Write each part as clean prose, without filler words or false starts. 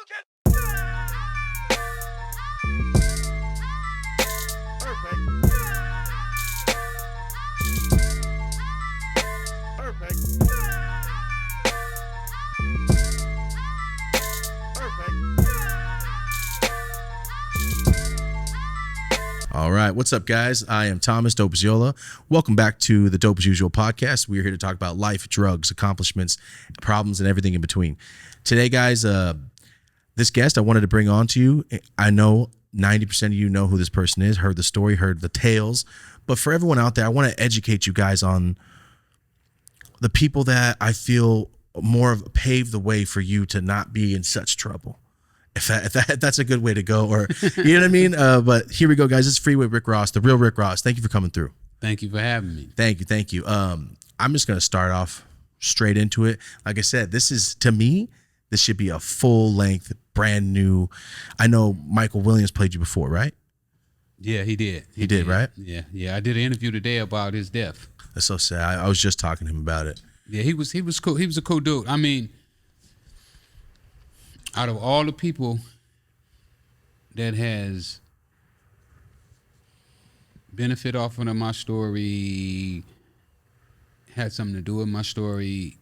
All right, what's up, guys? I am Thomas Dope as Yola. Welcome back to the Dope as Usual podcast. We are here to talk about life, drugs, accomplishments, problems, and everything in between. Today, guys, this guest I wanted to bring on to you. I know 90% of you know who this person is, heard the story, heard the tales. But for everyone out there, I want to educate you guys on the people that I feel more of paved the way for you to not be in such trouble. If that's a good way to go, or you know what I mean? But here we go, guys. It's Freeway Rick Ross, the real Rick Ross. Thank you for coming through. Thank you for having me. Thank you. I'm just going to start off straight into it. Like I said, to me, this should be a full length, brand new. I know Michael Williams played you before, right? Yeah, he did. He did, right? Yeah. I did an interview today about his death. That's so sad. I was just talking to him about it. Yeah, he was cool. He was a cool dude. I mean, out of all the people that has benefit off of my story, had something to do with my story,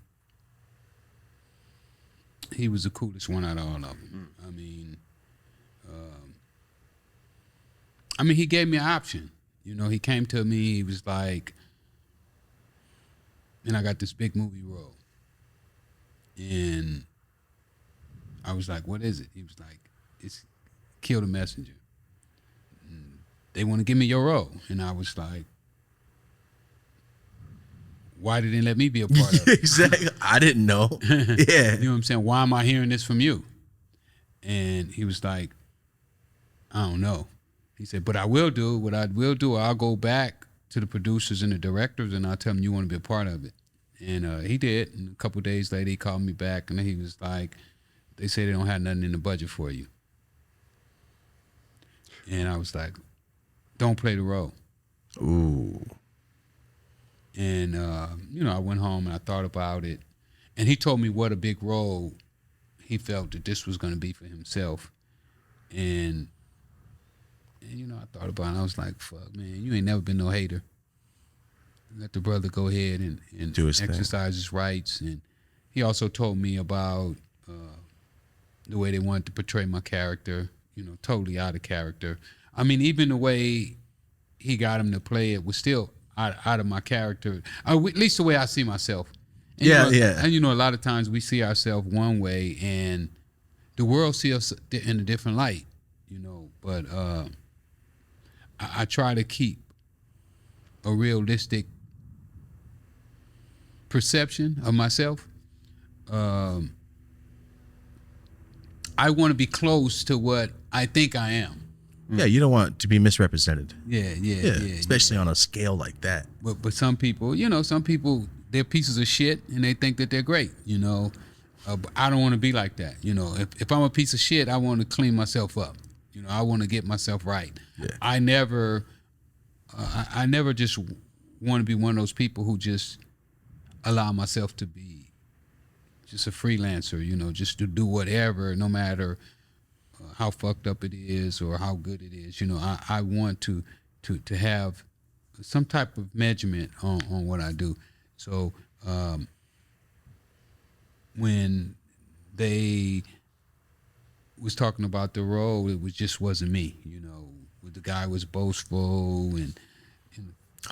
he was the coolest one out of all of them. I mean, he gave me an option. You know, he came to me, he was like, and I got this big movie role. And I was like, what is it? He was like, it's Kill the Messenger. And they want to give me your role. And I was like, why didn't they let me be a part of it? Exactly. I didn't know. Yeah. You know what I'm saying? Why am I hearing this from you? And he was like, I don't know. He said, but I will do. What I will do, I'll go back to the producers and the directors and I'll tell them you want to be a part of it. And he did. And a couple of days later, he called me back and he was like, they say they don't have nothing in the budget for you. And I was like, don't play the role. Ooh. And, I went home and I thought about it. And he told me what a big role he felt that this was going to be for himself. And I thought about it and I was like, fuck, man, you ain't never been no hater. Let the brother go ahead and do his exercise his rights. And he also told me about the way they wanted to portray my character, totally out of character. I mean, even the way he got him to play it was still out of my character, at least the way I see myself. And, yeah. And, a lot of times we see ourselves one way and the world sees us in a different light, But I try to keep a realistic perception of myself. I want to be close to what I think I am. Yeah, you don't want to be misrepresented. Yeah. Especially on a scale like that. But some people, they're pieces of shit and they think that they're great, But I don't want to be like that. If I'm a piece of shit, I want to clean myself up. I want to get myself right. Yeah. I never just want to be one of those people who just allow myself to be just a freelancer, just to do whatever, no matter how fucked up it is or how good it is. I want to have some type of measurement on what I do. So when they was talking about the role, it just wasn't me. The guy was boastful and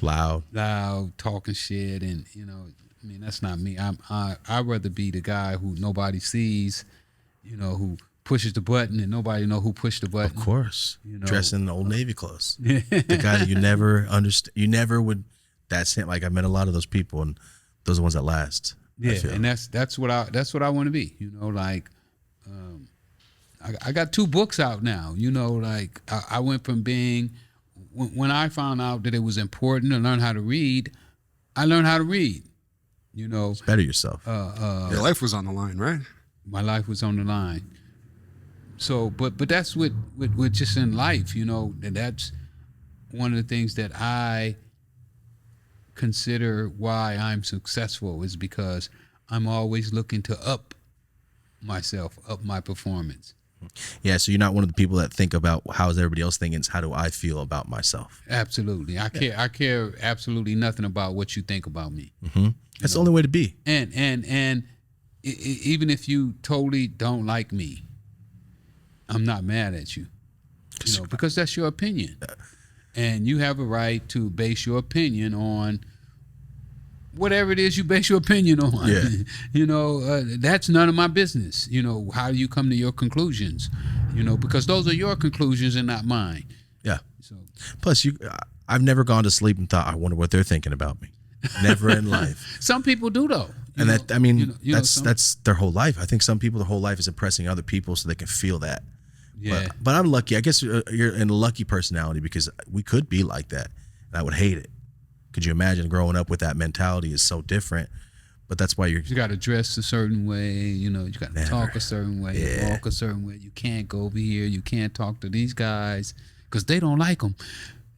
loud, talking shit, and that's not me. I'd rather be the guy who nobody sees, who pushes the button and nobody know who pushed the button. Of course, dressed in Old Navy clothes. The guy that you never understand, you never would. That's him. Like I met a lot of those people, and those are the ones that last. Yeah, and that's what I want to be. I got 2 books out now. I went from being, when I found out that it was important to learn how to read, I learned how to read. It's better yourself. Your life was on the line, right? My life was on the line. So, but that's with just in life, and that's one of the things that I consider why I'm successful is because I'm always looking to up myself, up my performance. Yeah, so you're not one of the people that think about how is everybody else thinking. It's how do I feel about myself. Absolutely. I care absolutely nothing about what you think about me. That's the only way to be. And even if you totally don't like me, I'm not mad at you. You know, because that's your opinion. And you have a right to base your opinion on whatever it is you base your opinion on. Yeah. You know, that's none of my business. You know, how do you come to your conclusions? You know, because those are your conclusions and not mine. Yeah. So Plus, I've never gone to sleep and thought, I wonder what they're thinking about me. Never in life. some people do though. And know, that, I mean, you know, that's their whole life. I think some people, their whole life is impressing other people so they can feel that. Yeah. But I'm lucky. I guess you're in a lucky personality because we could be like that. And I would hate it. Could you imagine growing up with that mentality is so different? But that's why you got to dress a certain way. You know, you got to talk a certain way, walk a certain way. You can't go over here. You can't talk to these guys because they don't like them.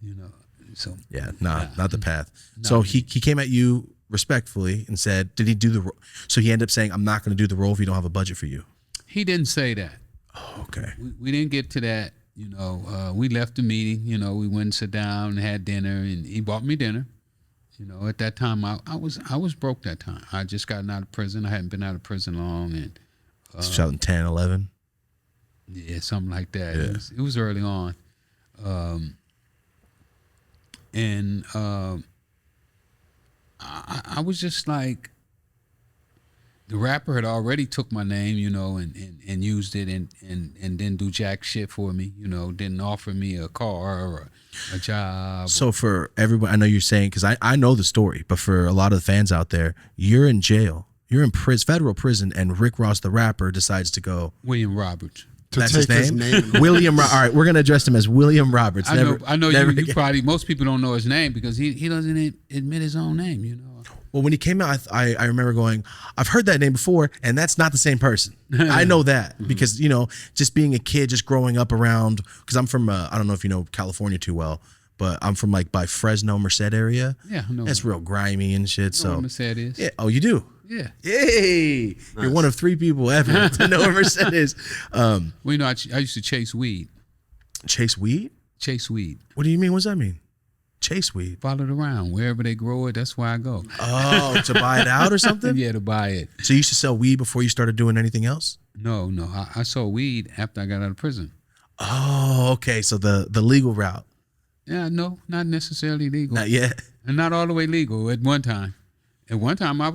You know, so not the path. So he came at you respectfully and said, did he do the? So he ended up saying, I'm not going to do the role if you don't have a budget for you. He didn't say that. Oh, okay. We didn't get to that. You know, we left the meeting. You know, we went and sat down and had dinner, and he bought me dinner. You know, at that time, I was broke that time. I just gotten out of prison. I hadn't been out of prison long, and 2010, 11. Yeah, something like that. Yeah. It was early on, and I was just like, the rapper had already took my name, you know, and used it and didn't do jack shit for me, you know, didn't offer me a car or a job. So for everyone, I know you're saying, because I know the story, but for a lot of the fans out there, you're in jail. You're in federal prison, and Rick Ross, the rapper, decides to go. William Roberts. That's his name? William. All right, we're going to address him as William Roberts. I know you probably, most people don't know his name because he doesn't admit his own name, you know. Well, when he came out, I remember going, I've heard that name before, and that's not the same person. I know that because, you know, just being a kid, just growing up around, because I'm from, I don't know if you know California too well, but I'm from like by Fresno, Merced area. Yeah, I know. That's real grimy and shit. I know where Merced is. Yeah. Oh, you do? Yeah. Yay! Nice. You're one of 3 people ever to know where Merced is. Well, you know, I used to chase weed. Chase weed? Chase weed. What do you mean? What does that mean? Chase weed. Follow it around. Wherever they grow it, that's where I go. Oh, to buy it out or something? Yeah, to buy it. So you used to sell weed before you started doing anything else? No. I sold weed after I got out of prison. Oh, okay. So the legal route. Yeah, no, not necessarily legal. Not yet. And not all the way legal at one time. At one time I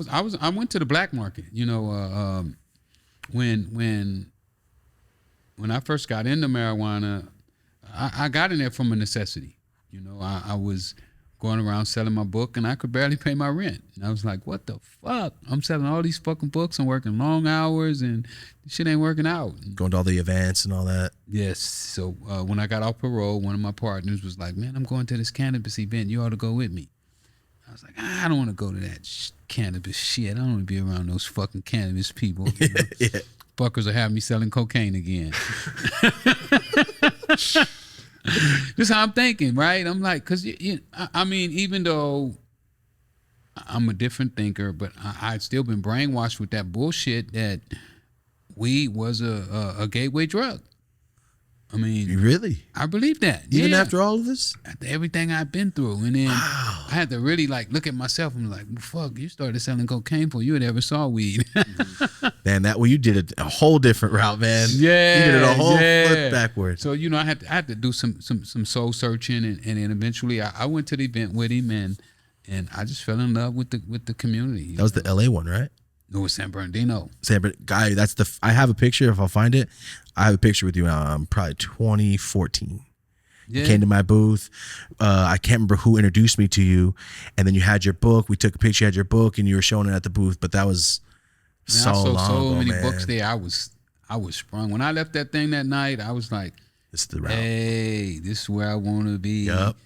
went to the black market. You know, when I first got into marijuana, I got in there from a necessity. You know, I was going around selling my book and I could barely pay my rent. And I was like, what the fuck? I'm selling all these fucking books. I'm working long hours and this shit ain't working out. Going to all the events and all that. Yes. So when I got off parole, one of my partners was like, man, I'm going to this cannabis event. You ought to go with me. I was like, I don't want to go to that cannabis shit. I don't want to be around those fucking cannabis people. You know? Yeah. Fuckers will have me selling cocaine again. That's how I'm thinking, right? I'm like, because, I mean, even though I'm a different thinker, but I'd still been brainwashed with that bullshit that weed was a gateway drug. I mean, really? I believe that. Even after all of this? After everything I've been through. And then I had to really like look at myself and be like, well, fuck, you started selling cocaine before you had ever saw weed. Man, you did a whole different route, man. Yeah. You did it a whole flip backwards. So, you know, I had to do some soul searching and then eventually I went to the event with him and I just fell in love with the community. That was the LA one, right? No, it's San Bernardino. Guy, I have a picture if I'll find it. I have a picture with you probably 2014. Yeah. You came to my booth. I can't remember who introduced me to you. And then you had your book. We took a picture, you had your book, and you were showing it at the booth. But that was so long ago, so many man. books there. I was sprung. When I left that thing that night, I was like, this is the route. Hey, this is where I want to be. Yep.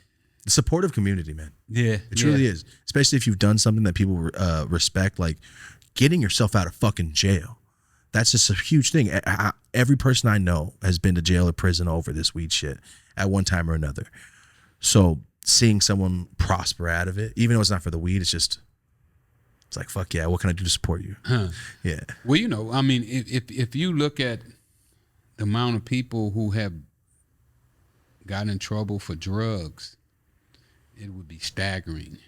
The supportive community, man. Yeah. It truly is. Especially if you've done something that people respect, like getting yourself out of fucking jail. That's just a huge thing. Every person I know has been to jail or prison over this weed shit at one time or another. So seeing someone prosper out of it, even though it's not for the weed, it's like, fuck yeah, what can I do to support you? Huh. Yeah. Well, you know, I mean, if you look at the amount of people who have gotten in trouble for drugs, it would be staggering.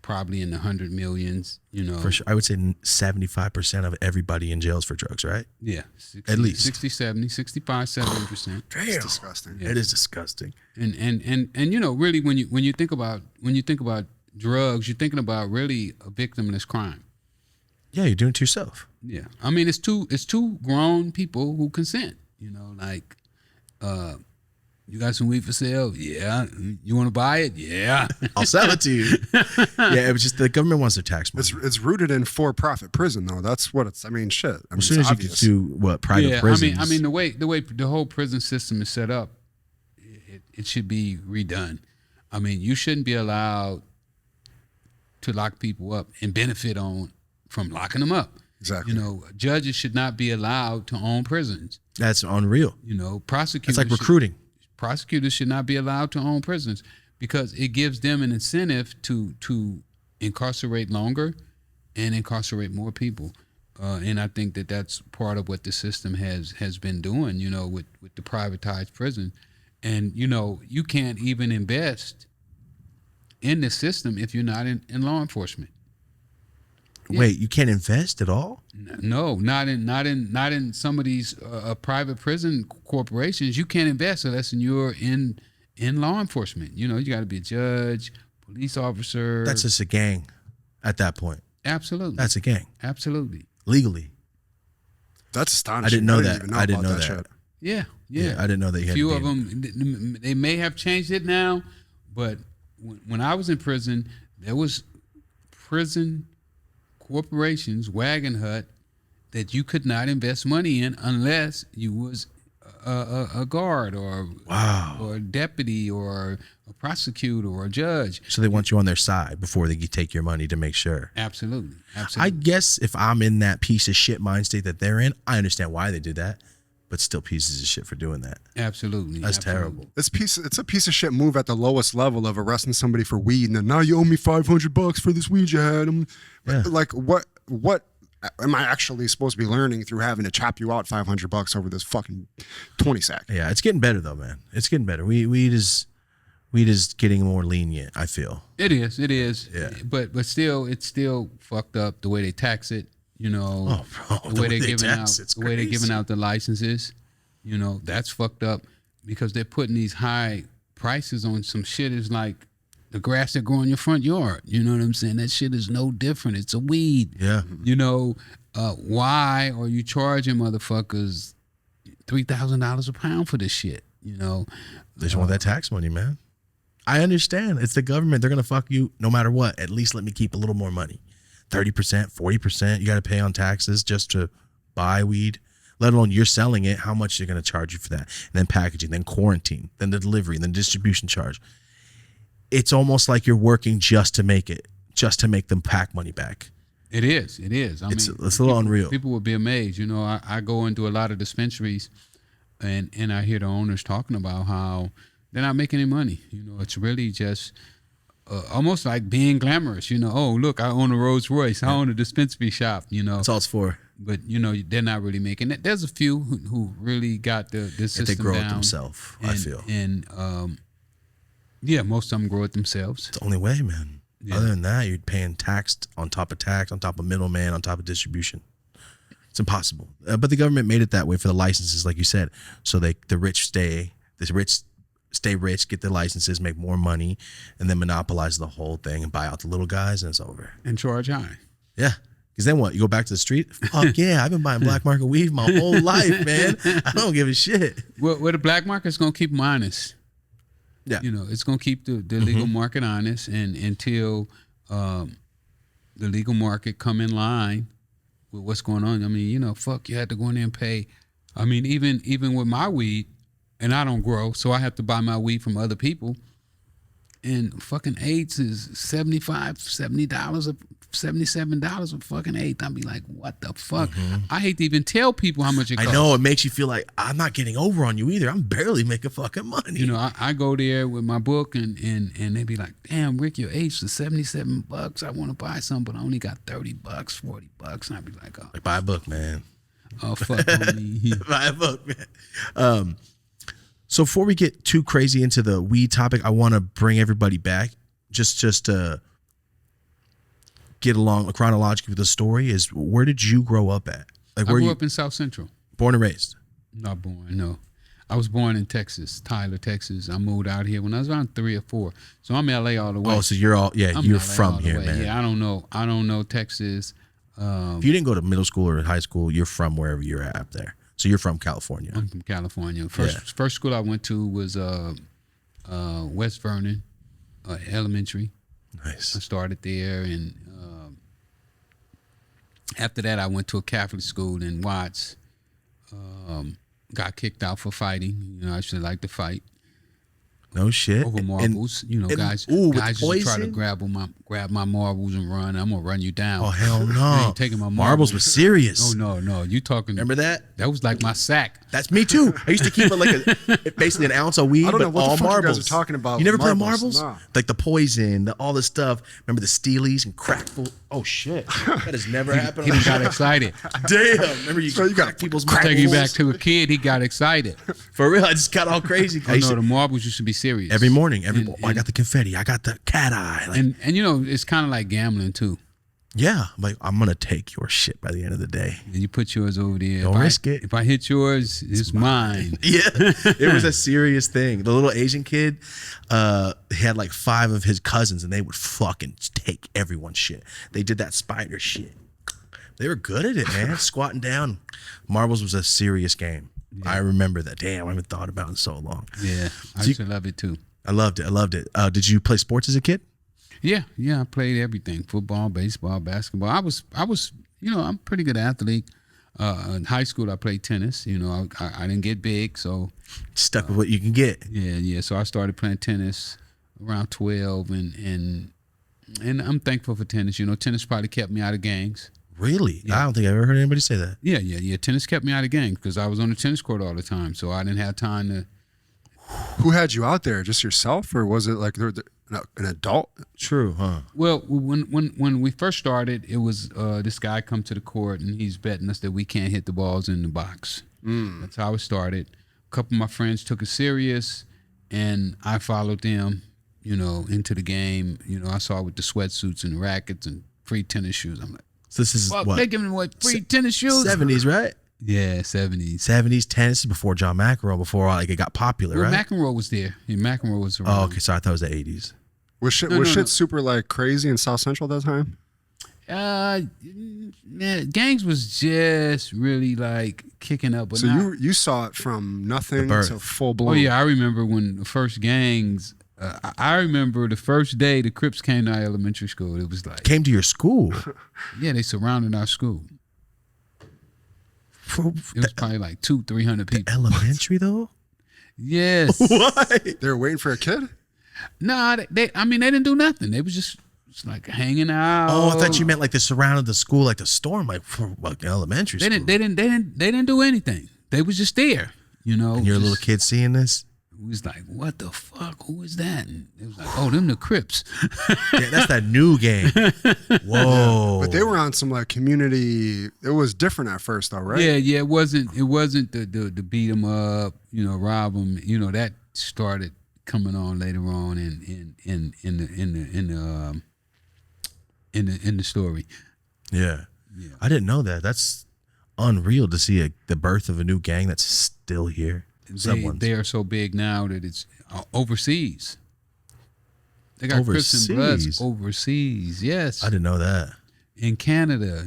Probably in the 100 millions. For sure. I would say 75% of everybody in jail is for drugs, right? Yeah, 60, at least 60, 70, 65, 70%. Damn, It's disgusting. It is disgusting. And really when you think about drugs, you're thinking about really a victimless crime. Yeah, you're doing it to yourself. Yeah, I mean it's two grown people who consent. You got some weed for sale? Yeah. You want to buy it? Yeah. I'll sell it to you. Yeah, it was just the government wants their tax money. It's rooted in for-profit prison, though. That's what it's. I mean, shit. I mean, As soon as you get to private prisons. I mean the way the whole prison system is set up, it should be redone. I mean, you shouldn't be allowed to lock people up and benefit from locking them up. Exactly. Judges should not be allowed to own prisons. That's unreal. Prosecutors. It's like recruiting. Prosecutors should not be allowed to own prisons because it gives them an incentive to incarcerate longer and incarcerate more people. And I think that's part of what the system has been doing, with the privatized prison. And, you can't even invest in the system if you're not in law enforcement. Wait, you can't invest at all? No, not in some of these private prison corporations. You can't invest unless you're in law enforcement. You got to be a judge, police officer. That's just a gang at that point. Absolutely. That's a gang. Absolutely. Legally. That's astonishing. I didn't know that. Even I didn't know that. shit. Yeah. I didn't know that you had a few to of them, they may have changed it now, but when I was in prison, there was prison corporations, Wagon Hut, that you could not invest money in unless you was a guard or a deputy or a prosecutor or a judge. So they want you on their side before they take your money to make sure. Absolutely. I guess if I'm in that piece of shit mind state that they're in, I understand why they did that, but still pieces of shit for doing that. Absolutely. That's terrible. It's a piece of shit move at the lowest level of arresting somebody for weed, and then now you owe me $500 for this weed you had. Yeah. Like what am I actually supposed to be learning through having to chop you out $500 over this fucking 20 sack? Yeah, it's getting better though, man. It's getting better. Weed is getting more lenient, I feel. It is. Yeah. But still, it's still fucked up the way they tax it. Bro, the way they're giving out the licenses, that's fucked up because they're putting these high prices on some shit is like the grass that grow in your front yard. You know what I'm saying? That shit is no different. It's a weed. Yeah. Why are you charging motherfuckers $3,000 a pound for this shit? They just want that tax money, man. I understand. It's the government. They're going to fuck you no matter what. At least let me keep a little more money. 30%, 40%. You got to pay on taxes just to buy weed, let alone you're selling it. How much they're going to charge you for that? And then packaging, then quarantine, then the delivery, then distribution charge. It's almost like you're working just to make them pack money back. It is. I mean, it's a little unreal. People would be amazed. I go into a lot of dispensaries and I hear the owners talking about how they're not making any money. It's really just almost like being glamorous. Oh, look, I own a Rolls Royce. I own a dispensary shop. That's all it's for. But they're not really making it. There's a few who really got the system they grow down. it themselves. I feel. And most of them grow it themselves. It's the only way, man. Yeah. Other than that, you're paying tax, on top of middleman, on top of distribution. It's impossible. But the government made it that way for the licenses, like you said. So the rich stay rich, get their licenses, make more money, and then monopolize the whole thing and buy out the little guys, and it's over. And charge high. Yeah. Because then what? You go back to the street? Fuck yeah, I've been buying black market weed my whole life, man. I don't give a shit. Well, the black market's going to keep them honest. Yeah. It's going to keep the legal market honest, and until the legal market come in line with what's going on. I mean, you had to go in there and pay. I mean, even with my weed, and I don't grow, so I have to buy my weed from other people. And fucking eighths is $70, $77 a fucking eighth. I'd be like, what the fuck? I hate to even tell people how much it costs. I know, it makes you feel like I'm not getting over on you either. I'm barely making fucking money. I go there with my book and they be like, damn, Rick, your eighths is $77. I want to buy some, but I only got $30, $40. And I'd be like, oh. Like, buy a book, man. Oh, fuck on me. My vote, man. So before we get too crazy into the weed topic, I want to bring everybody back just to get along chronologically with the story. Is where did you grow up at? Like, I where grew you up in South Central. born and raised? Not born, no. I was born in Texas, Tyler, Texas. I moved out here when I was around 3 or 4. So I'm LA all the way. Oh, so you're I'm you're LA from all the here, way. man. Yeah, I don't know Texas. If you didn't go to middle school or high school, you're from wherever you're at up there. So you're from California. I'm from California. First school I went to was West Vernon Elementary. Nice. I started there, and after that I went to a Catholic school in Watts. Got kicked out for fighting. You know, I should like to fight No shit. over marbles. Guys with used to try to poison? grab my marbles and run. I'm gonna run you down. Oh hell no! I ain't taking my marbles was serious. Oh no, you talking? Remember that? That was like my sack. That's me too. I used to keep it like basically an ounce of weed, I don't but know what all the fuck marbles. you guys are talking about. You never with played marbles? marbles? No. Like the poison, all this stuff. Remember the Steelies and crackful? Oh shit, that has never happened. He got excited. Damn. Remember you? So you got crack people's Take you back marbles? to a kid. He got excited. For real. I just got all crazy. I Oh used no, to- the marbles used to be serious. every morning, I got the confetti. I got the cat eye. Like, and it's kind of like gambling too. yeah, I'm like I'm gonna take your shit by the end of the day. And you put yours over there. Don't risk it. If I hit yours, it's mine. Yeah, it was a serious thing. The little Asian kid, he had like 5 of his cousins, and they would fucking take everyone's shit. They did that spider shit. They were good at it, man. Squatting down. Marbles was a serious game. I remember that. Damn, I haven't thought about it in so long. Yeah, I used to love it too. I loved it. Did you play sports as a kid? Yeah, I played everything: football, baseball, basketball. I was, I'm a pretty good athlete. In high school, I played tennis. I didn't get big, so Stuck with what you can get. yeah. So I started playing tennis around 12, and I'm thankful for tennis. Tennis probably kept me out of gangs. Really? I don't think I've ever heard anybody say that. Yeah. Tennis kept me out of gangs because I was on the tennis court all the time, so I didn't have time to. Who had you out there? Just yourself, or was it like an adult? True, huh? Well, when we first started, it was this guy come to the court and he's betting us that we can't hit the balls in the box. That's how it started. A couple of my friends took it serious, and I followed them, into the game. I saw with the sweatsuits and the rackets and free tennis shoes. I'm like, So this is well, what? they're giving away free tennis shoes. 70s, right? Yeah, 70s. 70s tennis before John McEnroe, before like it got popular, Well, right? McEnroe was there. Yeah, McEnroe was around. Oh, okay. So I thought it was the 80s. Was shit No. super like crazy in South Central at that time? Gangs was just really like kicking up. But So not, you saw it from nothing birth. to full blown. Oh yeah, I remember when the first gangs. I remember the first day the Crips came to our elementary school. It was like, Came to your school. yeah, they surrounded our school. It was probably like 200-300 people. Elementary though? Yes. Why? They were waiting for a kid. Nah, they didn't do nothing. They was just like hanging out. Oh, I thought you meant like they surrounded the school like the storm, like for like elementary They school. didn't do anything. They was just there. And you're a little kid seeing this? We was like, what the fuck? Who is that? And it was like, oh, them the Crips. Yeah, that's that new game. Whoa. But they were on some like community. It was different at first though, right? Yeah. It wasn't the beat them up, rob them. That started coming on later on in the story. Yeah. I didn't know that. That's unreal to see the birth of a new gang that's still here. They are so big now that it's overseas. They got Crips and Bloods overseas. Yes, I didn't know that. in Canada.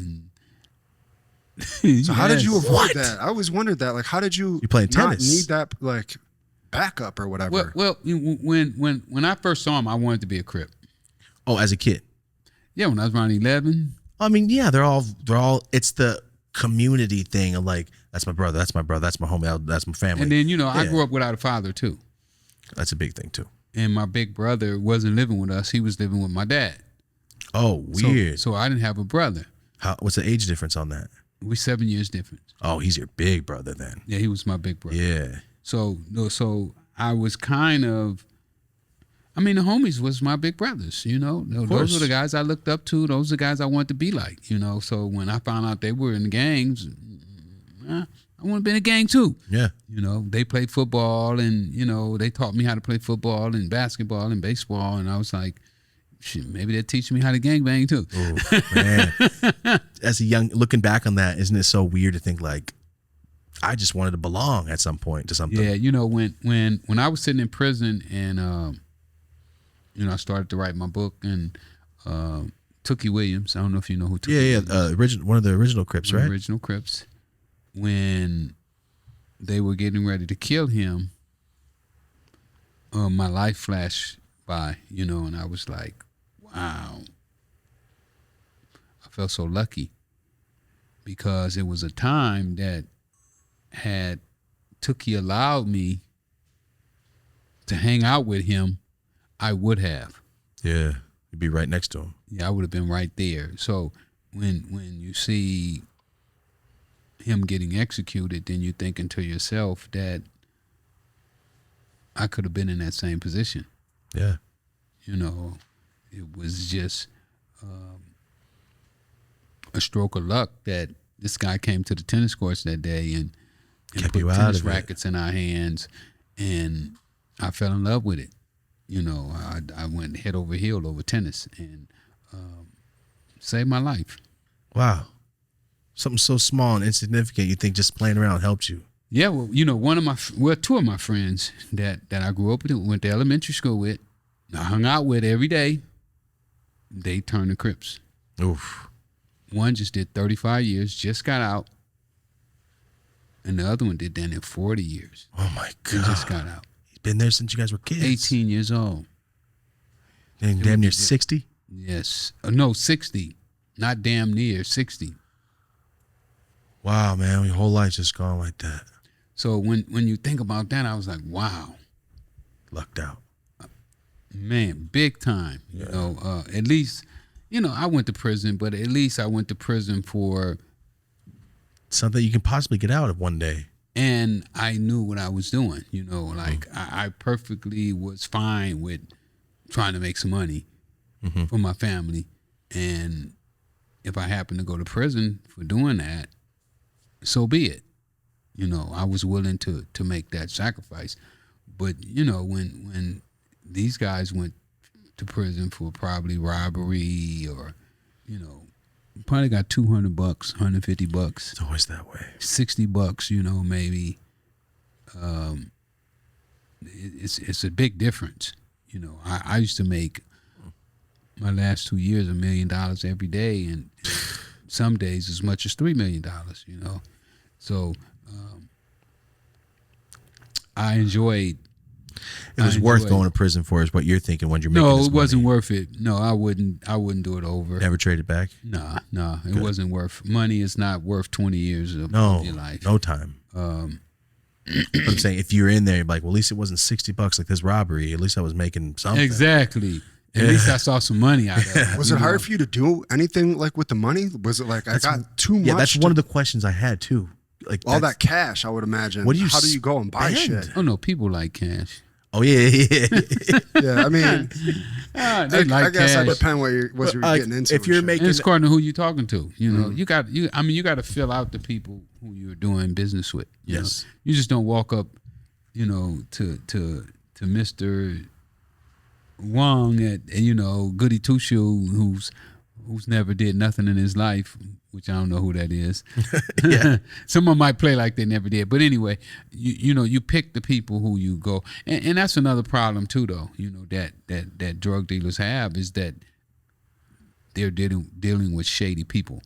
So how did you avoid What? that? I always wondered that. Like, how did you playing not tennis. need that like backup or whatever? Well, when I first saw him, I wanted to be a Crip. Oh, as a kid. Yeah, when I was around 11. I mean, yeah, they're all. It's the community thing of like, that's my brother, that's my homie, that's my family. And then I Yeah. grew up without a father too. That's a big thing too. And my big brother wasn't living with us; he was living with my dad. Oh, So- weird. So I didn't have a brother. What's the age difference on that? We 7 years difference. Oh, he's your big brother then. Yeah, he was my big brother. Yeah. So I was kind of, the homies was my big brothers, course. Those were the guys I looked up to. Those are the guys I wanted to be like, So when I found out they were in gangs, I want to be in a gang too. Yeah. You know, they played football, and you know, they taught me how to play football and basketball and baseball, and I was like, shit, maybe they're teaching me how to gangbang too. Oh man. As a young, looking back on that, isn't it so weird to think like, I just wanted to belong at some point to something. Yeah, you know, when I was sitting in prison and you know, I started to write my book, and Tookie Williams, I don't know if you know who Tookie Williams is. One of the original Crips, One of right? the original Crips. When they were getting ready to kill him, my life flashed by, you know, and I was like, wow. I felt so lucky because it was a time that had Tookie allowed me to hang out with him, I would have. Yeah. You'd be right next to him. Yeah, I would have been right there. So when you see him getting executed, then you're thinking to yourself that I could have been in that same position. Yeah. You know, it was just a stroke of luck that this guy came to the tennis courts that day and Kept put you out tennis of it. rackets in our hands, and I fell in love with it. You know, I went head over heel over tennis and saved my life. Wow. Something so small and insignificant, you think just playing around helped you. Yeah, well, you know, two of my friends that I grew up with, went to elementary school with, I hung out with every day, they turned to Crips. Oof. One just did 35 years, just got out, and the other one did damn near 40 years. Oh my He God. just got out. He's been there since you guys were kids. 18 years old. And damn near 60? Yes. No, 60. Not damn near, 60. Wow, man. Your whole life's just gone like that. So when you think about that, I was like, wow. Lucked out. Man, big time. You know, at least, you know, I went to prison, but at least I went to prison for, Something you can possibly get out of one day. and I knew what I was doing. You know, like I perfectly was fine with trying to make some money for my family. And if I happened to go to prison for doing that, so be it. You know, I was willing to make that sacrifice. But, you know, when these guys went to prison for probably robbery or, you know, probably got $200, $150, It's always that way. $60, you know, maybe. It's a big difference. You know, I used to make my last 2 years $1 million every day, and some days as much as $3 million. You know, so I enjoyed. It was worth going to prison for, is what you're thinking when you're making No, this it wasn't money. worth it. No, I wouldn't do it over. Never trade it back? Nah, it wasn't worth. Money is not worth 20 years of No. your life. No time. But I'm saying if you're in there, you're like, well, at least it wasn't $60 like this robbery. At least I was making something. Exactly. At least I saw some money out of it. Was it hard for you to do anything like with the money? Was it like I got too much? Yeah, that's one of the questions I had too. Like all that's- that cash, I would imagine. What do you How do you go and buy spend? shit? Oh no, people like cash. Oh yeah. Yeah, I mean, They like I guess cash. it depends what you're getting into. if you're and shit. making And it's according to who you're talking to. You know, you got to fill out the people who you're doing business with. You Yes. know? You just don't walk up, you know, to Mr. Wong at, you know, Goody Two Shoe, who's never did nothing in his life, which I don't know who that is. Yeah. Someone might play like they never did, but anyway, you know, you pick the people who you go, and that's another problem too, though. You know, that drug dealers have is that they're dealing with shady people.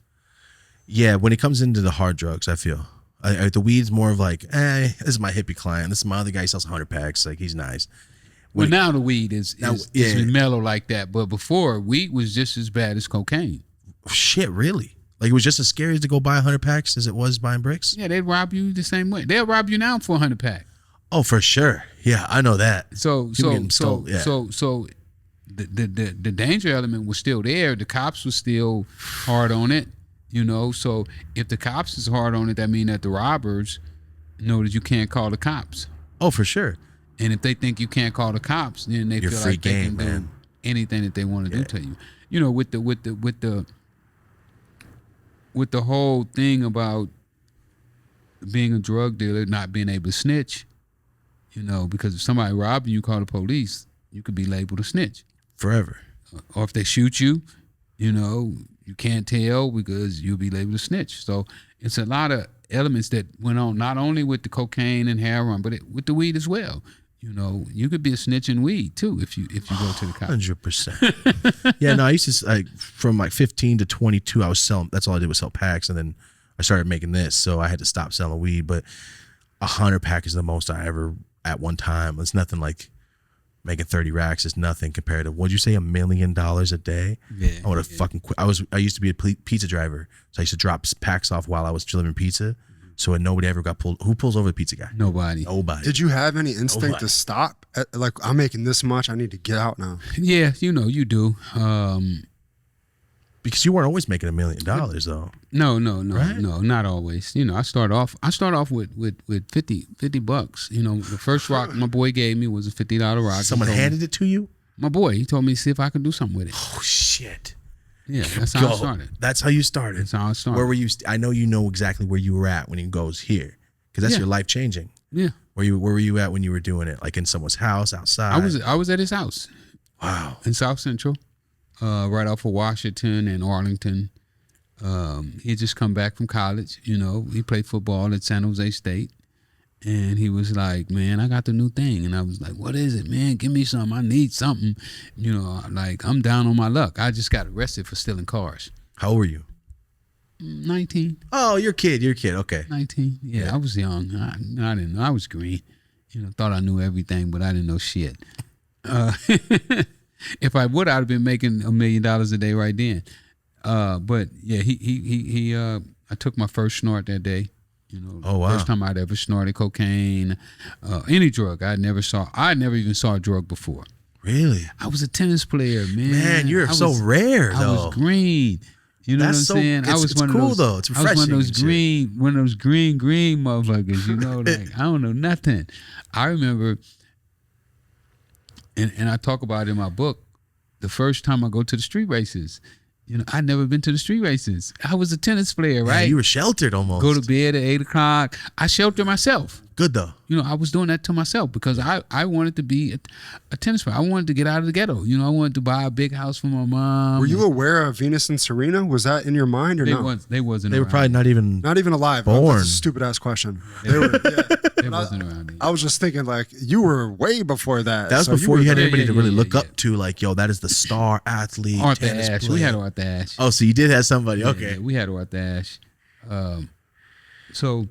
Yeah, when it comes into the hard drugs, I feel the weed's more of like, this is my hippie client. This is my other guy. He sells 100 packs. Like he's nice. Well, now the weed is yeah. mellow like that, but before weed was just as bad as cocaine. Shit, really? Like it was just as scary to go buy 100 packs as it was buying bricks? Yeah, they'd rob you the same way. They'll rob you now for 100 pack. Oh, for sure. Yeah, I know that. So People getting stole- yeah. the danger element was still there. The cops were still hard on it, you know. So if the cops is hard on it, that means that the robbers know that you can't call the cops. Oh, for sure. And if they think you can't call the cops, then they You're feel free like they game, can man. do anything that they want to do to you. You know, with the whole thing about being a drug dealer, not being able to snitch, you know, because if somebody robbed you, call the police, you could be labeled a snitch. Forever. Or if they shoot you, you know, you can't tell because you'll be labeled a snitch. So it's a lot of elements that went on, not only with the cocaine and heroin, but with the weed as well. You know, you could be a snitch in weed too if you go to the cops. 100%. Yeah, no, I used to like from like 15 to 22, I was selling. That's all I did was sell packs, and then I started making this, so I had to stop selling weed. But 100 pack is the most I ever at one time. It's nothing like making 30 racks. It's nothing compared to what'd you say, $1 million a day? Yeah, I would have fucking quit. I used to be a pizza driver, so I used to drop packs off while I was delivering pizza. So nobody ever got pulled. Who pulls over the pizza guy? Nobody. Did you have any instinct to stop? Like, I'm making this much, I need to get out now. Yeah, you know, you do. Because you weren't always making $1 million though. No, Right? no, not always. You know, I start off with 50 bucks. You know, the first rock my boy gave me was a $50 rock. Someone handed it to you? My boy, he told me to see if I could do something with it. Oh shit. Yeah, that's how I started. That's how you started. That's how I started. Where were you? I know you know exactly where you were at when he goes here, because that's your life changing. Yeah. Where were you at when you were doing it? Like in someone's house, outside? I was at his house. Wow. In South Central, right off of Washington and Arlington. He had just come back from college. You know, he played football at San Jose State. And he was like, man, I got the new thing. And I was like, what is it, man? Give me something. I need something. You know, like, I'm down on my luck. I just got arrested for stealing cars. How old were you? 19. Oh, you're a kid. Okay. 19. Yeah, I was young. I didn't know. I was green. You know, thought I knew everything, but I didn't know shit. If I would, I'd have been making $1 million a day right then. But yeah, I took my first snort that day. You know, first time I'd ever snorted cocaine, any drug. I never even saw a drug before. Really? I was a tennis player, man. Man, you're so rare, though. I was green. You know what I'm saying? I was one of those, though. It's refreshing. I was one of those green motherfuckers. You know, like I don't know nothing. I remember, and I talk about it in my book. The first time I go to the street races. You know, I'd never been to the street races. I was a tennis player, right? Yeah, you were sheltered almost. Go to bed at 8 o'clock. I sheltered myself. Good, though. You know, I was doing that to myself because I wanted to be a tennis player. I wanted to get out of the ghetto. You know, I wanted to buy a big house for my mom. Were you aware of Venus and Serena? Was that in your mind or no? They wasn't. They were probably not even alive. Born. That's a stupid ass question. They were. Yeah. They wasn't around. I was just thinking, like, you were way before that. That was before you had anybody to really look up to, like, yo, that is the star athlete. Arthur tennis Ashe. player. We had Arthur Ashe. Oh, so you did have somebody. Okay. Yeah, we had Arthur Ashe. So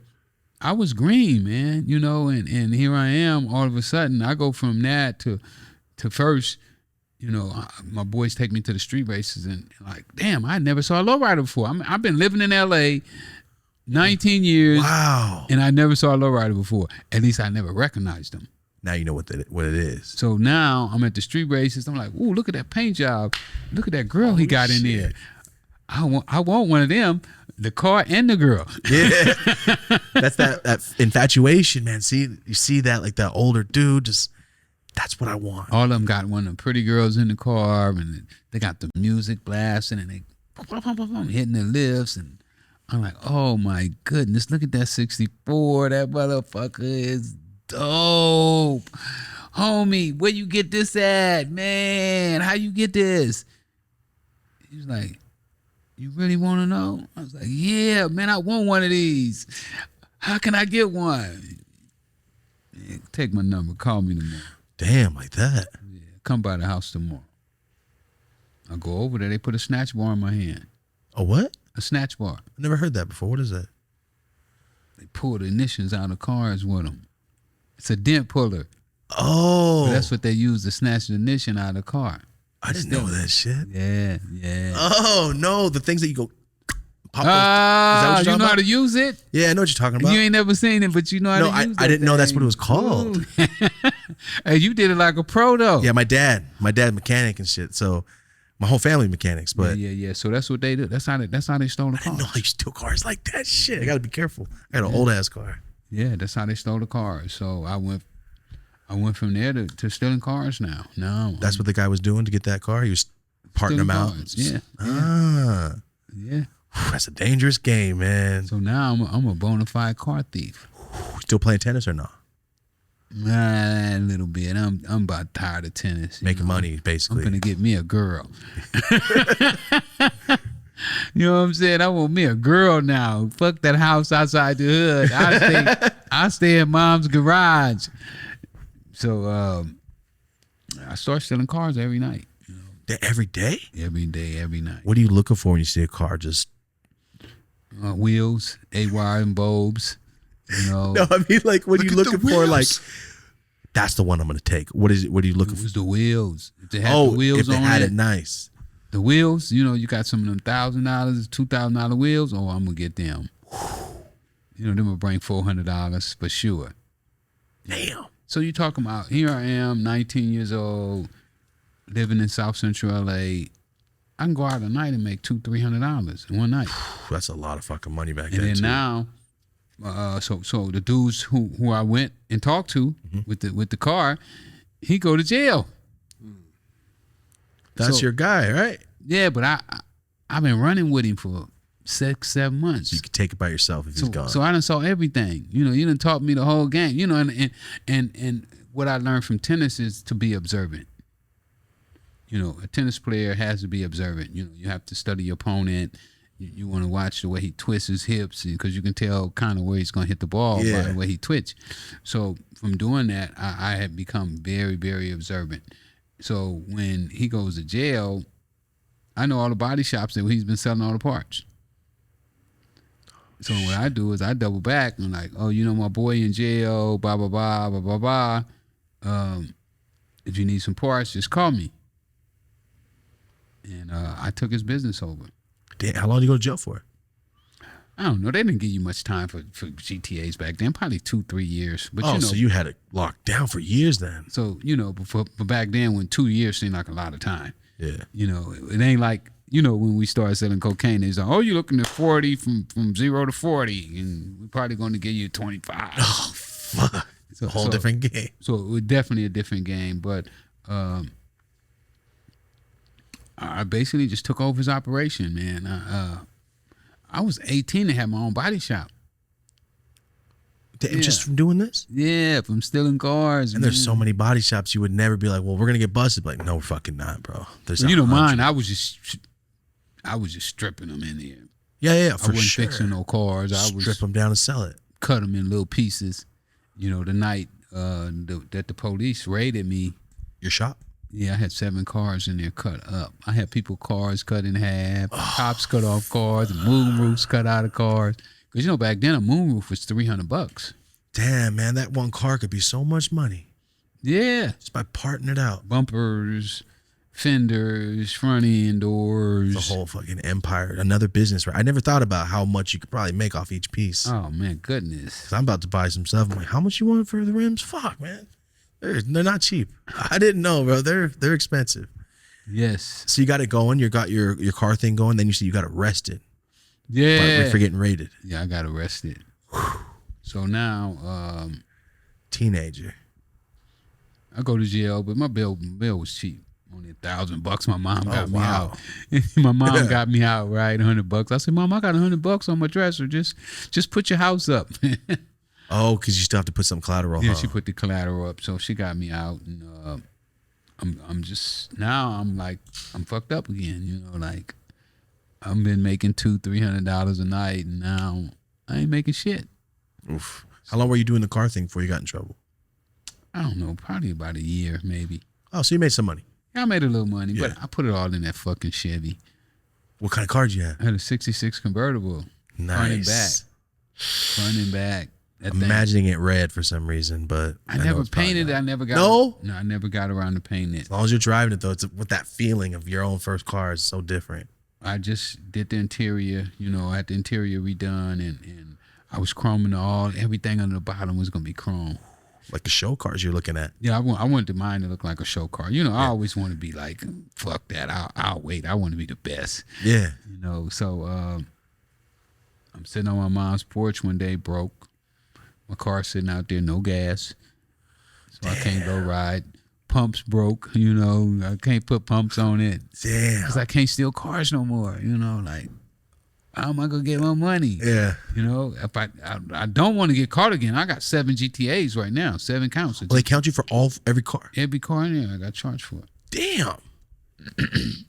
I was green, man, you know, and here I am. All of a sudden, I go from that to first, you know, my boys take me to the street races, and like, damn, I never saw a lowrider before. I've been living in L.A. 19 years. Wow. And I never saw a lowrider before. At least I never recognized them. Now you know what it is. So now I'm at the street races. I'm like, ooh, look at that paint job. Look at that girl he got in there. I want one of them, the car and the girl. Yeah. That's that infatuation, man. You see that, like that older dude, just that's what I want. All of them got one of the pretty girls in the car, and they got the music blasting, and they hitting the lifts, and I'm like, oh my goodness, look at that 64. That motherfucker is dope. Homie, where you get this at, man? How you get this? He was like, you really want to know? I was like, yeah, man, I want one of these. How can I get one? Yeah, take my number. Call me tomorrow. Damn, like that. Yeah, come by the house tomorrow. I go over there. They put a snatch bar in my hand. A what? A snatch bar. I never heard that before. What is that? They pull the ignitions out of cars with them. It's a dent puller. Oh. But that's what they use to snatch the ignition out of the car. I didn't know that shit. Yeah. Oh, no. The things that you go pop. You know how to use it? Yeah, I know what you're talking about. You ain't never seen it, but you know how to use it. I didn't know that's what it was called. Hey, you did it like a pro, though. Yeah, my dad mechanic and shit. So my whole family mechanics, but yeah. So that's what they do. That's how they stole the car. I didn't know how you steal cars like that. Shit, I gotta be careful. I got an old ass car. Yeah, that's how they stole the cars. So I went from there to stealing cars now. No, that's what the guy was doing to get that car. He was parting them out. Yeah. Ah. Yeah. That's a dangerous game, man. So now I'm a bona fide car thief. Still playing tennis or not? A little bit. I'm about tired of tennis. Making money, basically. I'm gonna get me a girl. You know what I'm saying? I want me a girl now. Fuck that house outside the hood. I stay in mom's garage. So I start selling cars every night. Every day? Every day, every night. What are you looking for when you see a car? Just wheels, A-wire and bulbs. You know. no, I mean like what are you Look at looking the for? Like wheels. that's the one I'm gonna take. What is it? What are you looking It for? was the wheels. If they had Oh, the wheels if they on had it, it nice. the wheels, you know, you got some of them $1,000, $2,000 wheels. Oh, I'm gonna get them. You know, them will bring $400 for sure. Damn. So you talking about here I am, 19 years old, living in South Central LA. I can go out at night and make $200-$300 in one night. That's a lot of fucking money back And then. then too. now, so the dudes who I went and talked to with the car, he go to jail. That's so- your guy, right? Yeah, but I've been running with him for 6-7 months. You can take it by yourself if he's gone. So I done saw everything. You know, you done taught me the whole game. You know, and what I learned from tennis is to be observant. You know, a tennis player has to be observant. You know, you have to study your opponent. You want to watch the way he twists his hips because you can tell kind of where he's going to hit the ball by the way he twitch. So from doing that, I have become very, very observant. So when he goes to jail, I know all the body shops that he's been selling all the parts. So what I do is I double back. I'm like, oh, you know, my boy in jail, blah, blah, blah, blah, blah, blah. If you need some parts, just call me. And I took his business over. Damn, how long did you go to jail for? I don't know. They didn't give you much time for GTAs back then. Probably 2-3 years. But Oh, you know, so you had it locked down for years then. so you know, but back then, when 2 years seemed like a lot of time. Yeah. You know, it ain't like, you know, when we started selling cocaine, it's like, oh, you're looking at 40 from 0 to 40, and we're probably going to give you 25. Oh, fuck. It's a whole different game. So it was definitely a different game, but I basically just took over his operation, man. I was 18 to have my own body shop. Damn, Yeah. just from doing this? Yeah, from stealing cars. And there's so many body shops you would never be like, well, we're gonna get busted. Like, no, we're fucking not, bro. There's You know, 100. mine. I was just stripping them in there. Yeah, I for wasn't sure. fixing no cars. I was Strip them down and sell it. cut them in little pieces. You know, the night that the police raided me, Your shop? yeah, I had 7 cars in there cut up. I had people cars cut in half, tops cut off cars, and moon roofs cut out of cars. Because, you know, back then a moon roof was $300. Damn, man, that one car could be so much money Yeah. just by parting it out. Bumpers, fenders, front end doors. The whole fucking empire, another business. Right? I never thought about how much you could probably make off each piece. Oh, man, goodness. 'Cause I'm about to buy some stuff. I'm like, how much you want for the rims? Fuck, man. They're not cheap. I didn't know, bro. They're expensive. Yes. So you got it going. You got your car thing going. Then you see you got arrested Yeah. for getting raided. Yeah, I got arrested. So now Teenager. I go to jail, but my bail was cheap. Only $1,000. My mom got me wow. out. My mom got me out, right? $100. I said, Mom, I got $100 on my dresser. Just put your house up. Oh, because you still have to put some collateral. Yeah, huh? she put the collateral up, so she got me out, and I'm just now I'm like I'm fucked up again. You know, like I've been making $200-$300 a night, and now I ain't making shit. Oof. How long were you doing the car thing before you got in trouble? I don't know, probably about a year, maybe. Oh, so you made some money. Yeah, I made a little money, Yeah. but I put it all in that fucking Chevy. What kind of car did you have? I had a '66 convertible, Nice. front and back. That I'm thing. imagining it red for some reason, but I know never it's probably painted it. not. I never got. No? I never got around to painting it. As long as you're driving it, though, it's with that feeling of your own first car is so different. I just did the interior. You know, I had the interior redone, and I was chroming everything under the bottom was gonna be chrome. Like the show cars you're looking at. Yeah, I wanted mine to look like a show car. You know, I always want to be like, fuck that. I'll wait. I want to be the best. Yeah. You know, so I'm sitting on my mom's porch one day, broke. My car sitting out there, no gas. So I can't go ride. Pumps broke, you know. I can't put pumps on it. Damn. Because I can't steal cars no more, you know. Like, how am I gonna get my money? Yeah. You know, if I don't want to get caught again. I got 7 GTAs right now, 7 counts. Well, they count you for every car. Every car in there, I got charged for it. Damn.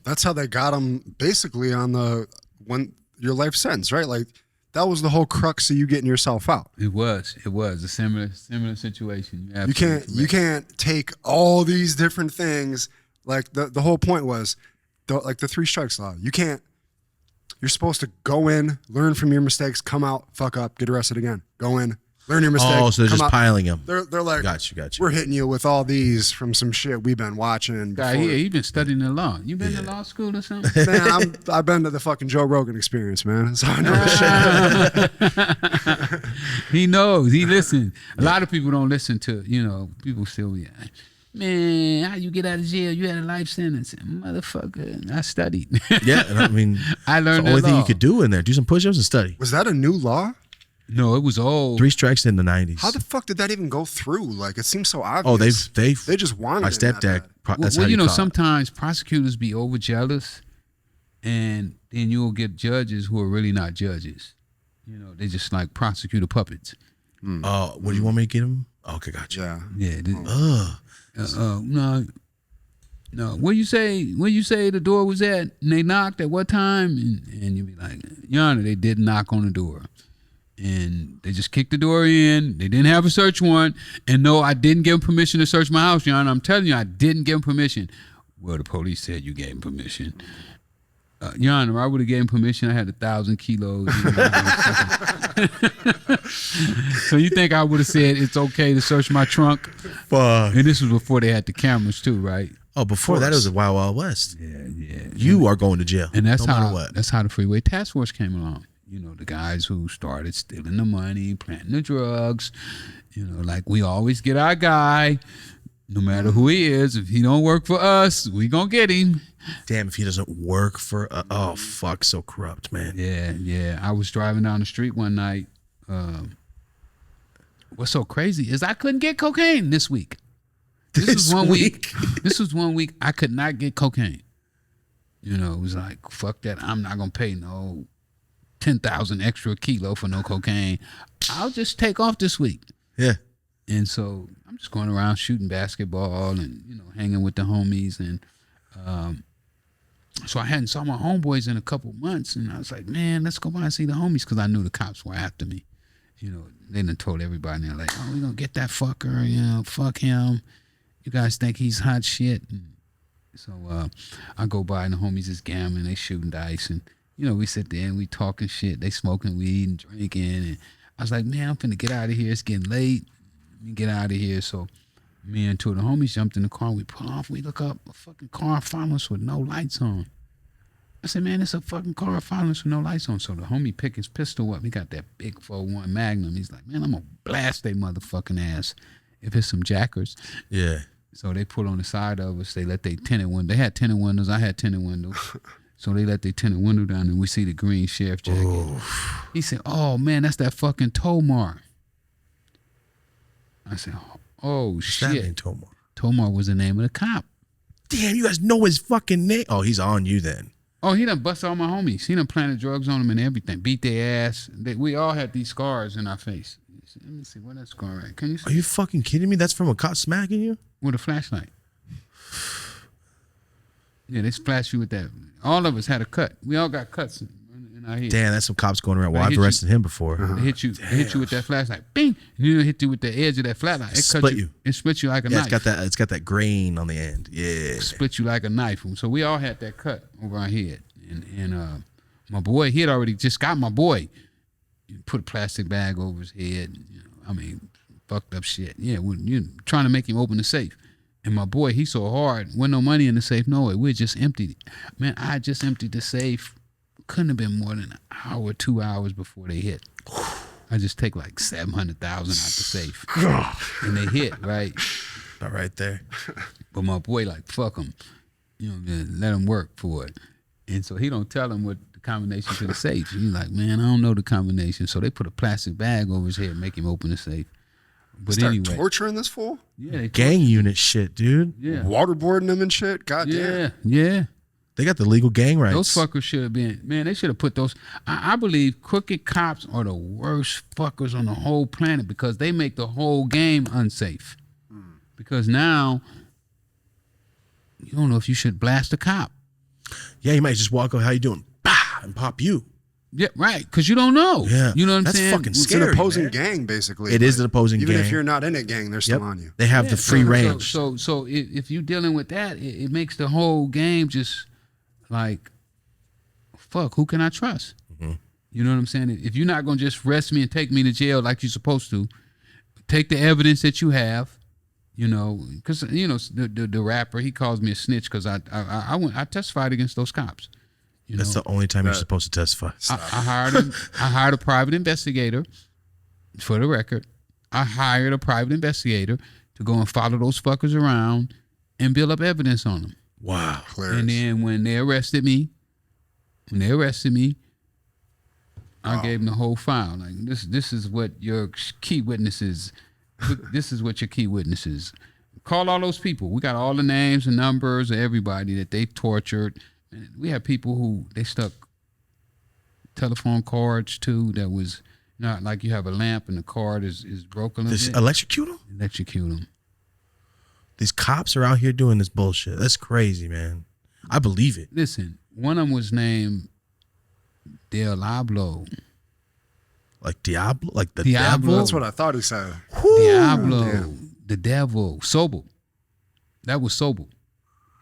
That's how they got him basically on your life sentence, right? Like that was the whole crux of you getting yourself out. It was a similar situation. You can't take all these different things. Like the whole point was, like the 3 strikes law. You can't. You're supposed to go in, learn from your mistakes, come out, fuck up, get arrested again. Go in, learn your mistakes. Oh, so they're just out. piling them. They're like, got you. We're hitting you with all these from some shit we've been watching. Yeah, he been studying the law. You been to law school or something? Man, I've been to the fucking Joe Rogan experience, man. So I know the shit. He knows. He listens. A lot of people don't listen to, people still be, man, how you get out of jail? You had a life sentence. Motherfucker, I studied. Yeah, and I mean, I learned the only the thing law. you could do in there. Do some push-ups and study. Was that a new law? No, it was old. 3 strikes in the 90s. How the fuck did that even go through? Like, it seems so obvious. Oh, they just wanted my it that stepdad. bad. That's how you sometimes prosecutors be over jealous, and then you'll get judges who are really not judges. They just like prosecutor puppets. Oh, what do you want me to get him? Okay, gotcha. Yeah. No. Where you say the door was at, and they knocked at what time, and you be like, Your Honor, they didn't knock on the door, and they just kicked the door in. They didn't have a search warrant, and no, I didn't give them permission to search my house, Your Honor. I'm telling you, I didn't give them permission. Well, the police said you gave them permission. Your Honor, I would have gave him permission. I had 1,000 kilos. So you think I would have said it's okay to search my trunk? Fuck. And this was before they had the cameras too, right? Oh, before that, it was a Wild Wild West. Yeah. You are going to jail. And that's no matter how what. that's how the Freeway Task Force came along. The guys who started stealing the money, planting the drugs. Like we always get our guy, no matter who he is. If he don't work for us, we gonna get him. Damn, if he doesn't work for... oh, fuck, so corrupt, man. Yeah. I was driving down the street one night. What's so crazy is I couldn't get cocaine this week. This was 1 week. This was 1 week I could not get cocaine. It was like, fuck that. I'm not going to pay no 10,000 extra a kilo for no cocaine. I'll just take off this week. Yeah. And so I'm just going around shooting basketball and, hanging with the homies. And so I hadn't saw my homeboys in a couple months. And I was like, man, let's go by and see the homies, because I knew the cops were after me. They done told everybody. And they're like, oh, we going to get that fucker. Fuck him. You guys think he's hot shit. And so I go by and the homies is gambling. They shooting dice. And, we sit there and we talking shit. They smoking weed and drinking. And I was like, man, I'm finna get out of here. It's getting late. Let me get out of here. So me and 2 of the homies jumped in the car. We pull off. We look up, a fucking car following us with no lights on. I said, man, it's a fucking car following us with no lights on. So the homie picked his pistol up. He got that big 4.1 Magnum. He's like, man, I'm gonna blast they motherfucking ass if it's some jackers. Yeah. So they pull on the side of us. They let their tinted window. They had tinted windows. I had tinted windows. So they let their tinted window down, and we see the green sheriff jacket. Oof. He said, oh, man, that's that fucking Tomar. I said, oh, What's that shit. name, Tomar? Tomar was the name of the cop. Damn, you guys know his fucking name. Oh, he's on you then. Oh, he done bust all my homies. He done planted drugs on them and everything. Beat their ass. We all had these scars in our face. Let me see, where that scar at? Can you see? Are you fucking kidding me? That's from a cop smacking you? With a flashlight. Yeah, they splashed you with that. All of us had a cut. We all got cuts in our head. Damn, that's some cops going around. Well, They I've hit arrested him before. They hit you with that flashlight. Bing! And then it hit you with the edge of that flashlight. It Split cut you. It split you like a Yeah, knife. it's got that grain on the end. Yeah. Split you like a knife. So we all had that cut over our head. And my boy, he had already just got my boy. Put a plastic bag over his head. Fucked up shit. Yeah, trying to make him open the safe. And my boy, he so hard. Wasn't no money in the safe. No way. We just emptied it. Man, I just emptied the safe. Couldn't have been more than an hour, 2 hours before they hit. I just take like 700,000 out the safe. And they hit, right? Not right there. But my boy, like, fuck him. Let him work for it. And so he don't tell him what the combination to the safe. He's like, man, I don't know the combination. So they put a plastic bag over his head and make him open the safe. But Start anyway. torturing this fool? Yeah, they Gang unit shit, dude. Yeah. Waterboarding him and shit? God damn. Yeah. They got the legal gang rights. Those fuckers should have been, man, they should have put those. I believe crooked cops are the worst fuckers on the whole planet because they make the whole game unsafe. Because now, you don't know if you should blast a cop. Yeah, you might just walk up, how you doing? Bah! And pop you. Yeah, right. Because you don't know. Yeah. You know what I'm That's saying? fucking It's scary, an opposing man. gang, basically. It is an opposing even gang. if you're not in a gang, they're still on you. They have the free range. So if you're dealing with that, it makes the whole game just like, fuck, who can I trust? Mm-hmm. You know what I'm saying? If you're not going to just arrest me and take me to jail like you're supposed to, take the evidence that you have, you know, because, you know, the rapper, he calls me a snitch because I testified against those cops. You That's know? the only time you're supposed to testify. I hired a private investigator, for the record. I hired a private investigator to go and follow those fuckers around and build up evidence on them. Wow. Hilarious. And then when they arrested me, I gave them the whole file. Like this is what your key witnesses. This is what your key witnesses. Call all those people. We got all the names and numbers of everybody that they tortured. And we have people who they stuck telephone cords to that was not like you have a lamp and the cord is broken. Just electrocute them? Electrocute them. These cops are out here doing this bullshit. That's crazy, man. I believe it. Listen, one of them was named Diablo. Like Diablo? Like the Diablo? devil? That's what I thought he said. Diablo, damn. the devil, Sobel. That was Sobel.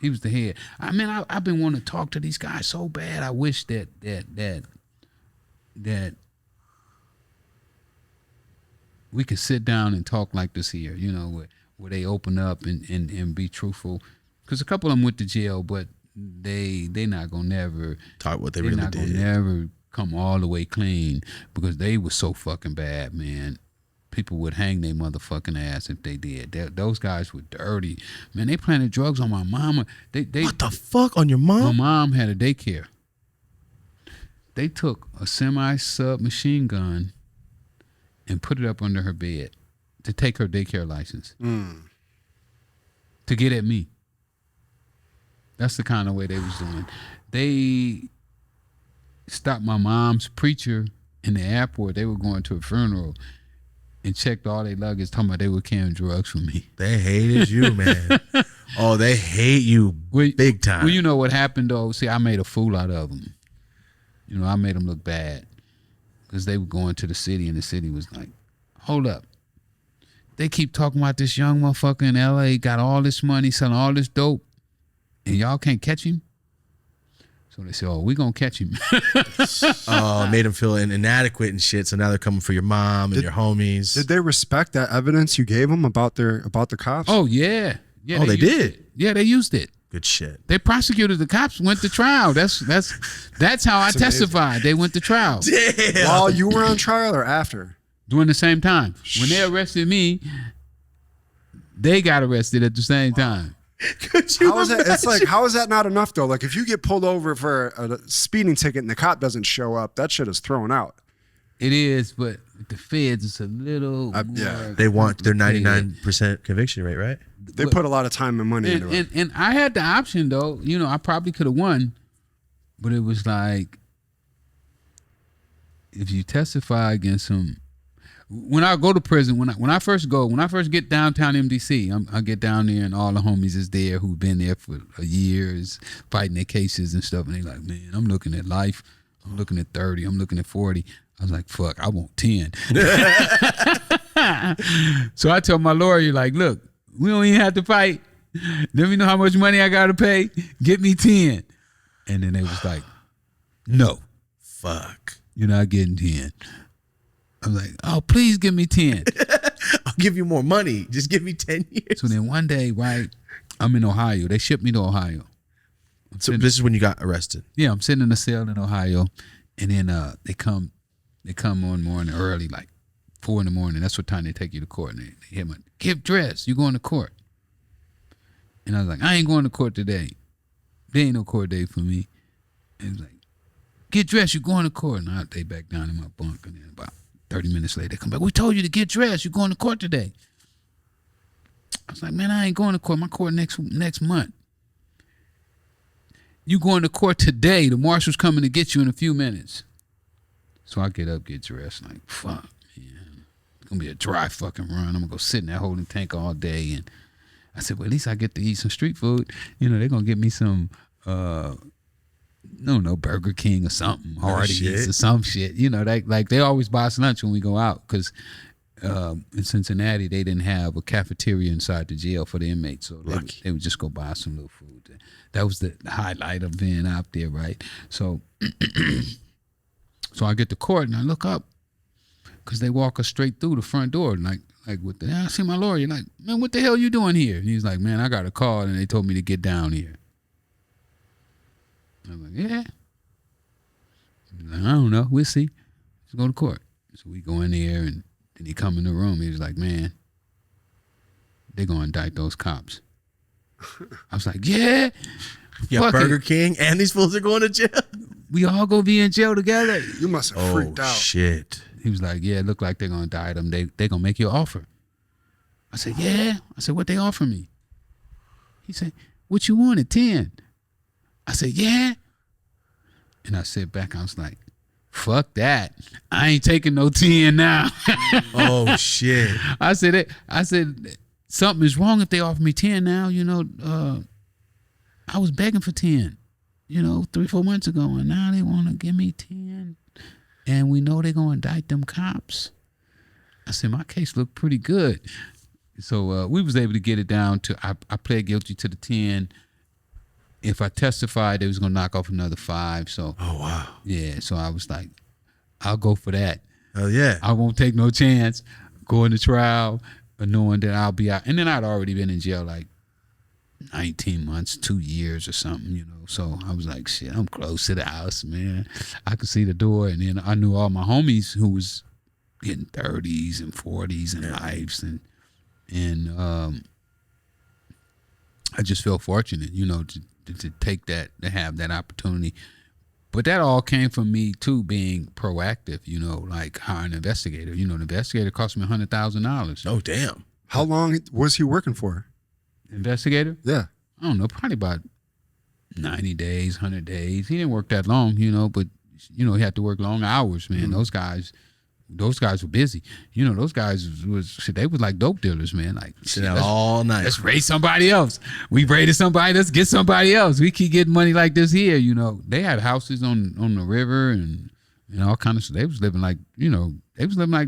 He was the head. I mean, I've been wanting to talk to these guys so bad. I wish that we could sit down and talk like this here, you know, where they open up and be truthful. Because a couple of them went to jail, but they not gonna never Talk what they they're really not did. gonna never come all the way clean because they were so fucking bad, man. People would hang their motherfucking ass if they did. Those guys were dirty, man. They planted drugs on my mama. They What the fuck on your my mom? mom had a daycare. They took a semi-sub machine gun and put it up under her bed to take her daycare license to get at me. That's the kind of way they was doing. They stopped my mom's preacher in the airport. They were going to a funeral and checked all their luggage, talking about they were carrying drugs for me. They hated you, man. Oh, they hate you big time. Well, you know what happened, though? See, I made a fool out of them. You know, I made them look bad because they were going to the city, and the city was like, hold up. They keep talking about this young motherfucker in L.A., got all this money, selling all this dope, and y'all can't catch him? So they said, oh, we going to catch him. Made them feel inadequate and shit. So now they're coming for your mom and your homies. Did they respect that evidence you gave them about the cops? Oh, yeah. Oh, they used did? it. Yeah, they used it. Good shit. They prosecuted the cops, went to trial. That's how I testified. They went to trial. Damn. While you were on trial or after? During the same time. When they arrested me, they got arrested at the same time. How is that? It's like, how is that not enough though? Like if you get pulled over for a speeding ticket and the cop doesn't show up, that shit is thrown out. It is, but with the feds, it's a little yeah. more They want their complicated. 99% conviction rate, right? They put a lot of time and money into it. And I had the option though. You know, I probably could have won, but it was like if you testify against them. When I go to prison, when I first get downtown MDC, I get down there and all the homies is there who've been there for years, fighting their cases and stuff, and they like, man, I'm looking at life, I'm looking at 30, I'm looking at 40. I was like, fuck, I want 10. So I told my lawyer, like, look, we don't even have to fight. Let me know how much money I gotta pay. Get me 10. And then they was like, no, Fuck. you're not getting 10. I was like, oh, please give me 10. I'll give you more money. Just give me 10 years. So then one day, right, I'm in Ohio. They shipped me to Ohio. So this is when you got arrested. Yeah, I'm sitting in a cell in Ohio, and then they come one morning early, like 4 a.m. That's what time they take you to court. And they hit me, get dressed. You going to court? And I was like, I ain't going to court today. There ain't no court day for me. And he's like, get dressed. You going to court? And I stay back down in my bunk, and then about 30 minutes later, they come back. We told you to get dressed. You're going to court today. I was like, man, I ain't going to court. My court next month. You going to court today. The marshal's coming to get you in a few minutes. So I get up, get dressed, like, fuck, man. It's going to be a dry fucking run. I'm going to go sit in that holding tank all day. And I said, well, at least I get to eat some street food. You know, they're going to get me some, Burger King or something. Hardee's or some shit. You know, they always buy us lunch when we go out because in Cincinnati, they didn't have a cafeteria inside the jail for the inmates. So they would just go buy some little food. That was the highlight of being out there, right? So so I get to court and I look up because they walk us straight through the front door. Like what the hell? I see my lawyer. Like, man, what the hell you doing here? And he's like, man, I got a call and they told me to get down here. I'm like, yeah. He's like, I don't know. We'll see. Let's go to court. So we go in there and then he come in the room. He was like, man, they're going to indict those cops. I was like, yeah. Yeah, Burger King and these fools are going to jail. We all gonna be in jail together. You must have freaked out. Oh, shit. He was like, yeah, it look like they're gonna indict them. They gonna make you an offer. I said, yeah. I said, what they offer me? He said, what you wanted, 10? I said, yeah. And I sit back, I was like, fuck that. I ain't taking no 10 now. Oh, shit. I said, something is wrong if they offer me 10 now. You know, I was begging for 10, 3-4 months ago, and now they want to give me 10. And we know they're going to indict them cops. I said, my case looked pretty good. So we was able to get it down to, I pled guilty to the 10. If I testified, they was going to knock off another 5. So, oh, wow. Yeah, so I was like, I'll go for that. Oh, yeah. I won't take no chance going to trial, knowing that I'll be out. And then I'd already been in jail like 19 months, 2 years or something, So I was like, shit, I'm close to the house, man. I could see the door. And then I knew all my homies who was getting 30s and 40s and lives. And I just felt fortunate, to take that, to have that opportunity. But that all came from me, too, being proactive, like hiring an investigator. The investigator cost me $100,000. Oh, damn. How long was he working for? Investigator? Yeah. I don't know, probably about 90 days, 100 days. He didn't work that long, but, he had to work long hours, man. Mm-hmm. Those guys were busy. Those guys they was like dope dealers, man. Like, sit out all night. Let's raid somebody else. We raided somebody, let's get somebody else. We keep getting money like this here, They had houses on the river and all kind of stuff. They was living like,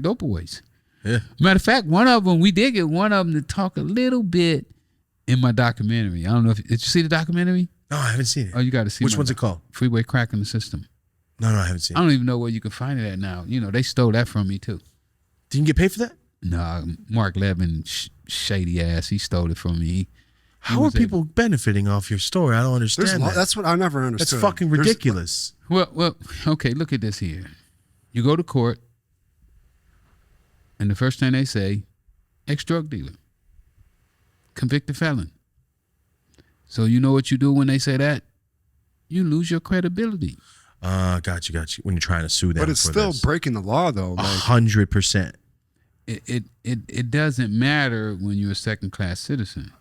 dope boys. Yeah. Matter of fact, we did get one of them to talk a little bit in my documentary. I don't know did you see the documentary? No, I haven't seen it. Oh, you got to see. Which one's it called? Freeway Crack in the System. No, I haven't seen it. I don't even know where you can find it at now. They stole that from me too. Didn't you get paid for that? Nah, Mark Levin, shady ass, he stole it from me. How are people benefiting off your story? I don't understand that. That's what I never understood. That's fucking ridiculous. Well, okay, look at this here. You go to court, and the first thing they say, ex-drug dealer, convicted felon. So you know what you do when they say that? You lose your credibility. Got you. When you're trying to sue them, but it's still breaking the law, though. 100%. It doesn't matter when you're a second-class citizen.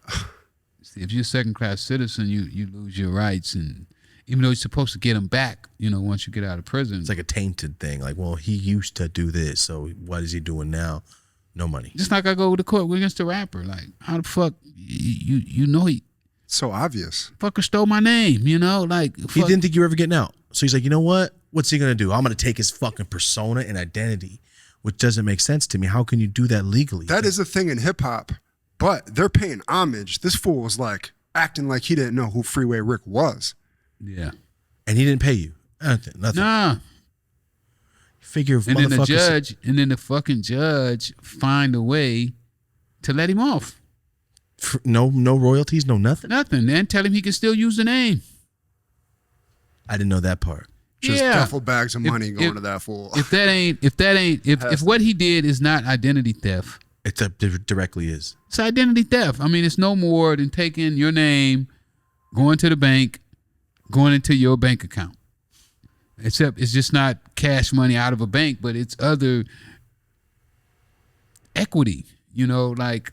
See, if you're a second-class citizen, you lose your rights, and even though you're supposed to get them back, once you get out of prison, it's like a tainted thing. Like, well, he used to do this, so what is he doing now? No money. Just like I go to court against the rapper. Like, how the fuck he? So obvious. Fucker stole my name, like he didn't think you were ever getting out. So he's like, you know what? What's he gonna do? I'm gonna take his fucking persona and identity, which doesn't make sense to me. How can you do that legally? That is a thing in hip hop, but they're paying homage. This fool was like acting like he didn't know who Freeway Rick was. Yeah, and he didn't pay you nothing. Nah. Figure of and then the fucking judge find a way to let him off. No royalties, no nothing. Nothing. Then tell him he can still use the name. I didn't know that part. Just duffel bags of money going to that fool. If what he did is not identity theft, it directly is. It's identity theft. I mean, it's no more than taking your name, going to the bank, going into your bank account. Except it's just not cash money out of a bank, but it's other equity. Like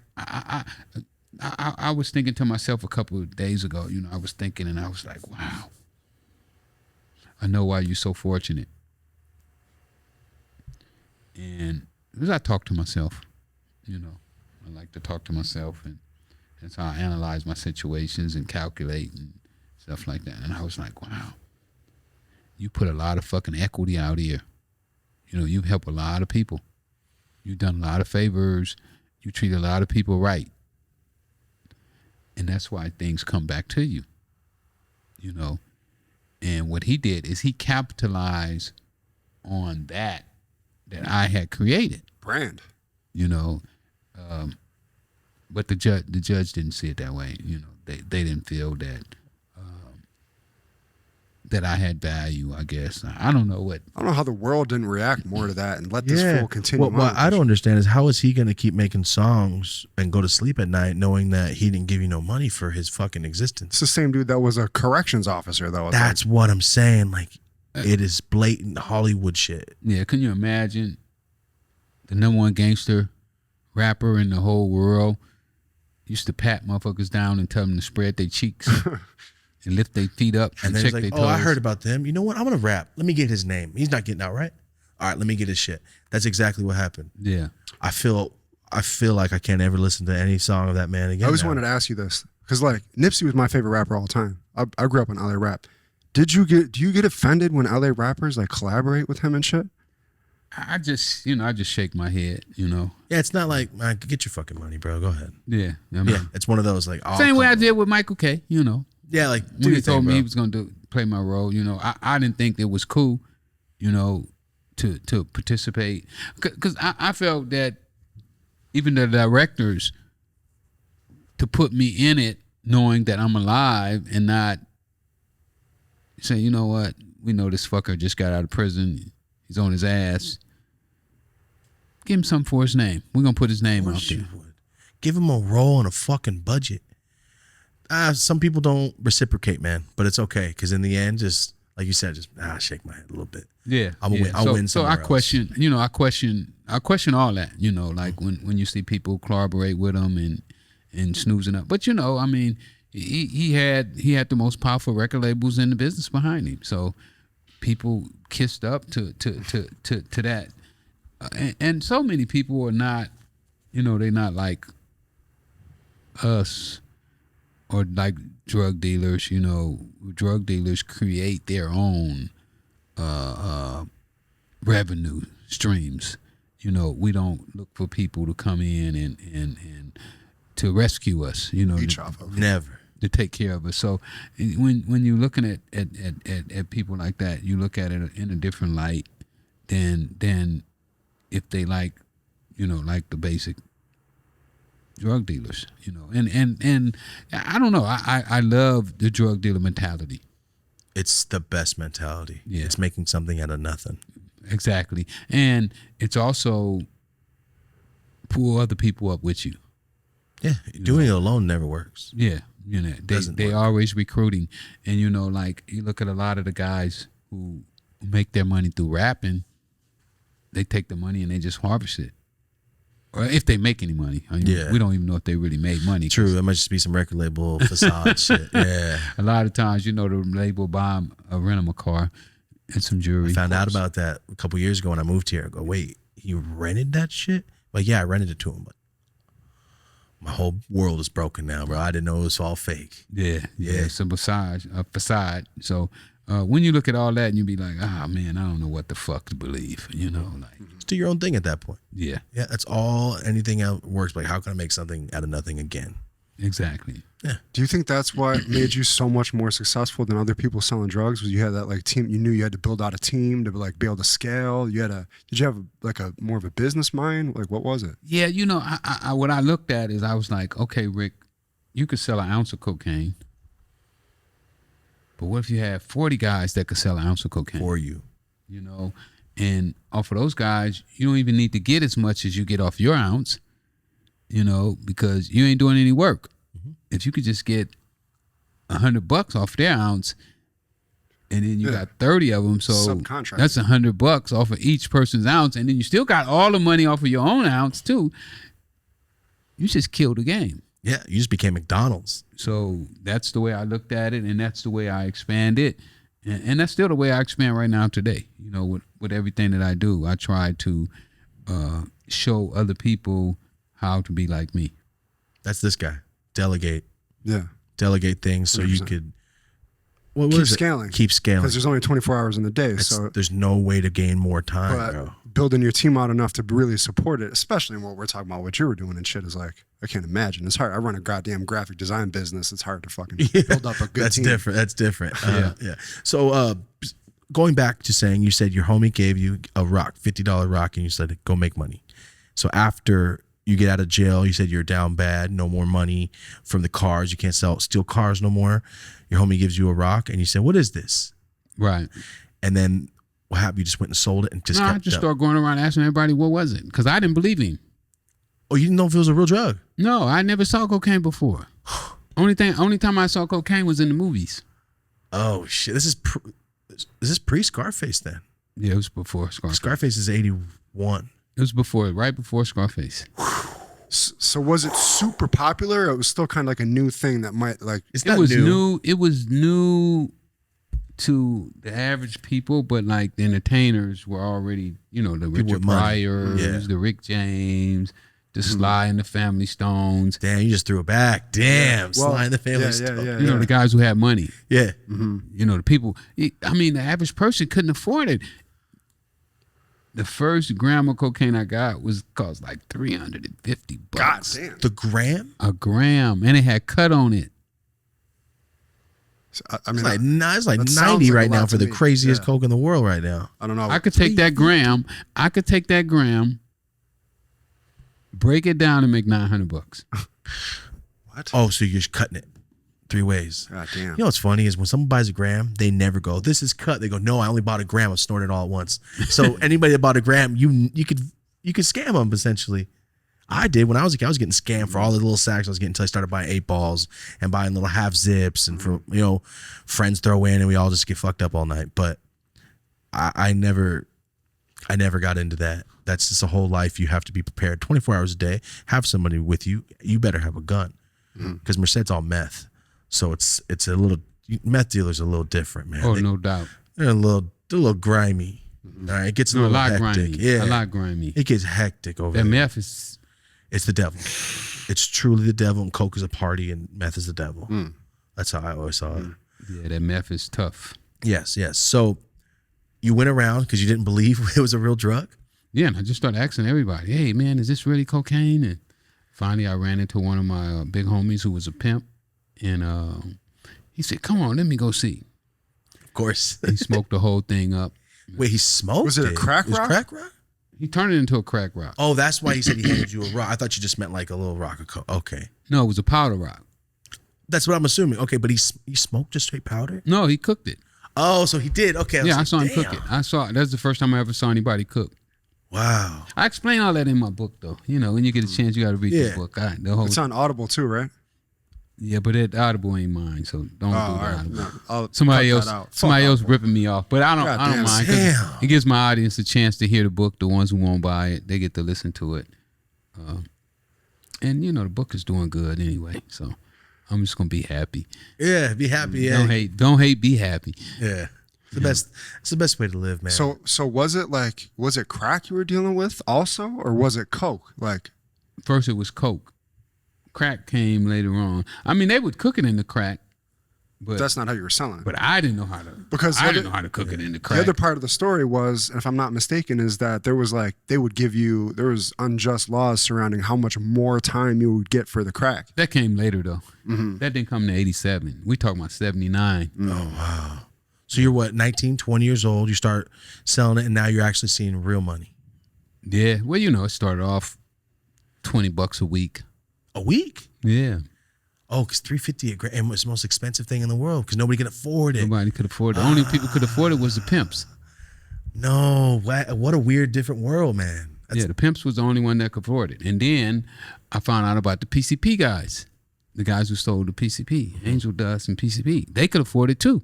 I was thinking to myself a couple of days ago, I was thinking and I was like, wow, I know why you're so fortunate. And as I talk to myself, you know, I like to talk to myself, and that's how I analyze my situations and calculate and stuff like that. And I was like, wow, you put a lot of fucking equity out here. You know, you've helped a lot of people. You've done a lot of favors. You treat a lot of people right. And that's why things come back to you, you know. And what he did is he capitalized on that I had created. Brand. You know, but the judge didn't see it that way. You know, they didn't feel that I had value, I guess. I don't know what. I don't know how the world didn't react more to that and let this fool continue. What I don't understand is how is he going to keep making songs and go to sleep at night knowing that he didn't give you no money for his fucking existence? It's the same dude that was a corrections officer, though. That's what I'm saying. Like, it is blatant Hollywood shit. Yeah, can you imagine the #1 gangster rapper in the whole world used to pat motherfuckers down and tell them to spread their cheeks and lift their feet up and then check he's their like, toes. oh, I heard about them. You know what? I'm going to rap. Let me get his name. He's not getting out, right? All right, let me get his shit. That's exactly what happened. Yeah. I feel like I can't ever listen to any song of that man again. I always now. wanted to ask you this because, like, Nipsey was my favorite rapper all the time. I grew up in LA rap. Do you get offended when LA rappers like collaborate with him and shit? I just shake my head, you know. Yeah, it's not like, man, get your fucking money, bro. Go ahead. Yeah. I mean, Yeah, it's one of those like, oh, same way come I on. did with Michael K, you know. Yeah, like When he told me he was going to play my role, you know, I didn't think it was cool, you know, to participate. Because I felt that even the directors, to put me in it, knowing that I'm alive and not say, you know what, we know this fucker just got out of prison. He's on his ass. Give him something for his name. We're going to put his name out there. Give him a role on a fucking budget. Some people don't reciprocate, man, but it's okay because in the end, just like you said, just shake my head a little bit. Yeah, I'll win. So I question, you know, I question all that, you know, like when you see people collaborate with him and snoozing up. But you know, I mean, he had the most powerful record labels in the business behind him, so people kissed up to that, and so many people are not, you know, they're not like us. Or like drug dealers, you know, drug dealers create their own revenue streams. You know, we don't look for people to come in and to rescue us, you know. Never. To take care of us. So when you're looking at people like that, you look at it in a different light than if they like, you know, like the basic drug dealers, you know, and I don't know. I love the drug dealer mentality. It's the best mentality. Yeah. It's making something out of nothing. Exactly, and it's also pull other people up with you. Yeah, doing it alone never works. Yeah, you know, they always recruiting, and you know, like you look at a lot of the guys who make their money through rapping, they take the money and they just harvest it. Or if they make any money. I mean, Yeah. we don't even know if they really made money. True, it might just be some record label facade shit. Yeah. A lot of times, you know, the label buy 'em a rent 'em a car and some jewelry. I found out about that a couple years ago when I moved here. I go, wait, he rented that shit? Like, yeah, I rented it to him, but my whole world is broken now, bro. I didn't know it was all fake. Yeah. It's a facade. So when you look at all that and you be like, man, I don't know what the fuck to believe, you know, like. Just do your own thing at that point. Yeah. Yeah, that's all. Anything else works. Like, how can I make something out of nothing again? Exactly. Yeah. Do you think that's what made you so much more successful than other people selling drugs? Was you had that like team? You knew you had to build out a team to like be able to scale. Did you have like a more of a business mind? Like, what was it? Yeah, you know, I what I looked at is I was like, okay, Rick, you could sell an ounce of cocaine, but what if you had 40 guys that could sell an ounce of cocaine For you. You know, and off of those guys, you don't even need to get as much as you get off your ounce, you know, because you ain't doing any work. Mm-hmm. If you could just get $100 off their ounce, and then you got 30 of them, so that's $100 off of each person's ounce, and then you still got all the money off of your own ounce too. You just killed the game. Yeah, you just became McDonald's. So that's the way I looked at it, and that's the way I expanded. And that's still the way I expand right now today. You know, with everything that I do, I try to show other people how to be like me. That's this guy. Delegate. Yeah. Delegate things so 100%. you could Keep scaling. Keep scaling. Because there's only 24 hours in the day. So there's no way to gain more time, but bro. building your team out enough to really support it, especially in what we're talking about, what you were doing and shit, is like, I can't imagine. It's hard. I run a goddamn graphic design business. It's hard to fucking build up a good That's team. different. That's different. Yeah. So going back to saying, you said your homie gave you a rock, $50 rock, and you said, go make money. So after you get out of jail, you said you're down bad, no more money from the cars. You can't steal cars no more. Your homie gives you a rock, and you said, what is this? Right. And then what happened? You just went and sold it and just I just started going around asking everybody, what was it? Because I didn't believe him. Oh, you didn't know if it was a real drug? No, I never saw cocaine before. Only time I saw cocaine was in the movies. Oh, shit. This is pre-Scarface then? Yeah, it was before Scarface. Scarface is 81. It was right before Scarface. So was it super popular, or it was still kind of like a new thing that might like? It was new. It was new to the average people, but like the entertainers were already, the Richard Pryors, the Rick James, the Sly and the Family Stones. Damn, you just threw it back. Damn, Sly and the Family Stones. Yeah. The guys who had money. Yeah. The people. I mean, the average person couldn't afford it. The first gram of cocaine I got cost like $350. God damn. The gram? A gram, and it had cut on it. So, I mean, it's like that 90 sounds like right a lot now to for the me. craziest Yeah. coke in the world right now. I don't know. I could take that gram, break it down, and make $900. What? Oh, so you're just cutting it 3 ways. God damn. You know what's funny is when someone buys a gram, they never go, this is cut. They go, no, I only bought a gram. I snorted it all at once. So anybody that bought a gram, you could scam them essentially. I did when I was a kid. I was getting scammed for all the little sacks I was getting until I started buying 8 balls and buying little half zips and for friends throw in and we all just get fucked up all night. But I never got into that. That's just a whole life. You have to be prepared 24 hours a day. Have somebody with you. You better have a gun because Merced's all meth. So it's a little meth dealers are a little different, man. Oh, no doubt. They're a little grimy. All right, it gets a little hectic. Grimy. Yeah, a lot grimy. It gets hectic over That there. meth is. It's the devil. It's truly the devil, and coke is a party, and meth is the devil. That's how I always saw it. Yeah, that meth is tough. Yes. So you went around because you didn't believe it was a real drug? Yeah, and I just started asking everybody, hey, man, is this really cocaine? And finally, I ran into one of my big homies who was a pimp, and he said, come on, let me go see. Of course. He smoked the whole thing up. Wait, he smoked Was it a crack It was rock? crack rock? He turned it into a crack rock. Oh, that's why he said he handed you a rock. I thought you just meant like a little rock of coke. Okay. No, it was a powder rock. That's what I'm assuming. Okay, but he smoked just straight powder? No, he cooked it. Oh, so he did. Okay. I saw him cook it. That's the first time I ever saw anybody cook. Wow. I explain all that in my book, though. When you get a chance, you got to read the book. It's on Audible too, right? Yeah, but that Audible ain't mine, so don't do the all right. Audible. No, I'll Somebody cut else, that out. somebody Fuck else Audible. ripping me off, but I don't Goddamn. mind. 'Cause Damn. it gives my audience a chance to hear the book. The ones who won't buy it, they get to listen to it. And the book is doing good anyway, so I'm just gonna be happy. Yeah, be happy. Yeah. Don't hate, be happy. Yeah. It's the best way to live, man. So was it crack you were dealing with also, or was it coke? Like, First it was coke. Crack came later on. I mean, they would cook it in the crack, but that's not how you were selling it. But I didn't know how to. Because I didn't know how to cook it in the crack. The other part of the story was, if I'm not mistaken, is that there was there was unjust laws surrounding how much more time you would get for the crack. That came later though. That didn't come to 87. We talking about 79. Oh, wow. So you're what, 19, 20 years old, you start selling it, and now you're actually seeing real money. Yeah. Well, it started off $20 a week. A week? Yeah. Oh, because $350 a gram was the most expensive thing in the world because nobody can afford it. Nobody could afford it. The only people could afford it was the pimps. No, what a weird, different world, man. The pimps was the only one that could afford it. And then I found out about the PCP guys, the guys who sold the PCP, Angel Dust and PCP. They could afford it too.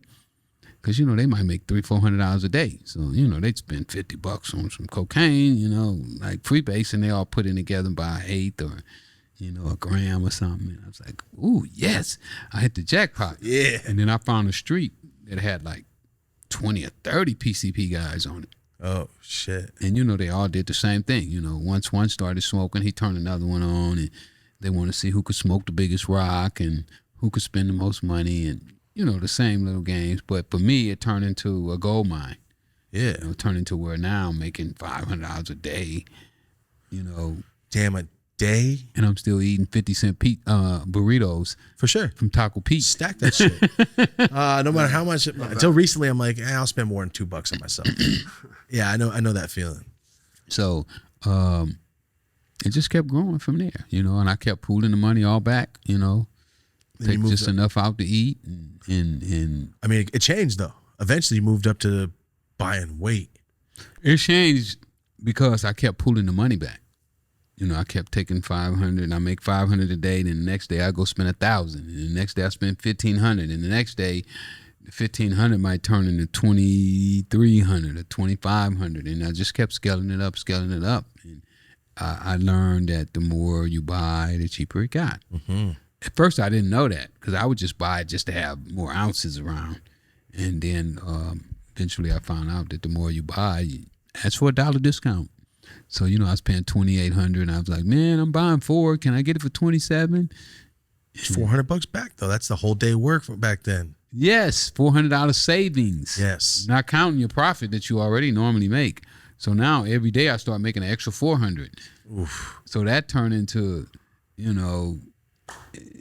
Because, they might make $300-$400 a day. So, they'd spend $50 on some cocaine, like freebase, and they all put it together and buy an eighth or, a gram or something. And I was like, ooh, yes, I hit the jackpot. Yeah. And then I found a street that had like 20 or 30 PCP guys on it. Oh shit. And they all did the same thing. Once one started smoking, he turned another one on, and they want to see who could smoke the biggest rock and who could spend the most money, and the same little games. But for me, it turned into a gold mine. Yeah. It turned into where now I'm making $500 a day. Damn, a day? And I'm still eating 50-cent burritos For sure. from Taco Pete. Stack that shit. No matter how much. Until recently, I'm like, I'll spend more than $2 on myself. Yeah, I know that feeling. So it just kept growing from there, and I kept pooling the money all back, take just enough out to eat. And I mean, it changed, though. Eventually, you moved up to buying weight. It changed because I kept pooling the money back. I kept taking $500, and I make $500 a day. Then the next day I go spend $1,000, and the next day I spend $1,500, and the next day the $1,500 might turn into $2,300 or $2,500, and I just kept scaling it up. And I learned that the more you buy, the cheaper it got. Mm-hmm. At first, I didn't know that because I would just buy it just to have more ounces around, and then eventually I found out that the more you buy, ask for $1 discount. So, I was paying $2,800, and I was like, man, I'm buying 4. Can I get it for $27? It's $400 back, though. That's the whole day work from back then. Yes, $400 savings. Yes. Not counting your profit that you already normally make. So now every day I start making an extra $400. Oof. So that turned into, and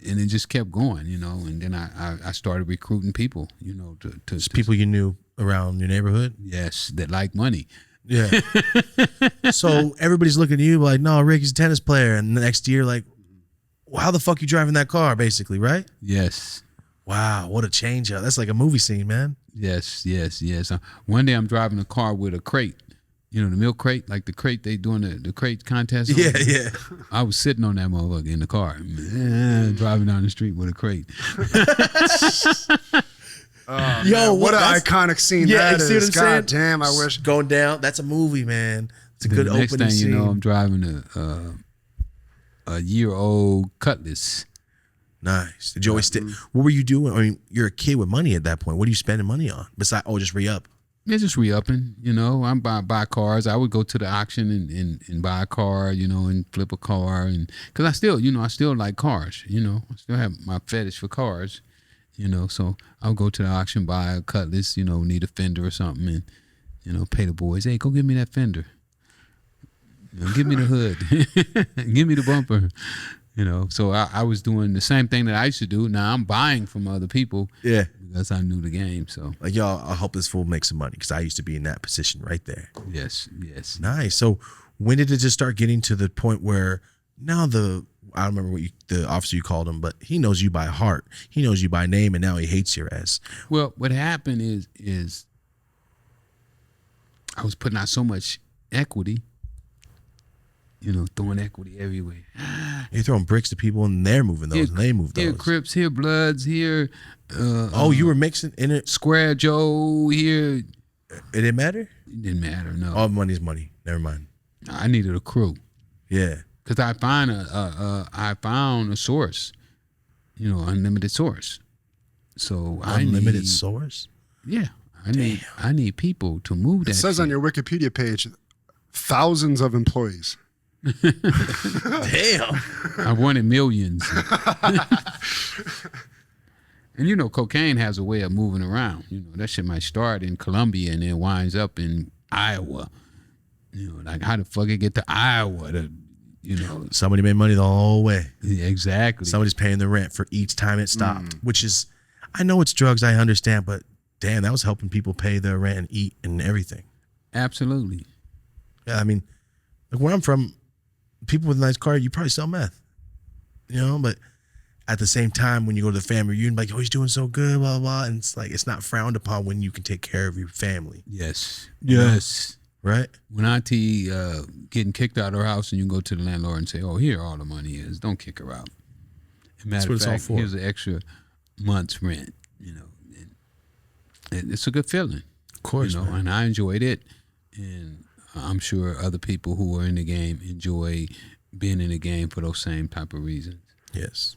it just kept going, and then I started recruiting people, to People you knew around your neighborhood? Yes, that like money. Yeah. So everybody's looking at you like, no, Ricky's a tennis player. And the next year, like, well, how the fuck you driving that car, basically, right? Yes. Wow, what a change up. That's like a movie scene, man. Yes. One day I'm driving a car with a crate, the milk crate, like the crate they doing the crate contest. Yeah. I was sitting on that motherfucker in the car, driving down the street with a crate. Yo, what an iconic scene that is. God damn, I wish. Going down, that's a movie, man. It's a good opening scene. Next thing you know, I'm driving a year-old Cutlass. Nice. Did you always what were you doing? I mean, you're a kid with money at that point. What are you spending money on? Besides, just re-up. Yeah, just re-upping. I'm buy cars. I would go to the auction and buy a car, and flip a car, and because I still like cars. I still have my fetish for cars. So I'll go to the auction, buy a Cutlass, need a fender or something, and pay the boys, hey, go give me that fender. Give me the hood. Give me the bumper. So I was doing the same thing that I used to do. Now I'm buying from other people. Yeah. Because I knew the game. So like, y'all, I hope this fool makes some money because I used to be in that position right there. Yes. Nice. So when did it just start getting to the point where now I don't remember what the officer you called him, but he knows you by heart. He knows you by name, and now he hates your ass. Well, what happened is I was putting out so much equity, throwing equity everywhere. You're throwing bricks to people, and they're moving those, and they move those. Here Crips, here Bloods, here. You were mixing in it. Square Joe here. It didn't matter. It didn't matter. No. All money's money. Never mind. I needed a crew. Yeah. Because I found a source, unlimited source. So unlimited source. Yeah, I need people to move that. It says shit. on your Wikipedia page, thousands of employees. Damn. I wanted millions. And cocaine has a way of moving around. That shit might start in Colombia and then winds up in Iowa. Like how the fuck it get to Iowa? Somebody made money the whole way. Yeah, exactly. Somebody's paying the rent for each time it stopped, which is, I know it's drugs, I understand, but damn, that was helping people pay their rent and eat and everything. Absolutely. Yeah, I mean, like where I'm from, people with a nice car, you probably sell meth, but at the same time, when you go to the family reunion, like, oh, he's doing so good, blah, blah, blah. And it's like, it's not frowned upon when you can take care of your family. Yes. Right? When auntie getting kicked out of her house and you go to the landlord and say, oh, here all the money is. Don't kick her out. Matter of fact, here's an extra month's rent, and it's a good feeling. Of course, man. And I enjoyed it. And I'm sure other people who are in the game enjoy being in the game for those same type of reasons. Yes.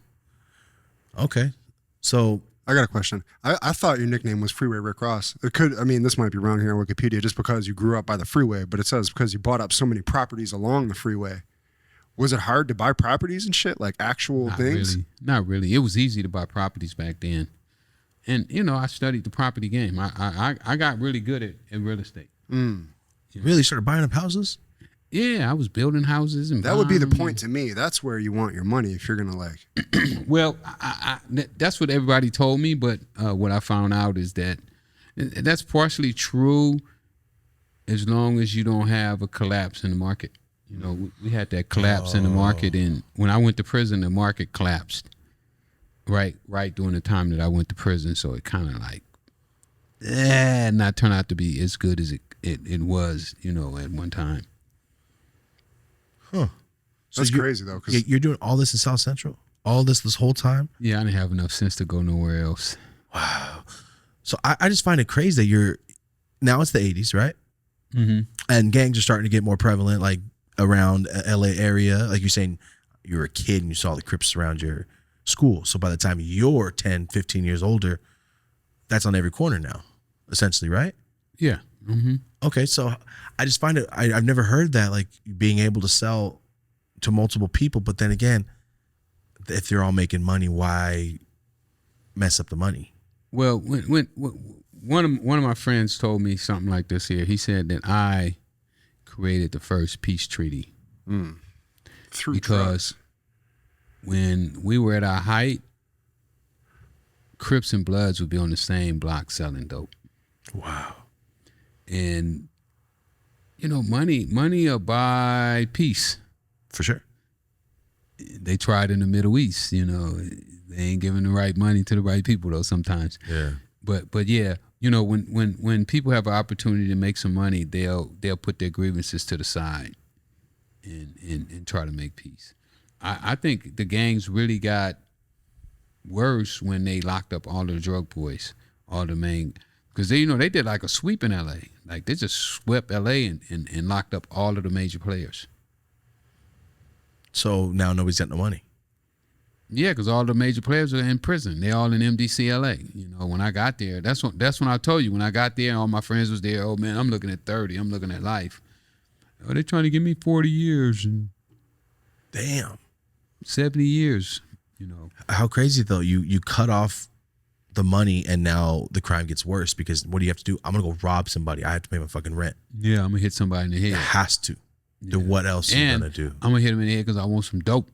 Okay. So I got a question. I thought your nickname was Freeway Rick Ross. It could, I mean, this might be wrong here on Wikipedia, just because you grew up by the freeway, but it says because you bought up so many properties along the freeway. Was it hard to buy properties and shit, like actual things? Not really. It was easy to buy properties back then. And, you know, I studied the property game. I got really good at real estate. Mm. You really started buying up houses? Yeah, I was building houses. And that would be the point to me. That's where you want your money if you're going to like. Well, that's what everybody told me. But what I found out is that that's partially true as long as you don't have a collapse in the market. You know, we had that collapse in the market. And when I went to prison, the market collapsed. Right during the time that I went to prison. So it kind of like, not turned out to be as good as it was, you know, at one time. Huh. That's crazy though. Cause you're doing all this in South Central? All this whole time? Yeah, I didn't have enough sense to go nowhere else. Wow. So I just find it crazy that now it's the 80s, right? Mm-hmm. And gangs are starting to get more prevalent, like around LA area. Like you're saying, you were a kid and you saw the Crips around your school. So by the time you're 10, 15 years older, that's on every corner now, essentially, right? Yeah. Mm-hmm. Okay, so I just find it, I've never heard that, like being able to sell to multiple people, but then again, if they're all making money, why mess up the money? Well, when one of my friends told me something like this here, he said that I created the first peace treaty. through because drugs. When we were at our height, Crips and Bloods would be on the same block selling dope. Wow. And, you know, money will buy peace. For sure. They tried in the Middle East, you know. They ain't giving the right money to the right people, though, sometimes. Yeah. But yeah, you know, when people have an opportunity to make some money, they'll put their grievances to the side and try to make peace. I think the gangs really got worse when they locked up all the drug boys, all the main, because they did like a sweep in LA. Like they just swept LA and locked up all of the major players. So now nobody's got no money. Yeah, because all the major players are in prison. They all in MDCLA. You know, when I got there, that's when I told you, when I got there, all my friends was there. Oh man, I'm looking at 30. I'm looking at life. Oh, they're trying to give me 40 years and Damn. 70 years. You know, How crazy though, you cut off the money and now the crime gets worse because what do you have to do? I'm gonna go rob somebody. I have to pay my fucking rent. yeah, I'm gonna hit somebody in the It head. has to. Do what else are you gonna do? I'm gonna hit him in the head because I want some dope.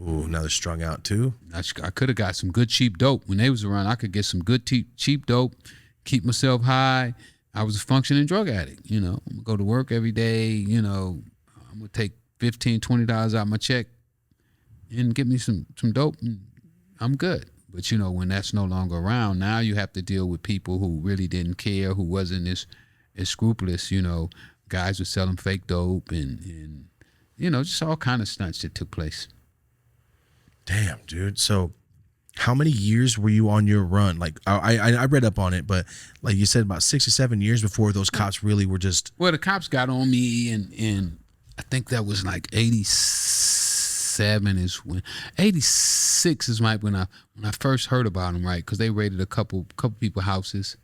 Ooh, now they're strung out too. I could have got some good cheap dope when they was around. I could get some good cheap dope, keep myself high. I was a functioning drug addict. You know, I'm gonna go to work every day. You know, I'm gonna take $15, $20 out my check and get me some dope, and I'm good. But you know, when that's no longer around, now you have to deal with people who really didn't care, who wasn't as scrupulous. You know, guys were selling fake dope and you know, just all kind of stunts that took place. Damn, dude. So how many years were you on your run? Like I read up on it, but like you said, about 6 or 7 years before those cops really were just. Well, the cops got on me, and I think that was like 87 is when 86 is when I first heard about them, right? Because they raided a couple people houses,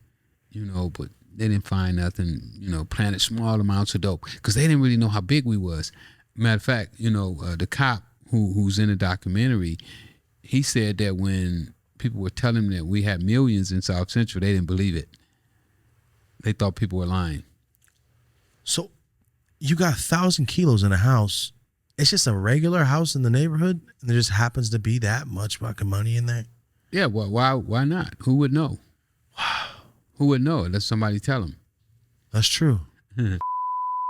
you know, but they didn't find nothing. You know, planted small amounts of dope because they didn't really know how big we was. Matter of fact, you know, the cop who's in the documentary, he said that when people were telling him that we had millions in South Central, they didn't believe it. They thought people were lying. So you got 1,000 kilos in a house. It's just a regular house in the neighborhood, and there just happens to be that much fucking money in there. Yeah, well, why not? Who would know? Wow. Who would know unless somebody tell them? That's true.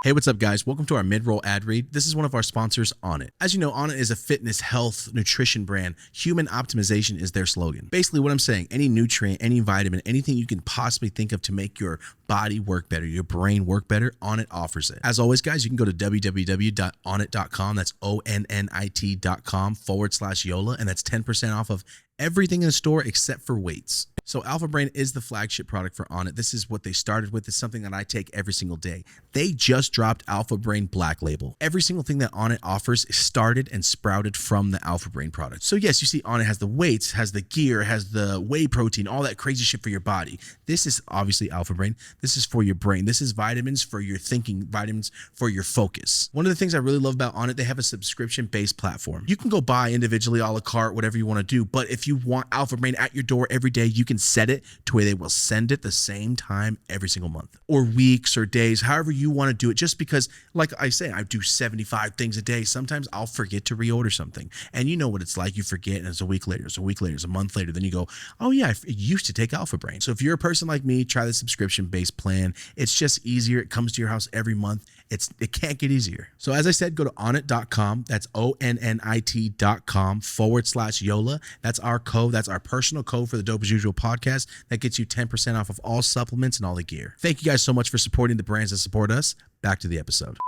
Hey, what's up, guys? Welcome to our mid-roll ad read. This is one of our sponsors, Onnit. As you know, Onnit is a fitness, health, nutrition brand. Human optimization is their slogan. Basically, what I'm saying, any nutrient, any vitamin, anything you can possibly think of to make your body work better, your brain work better, Onnit offers it. As always, guys, you can go to www.onnit.com. That's ONNIT.com /Yola, and that's 10% off of everything in the store except for weights. So Alpha Brain is the flagship product for Onnit. This is what they started with. It's something that I take every single day. They just dropped Alpha Brain Black Label. Every single thing that Onnit offers started and sprouted from the Alpha Brain product. So yes, you see Onnit has the weights, has the gear, has the whey protein, all that crazy shit for your body. This is obviously Alpha Brain. This is for your brain. This is vitamins for your thinking, vitamins for your focus. One of the things I really love about Onnit, they have a subscription-based platform. You can go buy individually, a la carte, whatever you want to do, but if you want Alpha Brain at your door every day, you can set it to where they will send it the same time every single month or weeks or days, however you want to do it. Just because, like I say, I do 75 things a day. Sometimes I'll forget to reorder something, and you know what it's like. You forget, and it's a week later, it's a week later, it's a month later. Then you go, oh yeah, I used to take Alpha Brain. So if you're a person like me, try the subscription-based plan. It's just easier. It comes to your house every month. It can't get easier. So as I said, go to onnit.com. That's ONNIT.com/YOLA. That's our code. That's our personal code for the Dope as Usual podcast. That gets you 10% off of all supplements and all the gear. Thank you guys so much for supporting the brands that support us. Back to the episode.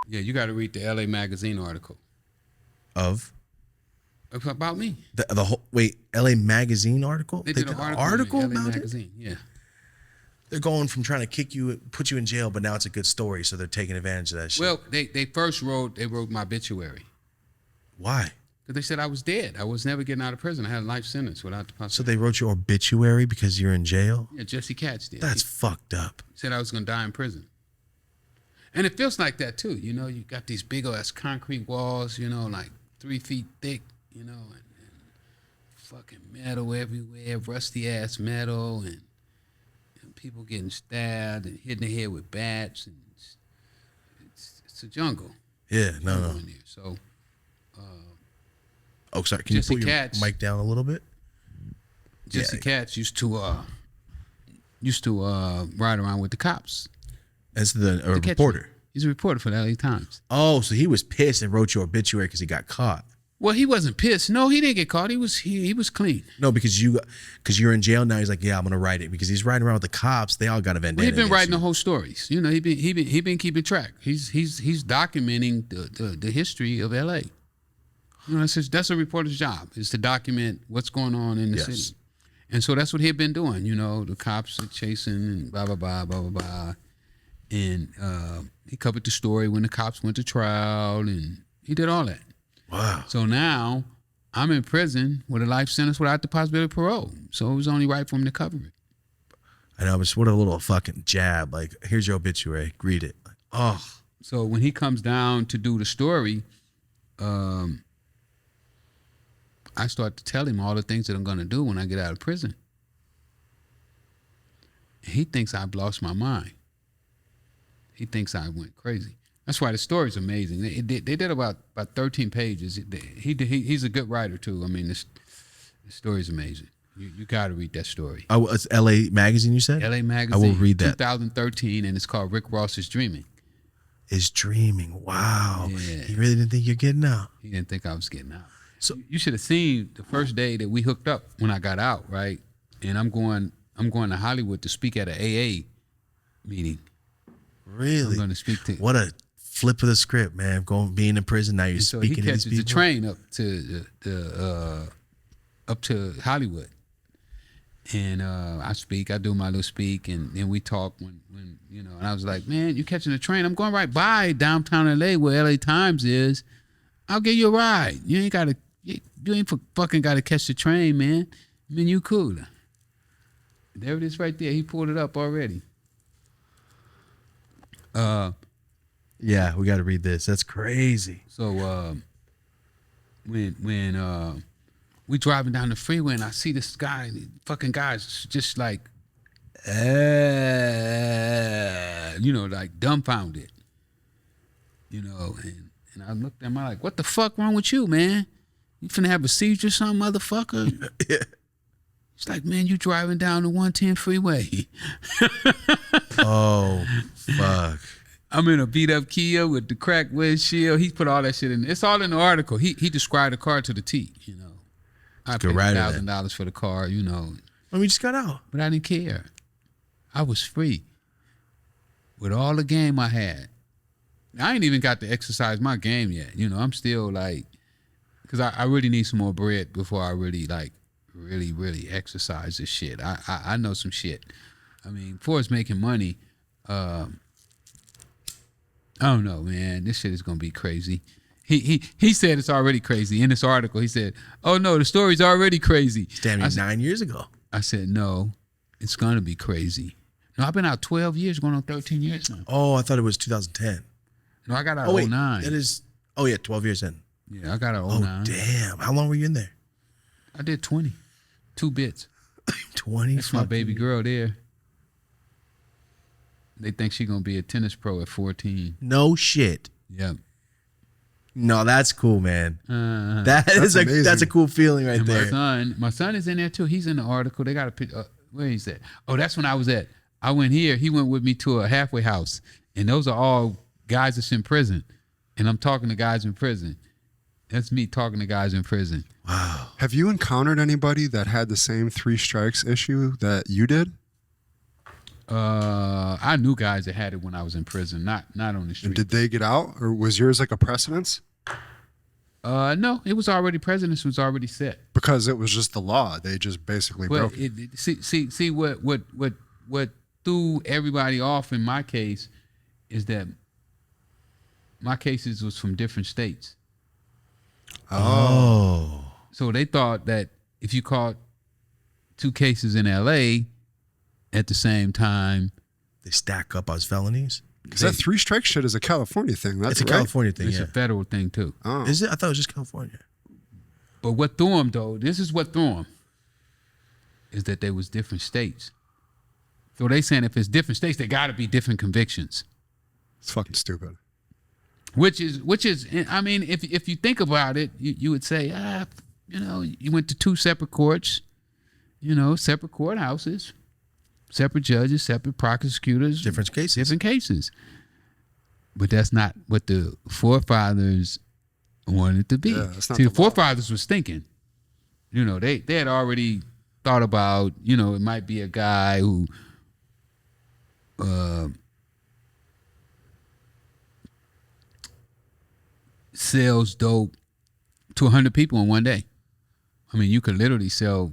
Yeah, you got to read the LA Magazine article Of? About me. The whole, wait, LA Magazine article? They did an article in LA about Magazine. it? Yeah. They're going from trying to kick you, put you in jail, but now it's a good story, so they're taking advantage of that shit. Well, they first wrote my obituary. Why? Because they said I was dead. I was never getting out of prison. I had a life sentence without the So possibility. they wrote your obituary because you're in jail? Yeah, Jesse Katz did. That's He fucked up. said I was going to die in prison. And it feels like that, too. You know, you got these big-ass concrete walls, you know, like 3 feet thick, you know, and fucking metal everywhere, rusty-ass metal, and people getting stabbed and hit in the head with bats, and it's a jungle. Yeah, no. In there. So, Oh, sorry. Can Jesse you pull your Katz. mic down a little bit? Jesse Katz used to ride around with the cops. As the to catch reporter. me. He's a reporter for the LA Times. Oh, so he was pissed and wrote your obituary because he got caught. Well, he wasn't pissed. No, he didn't get caught. He was clean. No, because you're in jail now. He's like, yeah, I'm gonna write it because he's riding around with the cops. They all got a vendetta. Well, he's been writing you. the whole stories. You know, he been keeping track. He's documenting the history of LA. You know, that's a reporter's job, is to document what's going on in the city. And so that's what he'd been doing. You know, the cops are chasing and blah, blah, blah, blah, blah, blah. And he covered the story when the cops went to trial, and he did all that. Wow. So now I'm in prison with a life sentence without the possibility of parole. So it was only right for him to cover it. I know, but what a little fucking jab. Like, here's your obituary. Read it. Like, oh. So when he comes down to do the story, I start to tell him all the things that I'm going to do when I get out of prison. He thinks I've lost my mind. He thinks I went crazy. That's why the story's amazing. They did about 13 pages. He's a good writer too. I mean, the story's amazing. You got to read that story. Oh, it's LA Magazine, you said? LA Magazine. I will read that. 2013, and it's called Rick Ross is Dreaming. Is dreaming. Wow. Yeah. He really didn't think you're getting out. He didn't think I was getting out. So You should have seen the first day that we hooked up when I got out, right? And I'm going to Hollywood to speak at an AA meeting. really? I'm going to speak to. What a flip of the script, man. Being in prison, now you're So he speaking to these catches the people. train up to Hollywood, and I speak. I do my little speak, and then we talk when you know. And I was like, man, you catching the train? I'm going right by downtown LA where LA Times is. I'll give you a ride. You ain't fucking gotta catch the train, man. I mean, you cool. There it is right there. He pulled it up already. Yeah, we got to read this. That's crazy. So when we driving down the freeway and I see this guy, fucking guy's just like, you know, like dumbfounded, you know, and I looked at him, I'm like, what the fuck wrong with you, man? You finna have a seizure or something, motherfucker? Yeah. He's like, man, you driving down the 110 freeway. Oh, fuck. I'm in a beat up Kia with the cracked windshield. He put all that shit in. It's all in the article. He described the car to the T, you know. I paid $1,000 for the car, you know. Well, we just got out. But I didn't care. I was free with all the game I had. I ain't even got to exercise my game yet. You know, I'm still like, because I really need some more bread before I really like really, really exercise this shit. I know some shit. I mean, for us making money, I don't know, man. This shit is gonna be crazy. He said it's already crazy in this article. He said, "Oh no, the story's already crazy." Damn, 9 years ago. I said, "No, it's gonna be crazy." No, I've been out 12 years, going on 13 years now. Oh, I thought it was 2010. No, I got out Oh wait, 09. that is. Oh yeah, 12 years in. Yeah, I got out Oh 09. damn, how long were you in there? I did 20, 2 bits. 20. That's my baby girl there. They think she gonna be a tennis pro at 14. No shit. Yep. No, that's cool, man. That's amazing. that's a cool feeling right And there. my son is in there too. He's in the article. They got a picture. Where he's at? Oh, that's when I was at. I went here. He went with me to a halfway house, and those are all guys that's in prison. And I'm talking to guys in prison. That's me talking to guys in prison. Wow. Have you encountered anybody that had the same 3 strikes issue that you did? I knew guys that had it when I was in prison, not on the street. And did they get out, or was yours like a precedence? No, it was already precedence was already set. Because it was just the law. They just basically Well, broke it. see what threw everybody off in my case is that my cases was from different states. Oh. So they thought that if you caught 2 cases in LA at the same time, They stack up as felonies. Because that 3 strike shit is a California thing. That's It's a right. California thing. it's Yeah. a federal thing too. Oh. Is it? I thought it was just California. But what threw them though, this is what threw them, is that they was different states. So they saying if it's different states, they got to be different convictions. It's fucking stupid. Which is, I mean, if you think about it, you would say, you went to 2 separate courts, separate courthouses, separate judges, separate prosecutors, Different cases. But that's not what the forefathers wanted it to be. Yeah, that's not See, the the law. forefathers was thinking, they had already thought about, it might be a guy who sells dope to 100 people in one day. I mean, you could literally sell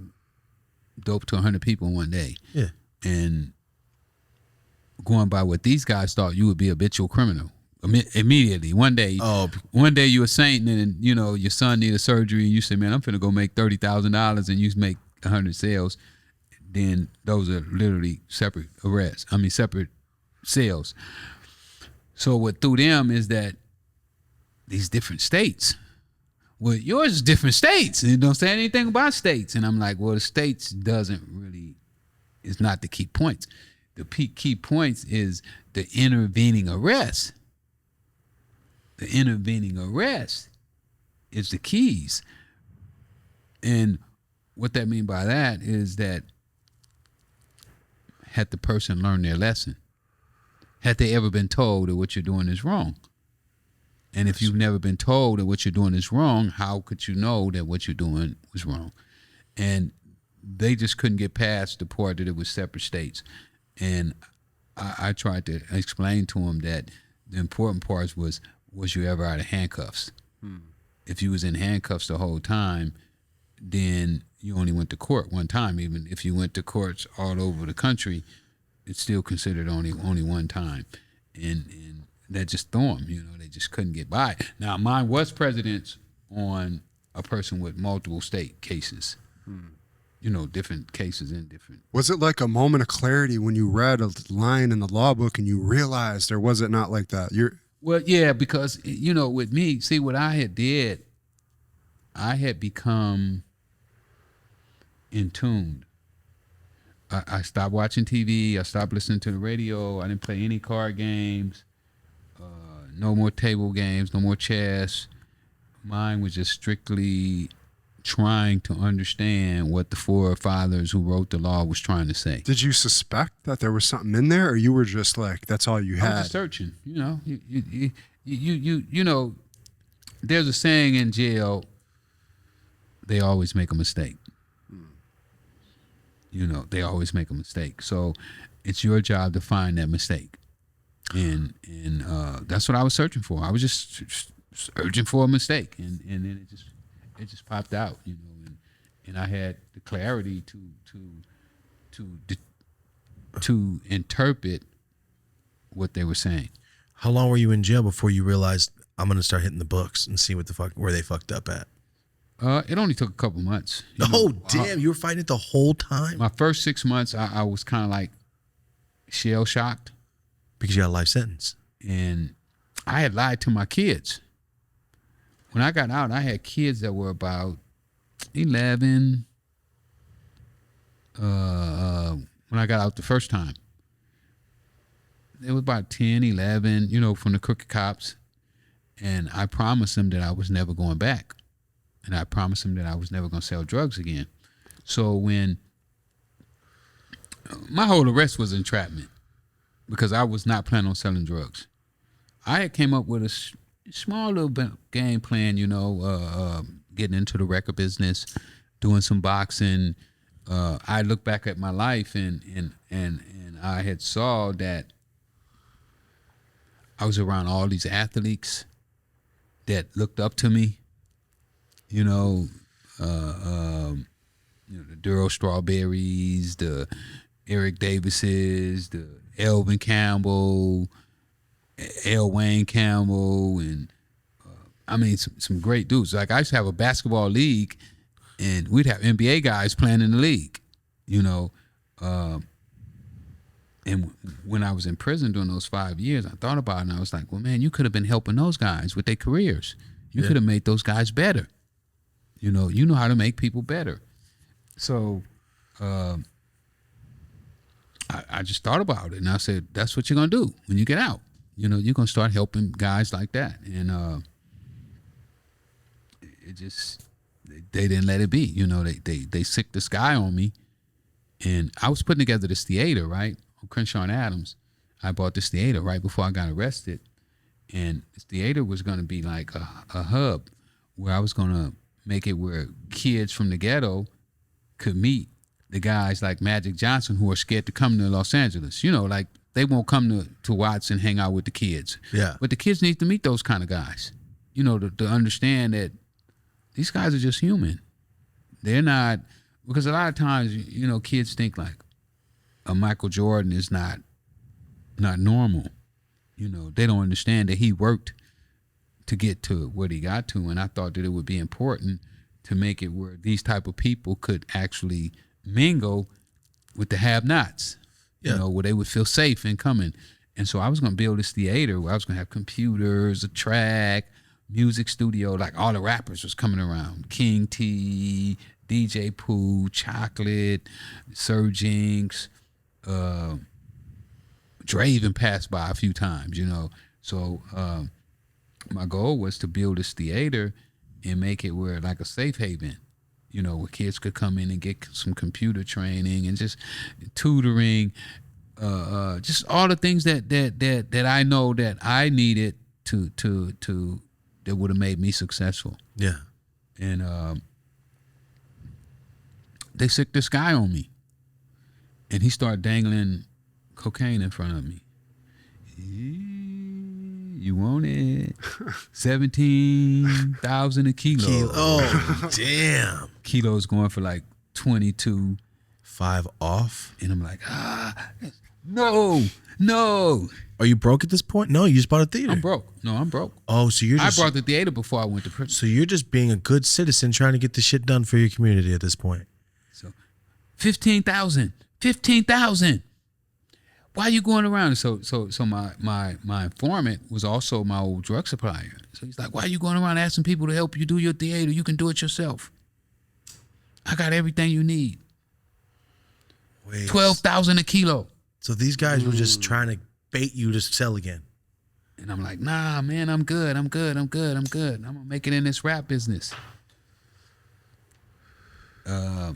dope to 100 people in one day. Yeah. And going by what these guys thought, you would be a habitual criminal immediately. One day you're a saint, and your son needed surgery, and you say, "Man, I'm finna go make $30,000," and you make 100 sales. Then those are literally separate arrests. I mean, separate sales. So what threw them is that these different states. Well, yours is different states. It don't say anything about states. And I'm like, well, the states doesn't really, it's not the key points. The key points is the intervening arrest. The intervening arrest is the keys. And what that mean by that is that had the person learned their lesson? Had they ever been told that what you're doing is wrong? And if you've never been told that what you're doing is wrong, how could you know that what you're doing was wrong? And they just couldn't get past the part that it was separate states. And I tried to explain to them that the important parts was you ever out of handcuffs? If you was in handcuffs the whole time, then you only went to court one time. Even if you went to courts all over the country, it's still considered only one time. And that just threw them, they just couldn't get by. Now, mine was precedence on a person with multiple state cases. Different cases in different. Was it like a moment of clarity when you read a line in the law book and you realized, or was it not like that? Well, yeah, because, with me, see what I had did, I had become in tuned. I stopped watching TV. I stopped listening to the radio. I didn't play any card games. No more table games. No more chess. Mine was just strictly trying to understand what the forefathers who wrote the law was trying to say. Did you suspect that there was something in there, or you were just like, that's all you I had? was just searching. There's a saying in jail, they always make a mistake. They always make a mistake. So it's your job to find that mistake. And that's what I was searching for. I was just searching for a mistake, and then it just popped out, and I had the clarity to interpret what they were saying. How long were you in jail before you realized I'm gonna start hitting the books and see what the fuck where they fucked up at? It only took a couple months. Damn! You were fighting it the whole time My first 6 months, I was kind of like shell shocked, because you got a life sentence. and I had lied to my kids. When I got out, I had kids that were about 11. When I got out the first time, it was about 10, 11, from the crooked cops. And I promised them that I was never going back. And I promised them that I was never going to sell drugs again. So when my whole arrest was entrapment, because I was not planning on selling drugs. I had came up with a small little game plan, getting into the record business, doing some boxing. I looked back at my life and I had saw that I was around all these athletes that looked up to me. The Duro Strawberries, the Eric Davises, the Elvin Campbell, L. Wayne Campbell, and some great dudes. Like I used to have a basketball league, and we'd have NBA guys playing in the league, And when I was in prison during those 5 years, I thought about it, and I was like, well, man, you could have been helping those guys with their careers. You could have made those guys better. You know how to make people better. So I just thought about it, and I said, that's what you're going to do when you get out. You're going to start helping guys like that. And it just, they didn't let it be. They sicked the sky on me. And I was putting together this theater, right, on Crenshaw and Adams. I bought this theater right before I got arrested. And this theater was going to be like a hub where I was going to make it where kids from the ghetto could meet the guys like Magic Johnson who are scared to come to Los Angeles. Like they won't come to Watts and hang out with the kids. Yeah. But the kids need to meet those kind of guys, to understand that these guys are just human. They're not, because a lot of times, kids think like a Michael Jordan is not normal. They don't understand that he worked to get to what he got to. And I thought that it would be important to make it where these type of people could actually mingle with the have-nots, where they would feel safe in coming. And so I was going to build this theater where I was going to have computers, a track, music studio, like all the rappers was coming around. King T, DJ Pooh, Chocolate, Sir Jinx, Dre even passed by a few times, So my goal was to build this theater and make it where like a safe haven, where kids could come in and get some computer training and just tutoring, just all the things that I know that I needed to that would have made me successful. Yeah. And they sicked this guy on me, and he started dangling cocaine in front of me. You want it? 17,000 a kilo. Oh, damn. Kilo's going for like 22. 5 off. And I'm like, no. Are you broke at this point? No, you just bought a theater. I'm broke. No, I'm broke. Oh, so I bought the theater before I went to prison. So you're just being a good citizen trying to get the shit done for your community at this point. So 15,000. Why are you going around? So my informant was also my old drug supplier. So he's like, why are you going around asking people to help you do your theater? You can do it yourself. I got everything you need. Wait. 12,000 a kilo. So these guys were just trying to bait you to sell again. And I'm like, nah, man, I'm good. I'm gonna make it in this rap business. So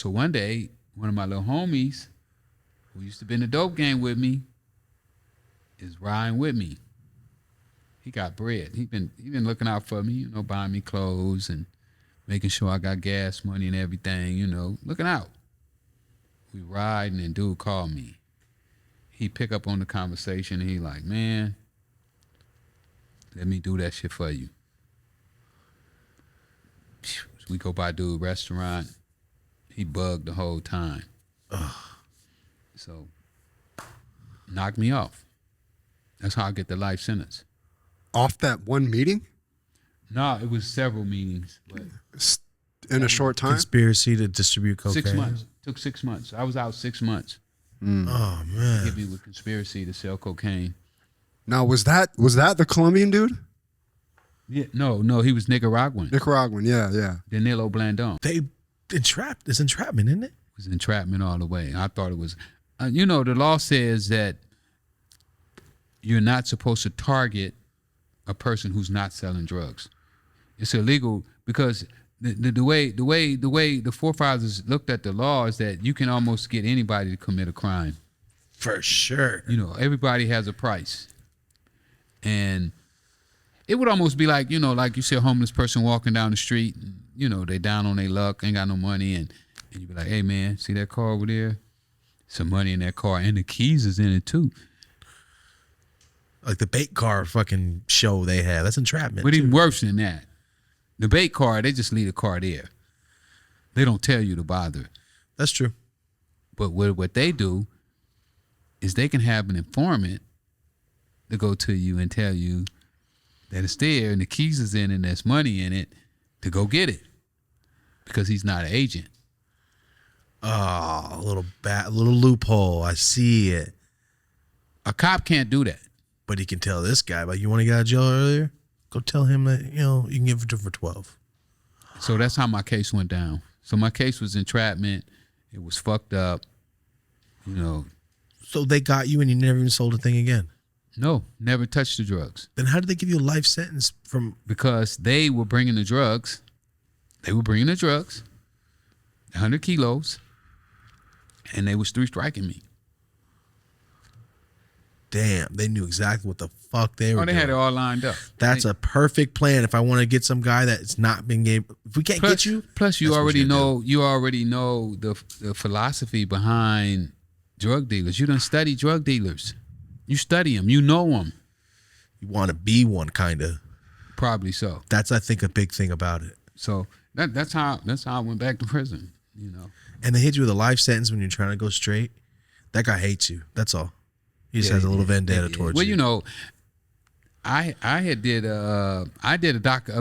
one day, one of my little homies, who used to be in the dope game with me, is riding with me. He got bread. He been looking out for me, buying me clothes and making sure I got gas money and everything, looking out. We riding and dude called me. He pick up on the conversation and he like, man, let me do that shit for you. We go by dude restaurant. He bugged the whole time. So knocked me off. That's how I get the life sentence. Off that one meeting? No, it was several meetings. But In a short time? Conspiracy to distribute cocaine. 6 months. Took 6 months. I was out 6 months. Oh man. Hit me with conspiracy to sell cocaine. Now, was that the Colombian dude? Yeah, no, he was Nicaraguan. Nicaraguan, yeah. Danilo Blandon. It's entrapment, isn't it? It was entrapment all the way. I thought it was, the law says that you're not supposed to target a person who's not selling drugs. It's illegal because the way the forefathers looked at the law is that you can almost get anybody to commit a crime. For sure. Everybody has a price. And it would almost be like, like you see a homeless person walking down the street and, they down on their luck, ain't got no money. And you be like, hey, man, see that car over there? Some money in that car. And the keys is in it, too. Like the bait car fucking show they have. That's entrapment. But even worse than that. The bait car, they just leave the car there. They don't tell you to bother. That's true. But what they do is they can have an informant to go to you and tell you that it's there and the keys is in it and there's money in it to go get it because he's not an agent. Oh, a little loophole. I see it. A cop can't do that. But he can tell this guy, like, you want to get out of jail earlier? Go tell him that, you can give it to him for 12. So that's how my case went down. So my case was entrapment. It was fucked up. So they got you and you never even sold a thing again? No, never touched the drugs. Then how did they give you a life sentence from? Because they were bringing the drugs. 100 kilos. And they was 3-striking me. Damn, they knew exactly what the fuck they were doing. They had it all lined up. That's a perfect plan. If I want to get some guy that's not been game, if we can't get you. Plus, you already know the philosophy behind drug dealers. You done study drug dealers. You study them. You know them. You want to be one, kind of. Probably so. That's, I think, a big thing about it. So that's how I went back to prison. And they hit you with a life sentence when you're trying to go straight. That guy hates you. That's all. He just has a little vendetta towards you. Well, I did a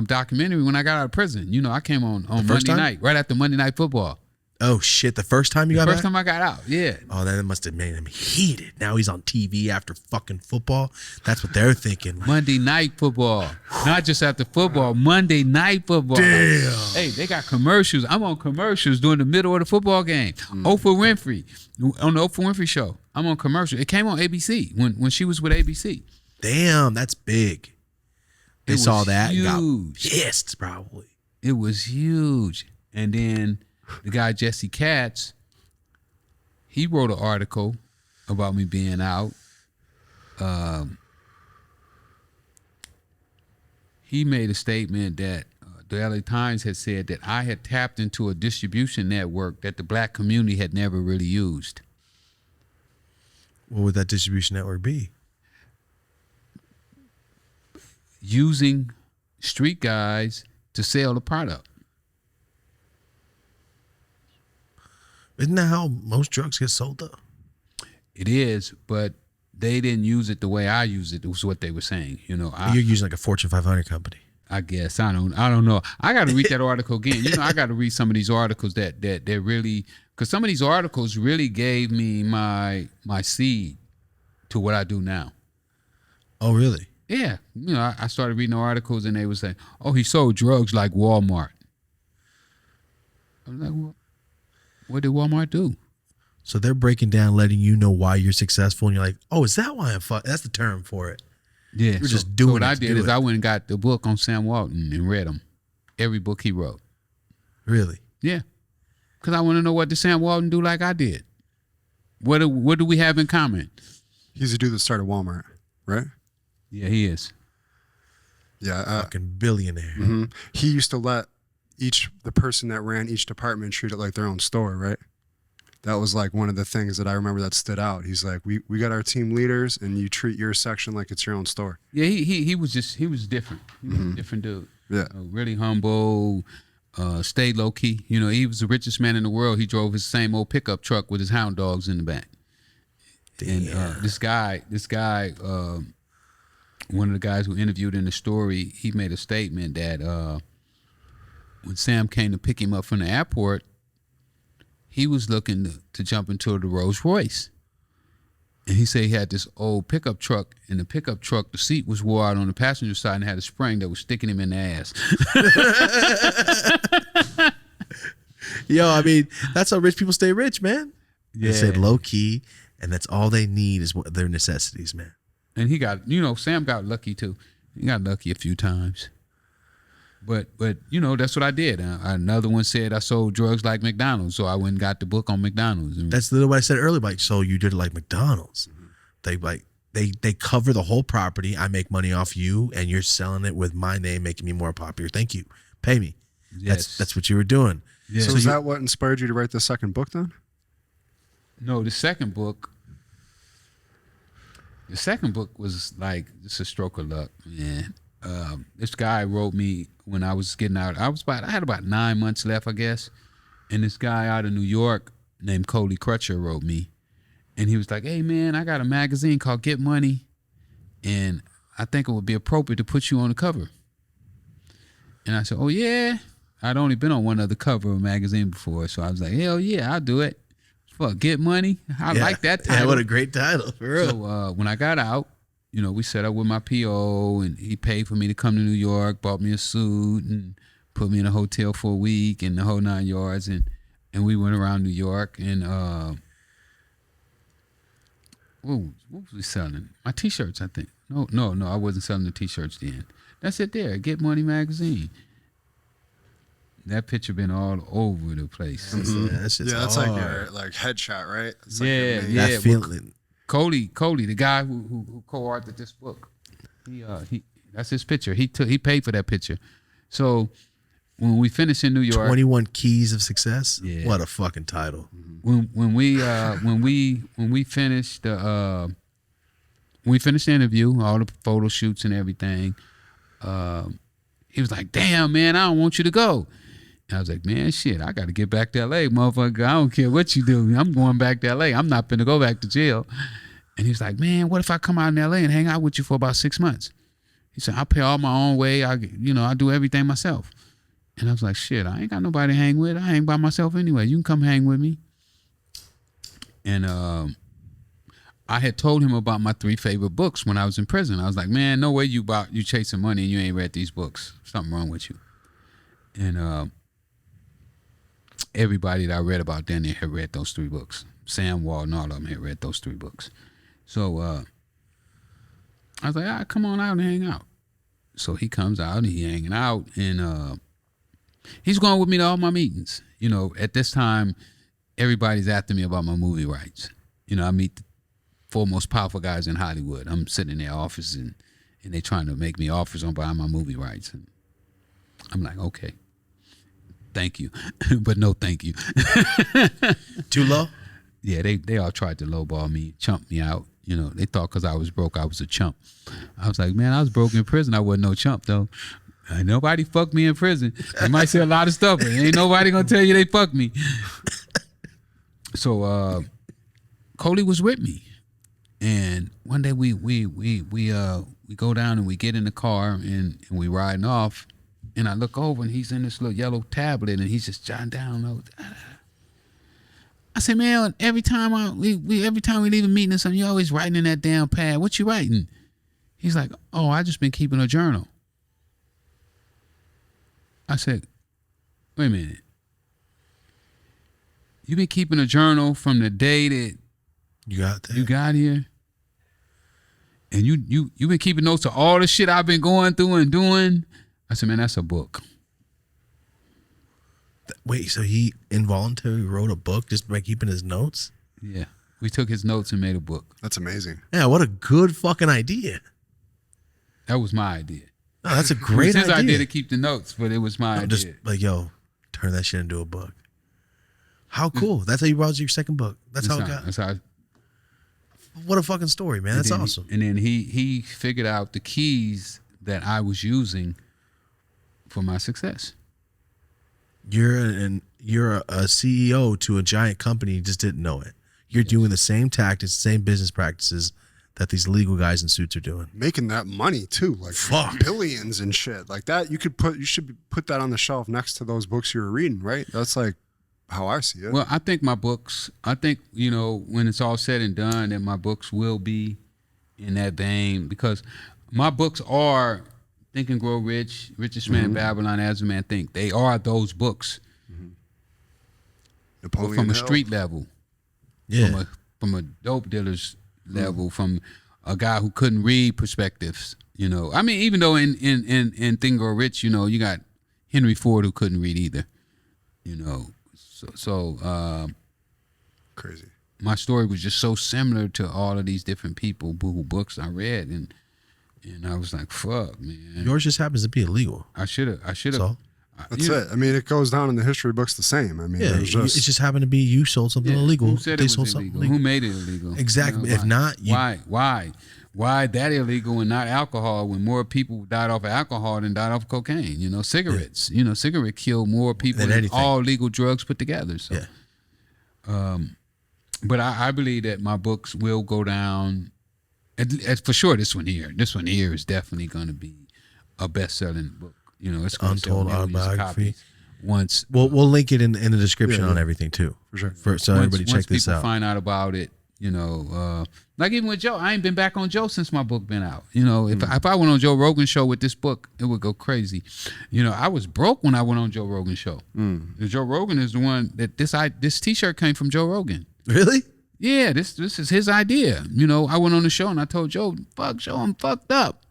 documentary when I got out of prison. I came on Monday night, right after Monday Night Football. Oh shit! The first time you got back? First time I got out, yeah. Oh, that must have made him heated. Now he's on TV after fucking football. That's what they're thinking. Monday Night Football, not just after football. Monday Night Football. Damn. Hey, they got commercials. I'm on commercials during the middle of the football game. Oprah Winfrey on the Oprah Winfrey Show. I'm on commercial. It came on ABC when she was with ABC. Damn, that's big. They saw that and got huge. pissed probably. It was huge. And then the guy Jesse Katz, he wrote an article about me being out. He made a statement that the LA Times had said that I had tapped into a distribution network that the black community had never really used. What would that distribution network be? Using street guys to sell the product. Isn't that how most drugs get sold though? It is, but they didn't use it the way I use it. It was what they were saying. You're using like a Fortune 500 company. I guess I don't know. I got to read that article again. I got to read some of these articles that really, because some of these articles really gave me my seed to what I do now. Oh, really? Yeah. I started reading the articles and they were saying, "Oh, he sold drugs like Walmart." I was like, "Well, what did Walmart do?" So they're breaking down, letting you know why you're successful, and you're like, "Oh, is that why I'm That's the term for it." Yeah, we're just doing what it. I did is I went and got the book on Sam Walton and read them, every book he wrote. Really? Yeah, because I want to know what did Sam Walton do like I did. What do we have in common? He's a dude that started Walmart, right? Yeah, he is. Yeah, fucking billionaire. Mm-hmm. He used to let the person that ran each department treat it like their own store, right? That was like one of the things that I remember that stood out. He's like, we got our team leaders, and you treat your section like it's your own store. Yeah, he was different. He was a different dude. Yeah, really humble. stayed low key. You know, he was the richest man in the world. He drove his same old pickup truck with his hound dogs in the back. Damn. And this guy, one of the guys who interviewed in the story, he made a statement that when Sam came to pick him up from the airport, he was looking to jump into the Rolls Royce. And he said he had this old pickup truck, and the pickup truck, the seat was wore out on the passenger side and had a spring that was sticking him in the ass. Yo, I mean, that's how rich people stay rich, man. Yeah. They said low key, and that's all they need is what their necessities, man. And he got, you know, Sam got lucky too. He got lucky a few times. But you know, that's what I did. Another one said I sold drugs like McDonald's, so I went and got the book on McDonald's. That's literally what I said earlier. Like, so you did it like McDonald's. They cover the whole property. I make money off you, and you're selling it with my name, making me more popular. Thank you. Pay me. Yes. That's what you were doing. Yes. So is that what inspired you to write the second book then? No, the second book was like just a stroke of luck, man. This guy wrote me when I was getting out. I had about 9 months left, I guess. And this guy out of New York named Coley Crutcher wrote me. And he was like, hey, man, I got a magazine called Get Money, and I think it would be appropriate to put you on the cover. And I said, oh, yeah? I'd only been on one other cover of a magazine before, so I was like, hell yeah, I'll do it. Fuck, Get Money. I like that title. Yeah, what a great title, for real. So when I got out, you know, we set up with my PO, and he paid for me to come to New York, bought me a suit, and put me in a hotel for a week, and the whole 9 yards, and we went around New York, and what was we selling? My T-shirts, I think. No, I wasn't selling the T-shirts then. That's it there, Get Money magazine. That picture been all over the place. Mm-hmm. Yeah, that's like your like headshot, right? It's like yeah. That feeling. Coley, the guy who co-authored this book, he that's his picture. He paid for that picture. So when we finished in New York, 21 Keys of Success. Yeah. What a fucking title. When we finished the interview, all the photo shoots and everything, he was like, "Damn, man, I don't want you to go." And I was like, "Man, shit, I got to get back to LA, motherfucker. I don't care what you do. I'm going back to LA. I'm not finna go back to jail." And he was like, "Man, what if I come out in LA and hang out with you for about 6 months?" He said, "I'll pay all my own way. I do everything myself." And I was like, "Shit, I ain't got nobody to hang with. I hang by myself anyway. You can come hang with me." And I had told him about my 3 favorite books when I was in prison. I was like, "Man, no way you chasing money and you ain't read these books. Something wrong with you." And everybody that I read about then had read those 3 books. Sam Walton, all of them had read those 3 books. So I was like, come on out and hang out. So he comes out and he hanging out, and he's going with me to all my meetings. You know, at this time, everybody's after me about my movie rights. You know, I meet the 4 most powerful guys in Hollywood. I'm sitting in their office, and they trying to make me offers on buying my movie rights. And I'm like, okay, thank you, but no thank you. Too low? Yeah, they all tried to lowball me, chump me out. You know, they thought because I was broke, I was a chump. I was like, man, I was broke in prison. I wasn't no chump, though. Ain't nobody fucked me in prison. They might say a lot of stuff, but ain't nobody gonna tell you they fucked me. So Coley was with me, and one day we go down and we get in the car and we riding off, and I look over and he's in this little yellow tablet and he's just jotting down. I said, man, every time we leave a meeting or something, you always writing in that damn pad. What you writing? He's like, oh, I just been keeping a journal. I said, wait a minute. You been keeping a journal from the day that you got here? And you been keeping notes of all the shit I've been going through and doing? I said, man, that's a book. Wait, so he involuntarily wrote a book just by keeping his notes? Yeah. We took his notes and made a book. That's amazing. Yeah, what a good fucking idea. That was my idea. Oh, that's a great idea. It was his idea to keep the notes, but it was my idea. Just like, yo, turn that shit into a book. How cool. That's how you brought your second book. That's how it got. That's how. What a fucking story, man. That's awesome. And then he figured out the keys that I was using for my success. you're a CEO to a giant company. You just didn't know it. You're doing the same tactics, same business practices that these legal guys in suits are doing. Making that money too, like billions and shit like that. You should put that on the shelf next to those books you were reading, right? That's like how I see it. Well, I think my books, when it's all said and done, that my books will be in that vein, because my books are Think and Grow Rich, Richest Man in Babylon, As a Man Think. They are those books. Napoleon from a Hill. street level. Yeah. From a dope dealer's level, from a guy who couldn't read perspectives. I mean, even though in Think and Grow Rich, you got Henry Ford who couldn't read either. So Crazy. my story was just so similar to all of these different people who books I read, and I was like, fuck, man. Yours just happens to be illegal. I should have. So? That's it. I mean, it goes down in the history books the same. I mean, Yeah, it it just happened to be you sold something illegal. Who said They it was sold illegal? something illegal. Who made it illegal? Exactly. If not, why that illegal and not alcohol, when more people died off of alcohol than died off of cocaine? Cigarettes. Cigarette killed more people than all legal drugs put together. So, but I believe that my books will go down. For sure, this one here is definitely going to be a best-selling book. It's going to sell Untold millions of Autobiography. copies. Once we'll link it in the description on everything too. For sure. So everybody check this people out. find out about it, like even with Joe, I ain't been back on Joe since my book been out. If I went on Joe Rogan's show with this book, it would go crazy. I was broke when I went on Joe Rogan's show. Joe Rogan is the one that this T-shirt came from Joe Rogan. Really? Yeah, this is his idea. I went on the show and I told Joe, fuck Joe, I'm fucked up.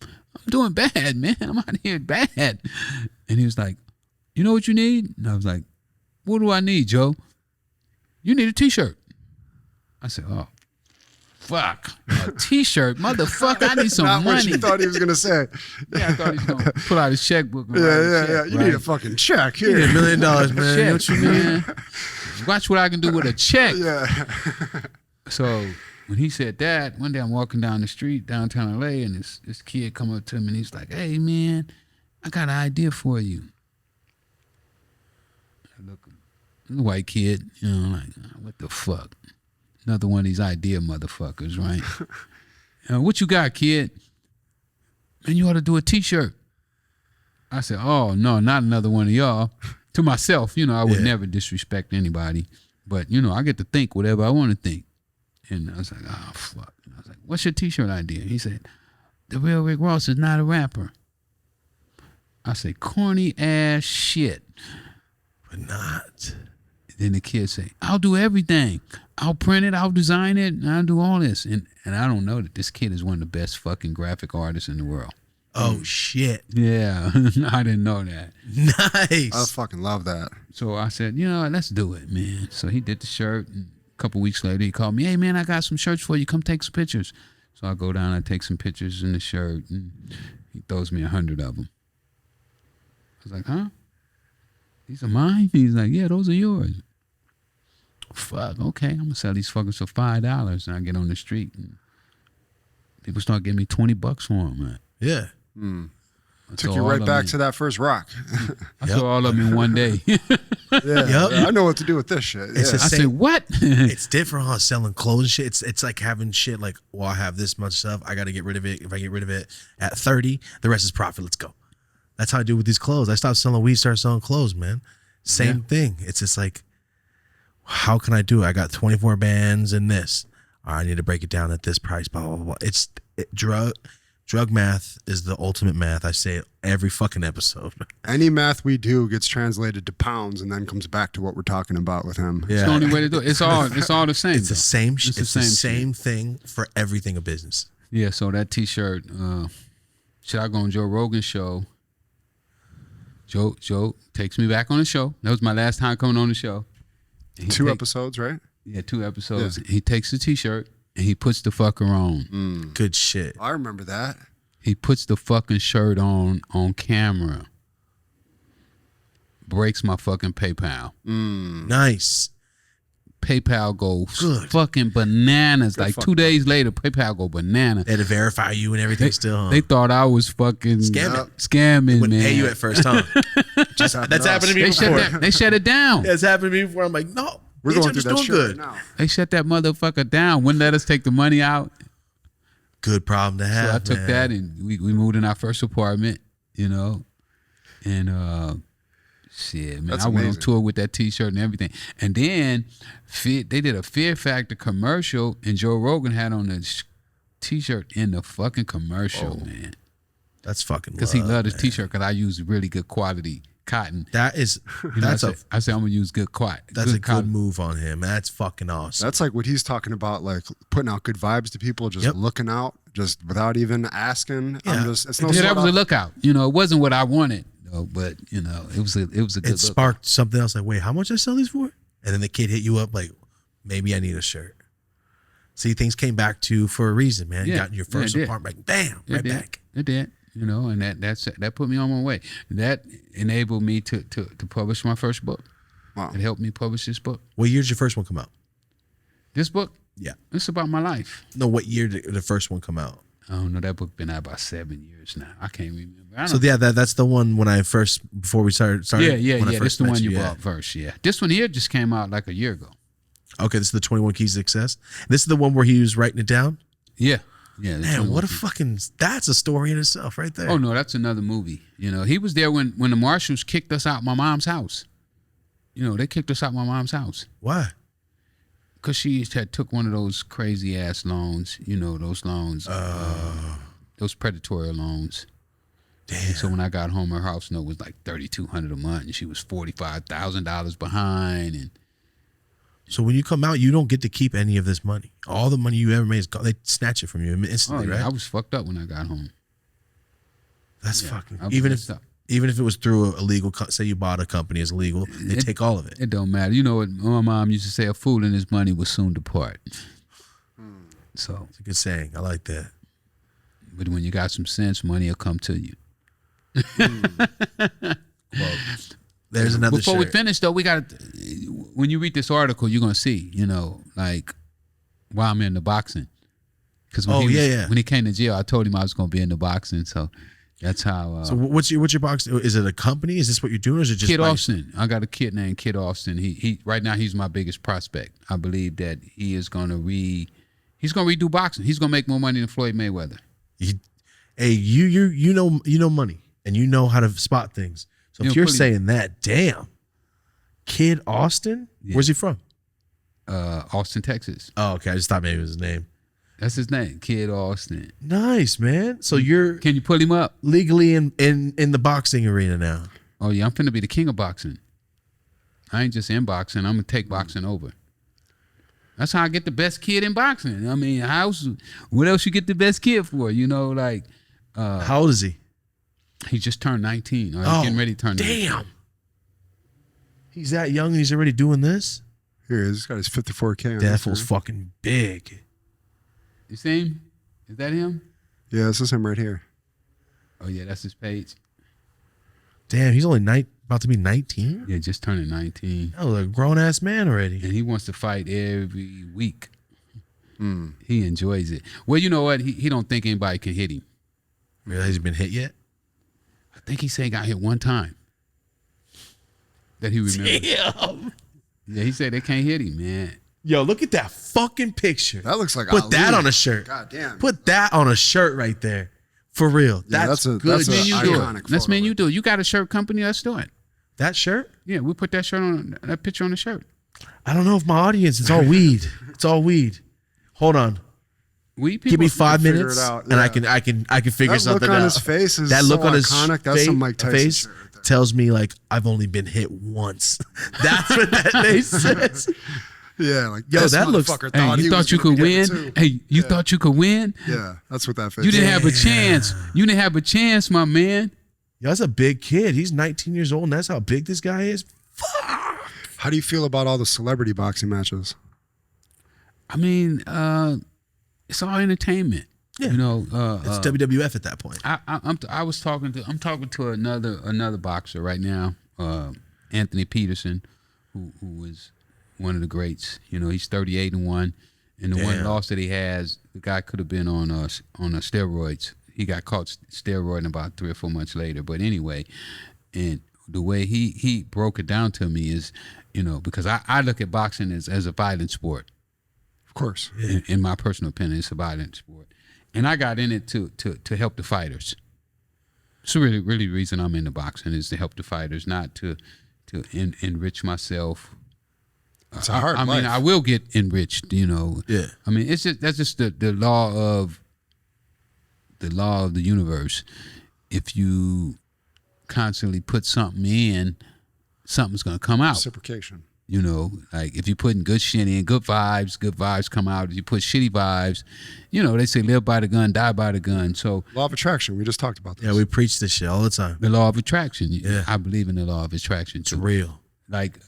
I'm doing bad, man. I'm out here bad. And he was like, you know what you need? And I was like, what do I need, Joe? You need a T-shirt. I said, oh, fuck. A T-shirt? Motherfucker, I need some Not money. what you thought he was going to say. Yeah, I thought he was going to pull out his checkbook. And Yeah. You need a fucking check here. You need $1 million, man. check, You know what you mean? man. Watch what I can do with a check. Yeah. So when he said that, one day I'm walking down the street downtown LA, and this kid come up to me and he's like, hey, man, I got an idea for you. I look, the white kid, like, what the fuck? Another one of these idea motherfuckers, right? What you got, kid? Man, you ought to do a T-shirt. I said, oh, no, not another one of y'all. To myself, I would never disrespect anybody. But, I get to think whatever I want to think. And I was like, oh, fuck. And I was like, what's your T-shirt idea? He said, the real Rick Ross is not a rapper. I said, corny ass shit. But not. Then the kid say, I'll do everything. I'll print it, I'll design it, and I'll do all this. And I don't know that this kid is one of the best fucking graphic artists in the world. Oh, shit. Yeah, I didn't know that. Nice. I fucking love that. So I said, let's do it, man. So he did the shirt, and a couple weeks later he called me, hey, man, I got some shirts for you. Come take some pictures. So I go down, I take some pictures in the shirt, and he throws me 100 of them. I was like, huh? These are mine? He's like, yeah, those are yours. Fuck, okay, I'm gonna sell these fuckers for $5. And I get on the street and people start giving me $20 for them, man. Yeah. Took you right back to that first rock. I saw all of them in one day. I know what to do with this shit. It's Yeah. the I same- said, what? It's different, huh? Selling clothes and shit. It's like having shit like, well, I have this much stuff. I got to get rid of it. If I get rid of it at 30, the rest is profit. Let's go. That's how I do with these clothes. I stopped selling weed, started selling clothes, man. Same thing. It's just like, how can I do it? I got 24 bands and this. All right, I need to break it down at this price, blah, blah, blah. Drug math is the ultimate math. I say it every fucking episode. Any math we do gets translated to pounds and then comes back to what we're talking about with him. Yeah. It's the only way to do it. It's all the same. It's the same. It's It's the the same same thing for everything of business. Yeah, so that T-shirt, should I go on Joe Rogan's show? Joe takes me back on the show. That was my last time coming on the show. Two episodes, right? Yeah, 2 episodes. Yeah. He takes the T-shirt and he puts the fucker on. Good shit. I remember that. He puts the fucking shirt on camera. Breaks my fucking PayPal. Nice. PayPal goes fucking bananas. Like 2 days later, PayPal go banana. They had to verify you and everything still. Huh? They thought I was fucking Scamming. Scamming, Wouldn't man. pay you at first, huh? That's happened to me before. They shut it down. It's happened to me before. I'm like, no, We're bitch, going I'm through just that doing shit good. right now. They shut that motherfucker down. Wouldn't let us take the money out. Good problem to have. So I took man. that and we moved in our first apartment, you know, and shit, man, That's I went on amazing. tour with that T-shirt and everything. And then they did a Fear Factor commercial, and Joe Rogan had on the T-shirt in the fucking commercial, man, That's fucking because he loved his man. T-shirt because I use really good quality cotton. That is You know, that's I said I'm gonna use good cotton. that's a good cotton. move on him. That's fucking awesome. That's like what he's talking about, like putting out good vibes to people, just Yep. looking out, just without even asking. Yeah. It's no Yeah, that sort was of- a lookout. You know, it wasn't what I wanted, though, but you know, it was a good It look. sparked something else. Like, wait, how much I sell these for? And then the kid hit you up like, maybe I need a shirt. See, things came back to you for a reason, man. You Yeah. got in your Yeah, it first did. apartment, like, bam, It right did. back. It did. You know, and that put me on my way. That enabled me to publish my first book. Wow. It helped me publish this book. What year did your first one come out? This book, Yeah. it's about my life. No, what year did the first one come out? I don't know. That book been out about 7 years now. I can't remember. I So don't, yeah, that's the one when I first before we started. yeah. when I This first the met one you bought first. Yeah, this one here just came out like a year ago. Okay, this is the 21 Keys to Success. This is the one where he was writing it down. Yeah. this Man, one what a was- fucking that's a story in itself, right there. Oh no, that's another movie. You know, he was there when the marshals kicked us out my mom's house. You know, they kicked us out my mom's house Why? because she had took one of those crazy ass loans. You know, those loans, those predatory loans. Damn. And so when I got home, her house note was like $3,200 a month, and she was $45,000 behind. And So when you come out, you don't get to keep any of this money. All the money you ever made is gone. They snatch it from you instantly, right? I was fucked up when I got home. That's Yeah, fucking. I was Even messed if up. even if it was through a legal, say you bought a company as legal, they take all of it. It don't matter. You know what my mom used to say: "A fool and his money will soon depart." So, It's a good saying. I like that. but when you got some sense, money will come to you. There's another. Before we shirt. finish, though, we got. When you read this article, you're gonna see, you know, like why I'm in the boxing. Because when he came to jail, I told him I was gonna be in the boxing. So that's how. So what's your box? Is it a company? Is this what you're doing, or is it just Kid by- Austin. I got a kid named Kid Austin. He right now he's my biggest prospect. I believe that he is gonna redo boxing. He's gonna make more money than Floyd Mayweather. Hey, you know money, and you know how to spot things. So You if know, you're put it- saying that, damn, Kid Austin, Yeah. where's he from? Austin, Texas. Oh, okay. I just thought maybe it was his name. That's his name, Kid Austin. Nice, man. So you're Can you pull him up? legally in the boxing arena now. Oh yeah, I'm finna be the king of boxing. I ain't just in boxing. I'm gonna take boxing over. That's how I get the best kid in boxing. I mean, what else you get the best kid for? You know, like How old is he? he just turned 19. Or he's getting ready to turn 19. Damn. He's that young and he's already doing this? Here he is. He's got his 54K on That his fool's phone. fucking big. You see him? Is that him? Yeah, this is him right here. Oh yeah, that's his page. Damn, he's only about to be 19? Yeah, just turning 19. Oh, a grown ass man already. And he wants to fight every week. He enjoys it. Well, you know what? He don't think anybody can hit him. Realize he's been hit yet? I think he said he got hit one time. That he remembers. Damn. Yeah, he said they can't hit him, man. Yo, look at that fucking picture. That looks like Put that Ali. on a shirt. God damn. Put that on a shirt right there. For real. Yeah, that's that's a- good. that's a Man, you do iconic it. Let's photo man, you do it. You got a shirt company. Let's do it. That shirt? Yeah, we put that shirt on that picture on the shirt. I don't know if my audience, it's all weed. It's all weed. Hold on. We people Give me 5 figure minutes it out, and yeah. I can figure That something look on out. his face is that look so on his iconic. That's some Mike Tyson face shit right there. tells me like I've only been hit once. That's what that face says. Yeah, like Yo, this that looks- motherfucker Hey, thought you he thought was you gonna could be getting win? it too. Hey, you thought you could win? Yeah, that's what that face. You didn't is. have a chance. You didn't have a chance, my man. Yo, that's a big kid. He's 19 years old and that's how big this guy is. How do you feel about all the celebrity boxing matches? I mean, it's all entertainment. Yeah. You know, It's WWF at that point. I'm talking to another boxer right now, Anthony Peterson, who is one of the greats. You know, he's 38-1, and the one Damn. loss that he has, the guy could have been on steroids. He got caught steroiding about 3 or 4 months later. But anyway, and the way he broke it down to me is, because I look at boxing as a violent sport. Of course. In my personal opinion, it's a violent sport. And I got in it to help the fighters. So really the reason I'm into boxing is to help the fighters, not to enrich myself. It's a hard I life. mean, I will get enriched, Yeah. I mean, that's just the law of the universe. If you constantly put something in, something's gonna come out. Reciprocation. Like if you putting good shit in, good vibes come out. If you put shitty vibes, they say live by the gun, die by the gun. So Law of attraction. We just talked about this. Yeah, we preach this shit all the time. the law of attraction. Yeah. I believe in the law of attraction It's too. real. Like,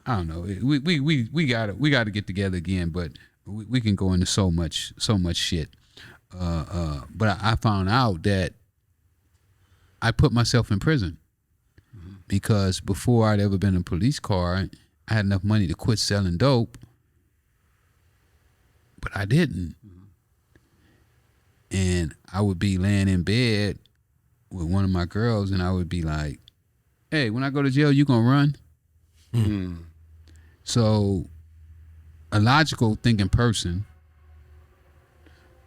I don't know. We gotta get together again, but we can go into so much shit. But I found out that I put myself in prison because before I'd ever been in a police car, I had enough money to quit selling dope, but I didn't. And I would be laying in bed with one of my girls, and I would be like, "Hey, when I go to jail, you gonna run?" So a logical thinking person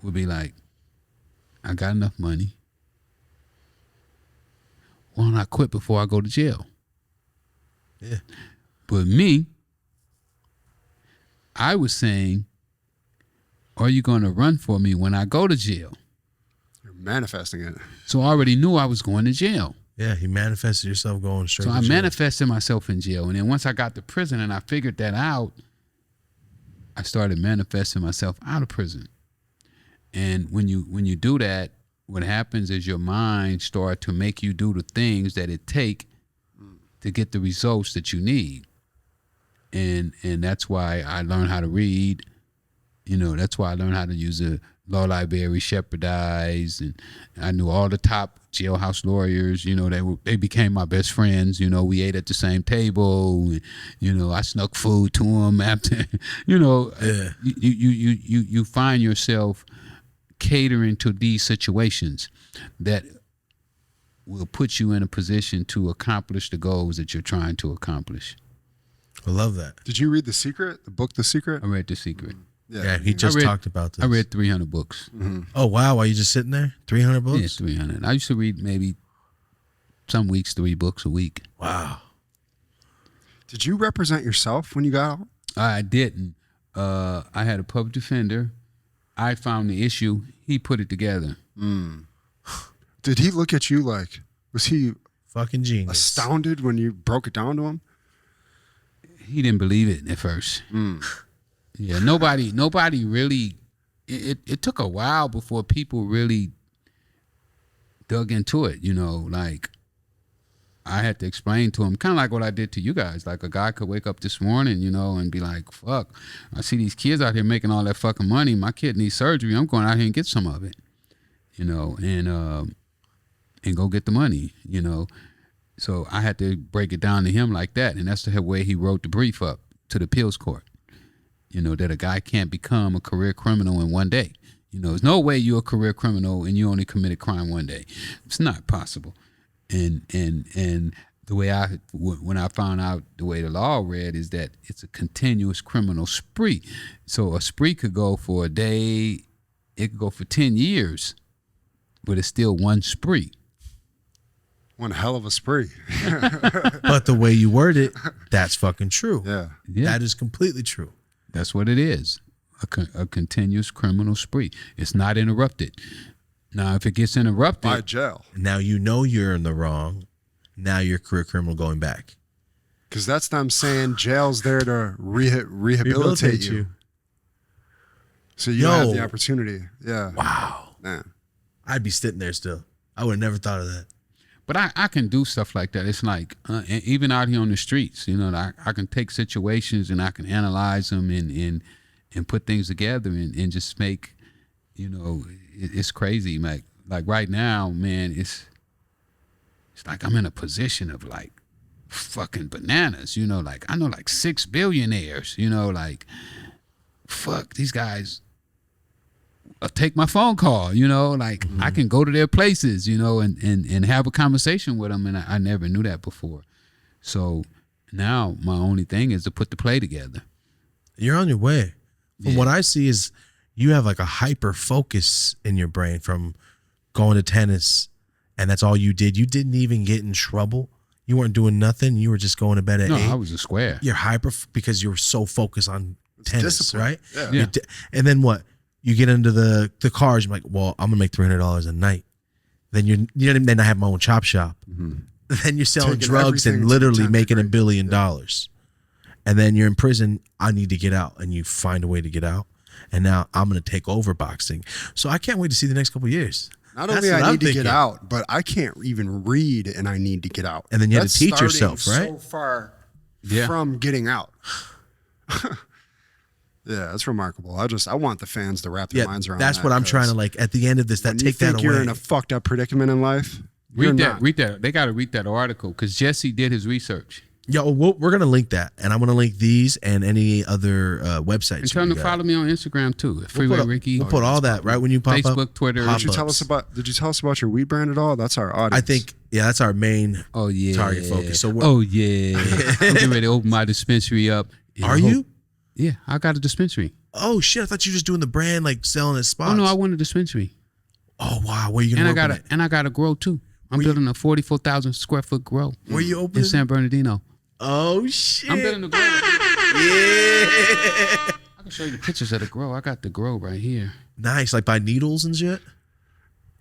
would be like, I got enough money. Why don't I quit before I go to jail? Yeah. But me, I was saying, are you going to run for me when I go to jail? You're manifesting it. So I already knew I was going to jail. Yeah, you manifested yourself going straight So to I jail. manifested myself in jail. And then once I got to prison and I figured that out, I started manifesting myself out of prison. And when you do that, what happens is your mind starts to make you do the things that it take to get the results that you need. And that's why I learned how to read. That's why I learned how to use a law library, shepherdize, and I knew all the top jailhouse lawyers. They became my best friends. We ate at the same table. And, I snuck food to them after. Yeah. You find yourself catering to these situations that will put you in a position to accomplish the goals that you're trying to accomplish. I love that. Did you read The Secret? The book The Secret? I read The Secret. Yeah, he just talked about this. I read 300 books. Oh, wow. While you just sitting there? 300 books? Yeah, 300. I used to read maybe some weeks 3 books a week. Wow. Did you represent yourself when you got out? I didn't. I had a public defender. I found the issue. He put it together. Did he look at you like, was he Fucking genius. astounded when you broke it down to him? He didn't believe it at first. Yeah, nobody really. It took a while before people really dug into it. Like I had to explain to him, kind of like what I did to you guys. Like a guy could wake up this morning, and be like, "Fuck, I see these kids out here making all that fucking money. My kid needs surgery. I'm going out here and get some of it, and go get the money, So I had to break it down to him like that, and that's the way he wrote the brief up to the appeals court. That a guy can't become a career criminal in one day. There's no way you're a career criminal and you only committed crime one day. It's not possible. And the way when I found out the way the law read is that it's a continuous criminal spree. So a spree could go for a day, it could go for 10 years, but it's still one spree. One hell of a spree. But the way you word it, that's fucking true. Yeah. That is completely true. That's what it is. A continuous criminal spree. It's not interrupted. Now, if it gets interrupted, By jail. Now you're in the wrong. Now you're a career criminal going back. Because that's them saying jail's there to rehabilitate you. So you have the opportunity. Yeah. Wow. Man. I'd be sitting there still. I would have never thought of that. but I can do stuff like that. It's like even out here on the streets, I can take situations and I can analyze them and put things together and just make, it's crazy. Like right now, man, it's like I'm in a position of like fucking bananas, like I know like 6 billionaires, like fuck, these guys take my phone call, like I can go to their places, and have a conversation with them. And I never knew that before. So now my only thing is to put the play together. You're on your way. From what I see is you have like a hyper focus in your brain from going to tennis, and that's all you did. You didn't even get in trouble. You weren't doing nothing. You were just going to bed at 8. I was a square. You're hyper because you were so focused on tennis, discipline. right? Yeah. And then what? You get into the cars. You're like, well, I'm gonna make $300 a night. Then then I have my own chop shop. Mm-hmm. Then you're selling Taking drugs and everything to literally 10th making $1 degree. billion. And then you're in prison. I need to get out, and you find a way to get out. And now I'm gonna take over boxing. So I can't wait to see the next couple of years. Not That's only what I I'm need to thinking. get out, but I can't even read, and I need to get out. And then you have to That's teach starting yourself, right? So far Yeah. from getting out. Yeah, that's remarkable. I want the fans to wrap their minds around. That's that, what I'm 'cause trying to like. At the end of this, that when take you think that you're away. in a fucked up predicament in life. You're not. Read that. They got to read that article because Jesse did his research. Yo, we're gonna link that, and I'm gonna link these and any other websites. And tell them you to got. follow me on Instagram too. At Freeway We'll put, Ricky. we'll put all that right when you pop up. Facebook, Twitter. pop Did you tell ups. us about your weed brand at all? That's our audience. I think that's our main Oh yeah. target focus. So oh yeah. I'm getting ready to open my dispensary up. And are I hope- you? Yeah, I got a dispensary. Oh shit! I thought you were just doing the brand, like selling at spots. Oh no, I want a dispensary. Oh wow, where you And gonna I got a grow too. I'm building a 44,000 square foot grow Where you in opening? San Bernardino. Oh shit! I'm building a grow. Yeah. I can show you the pictures of the grow. I got the grow right here. Nice, like by needles and shit.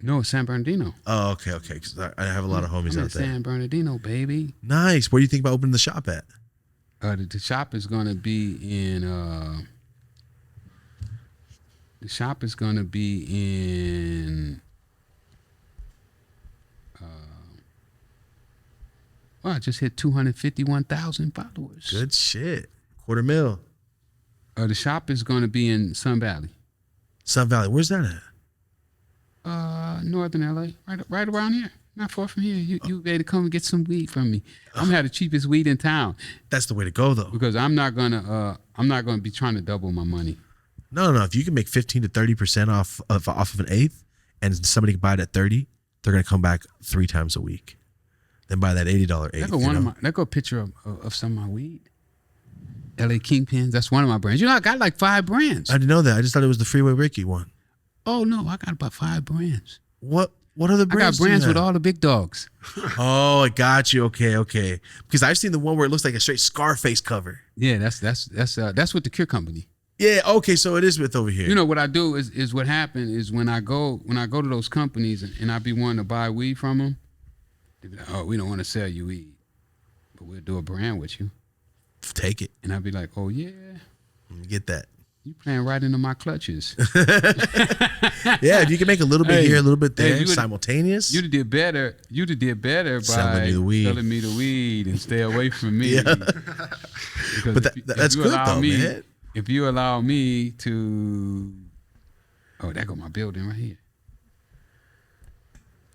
No, San Bernardino. Oh okay. Because I have a lot of homies I'm in out there. San Bernardino, baby. Nice. Where do you think about opening the shop at? The shop is gonna be in. The shop is gonna be in. Well, I just hit 251,000 followers. Good shit. $250,000. The shop is gonna be in Sun Valley, Sun Valley. Where's that at? Northern LA, right around here. Not far from here. You ready to come and get some weed from me? I'm gonna have the cheapest weed in town That's the way to go, though. because I'm not gonna be trying to double my money. No. If you can make 15 to 30% off of an eighth, and somebody can buy it at 30, they're gonna come back 3 times a week. Then buy that $80 eighth. That go a picture of some of my weed. LA Kingpins. That's one of my brands. I got like 5 brands. I didn't know that. I just thought it was the Freeway Ricky one. Oh no, I got about 5 brands. What other I got brands? brands do you with have? all the big dogs. Oh, I got you. Okay. Because I've seen the one where it looks like a straight Scarface cover. Yeah, that's with the Cure Company. Yeah. Okay. So it is with over here. You know what I do is what happened is when I go to those companies and I be wanting to buy weed from them, they be like, oh, we don't want to sell you weed, but we'll do a brand with you. Take it. And I'd be like, oh yeah, Get that. you playing right into my clutches. Yeah. If you can make a little bit Hey, here, a little bit there, hey, you would- simultaneous. You'd have did better by Selling me the weed. selling me the weed and stay away from me. Yeah. Because But if that's you good allow though, me, man. If you allow me to, there go my building right here.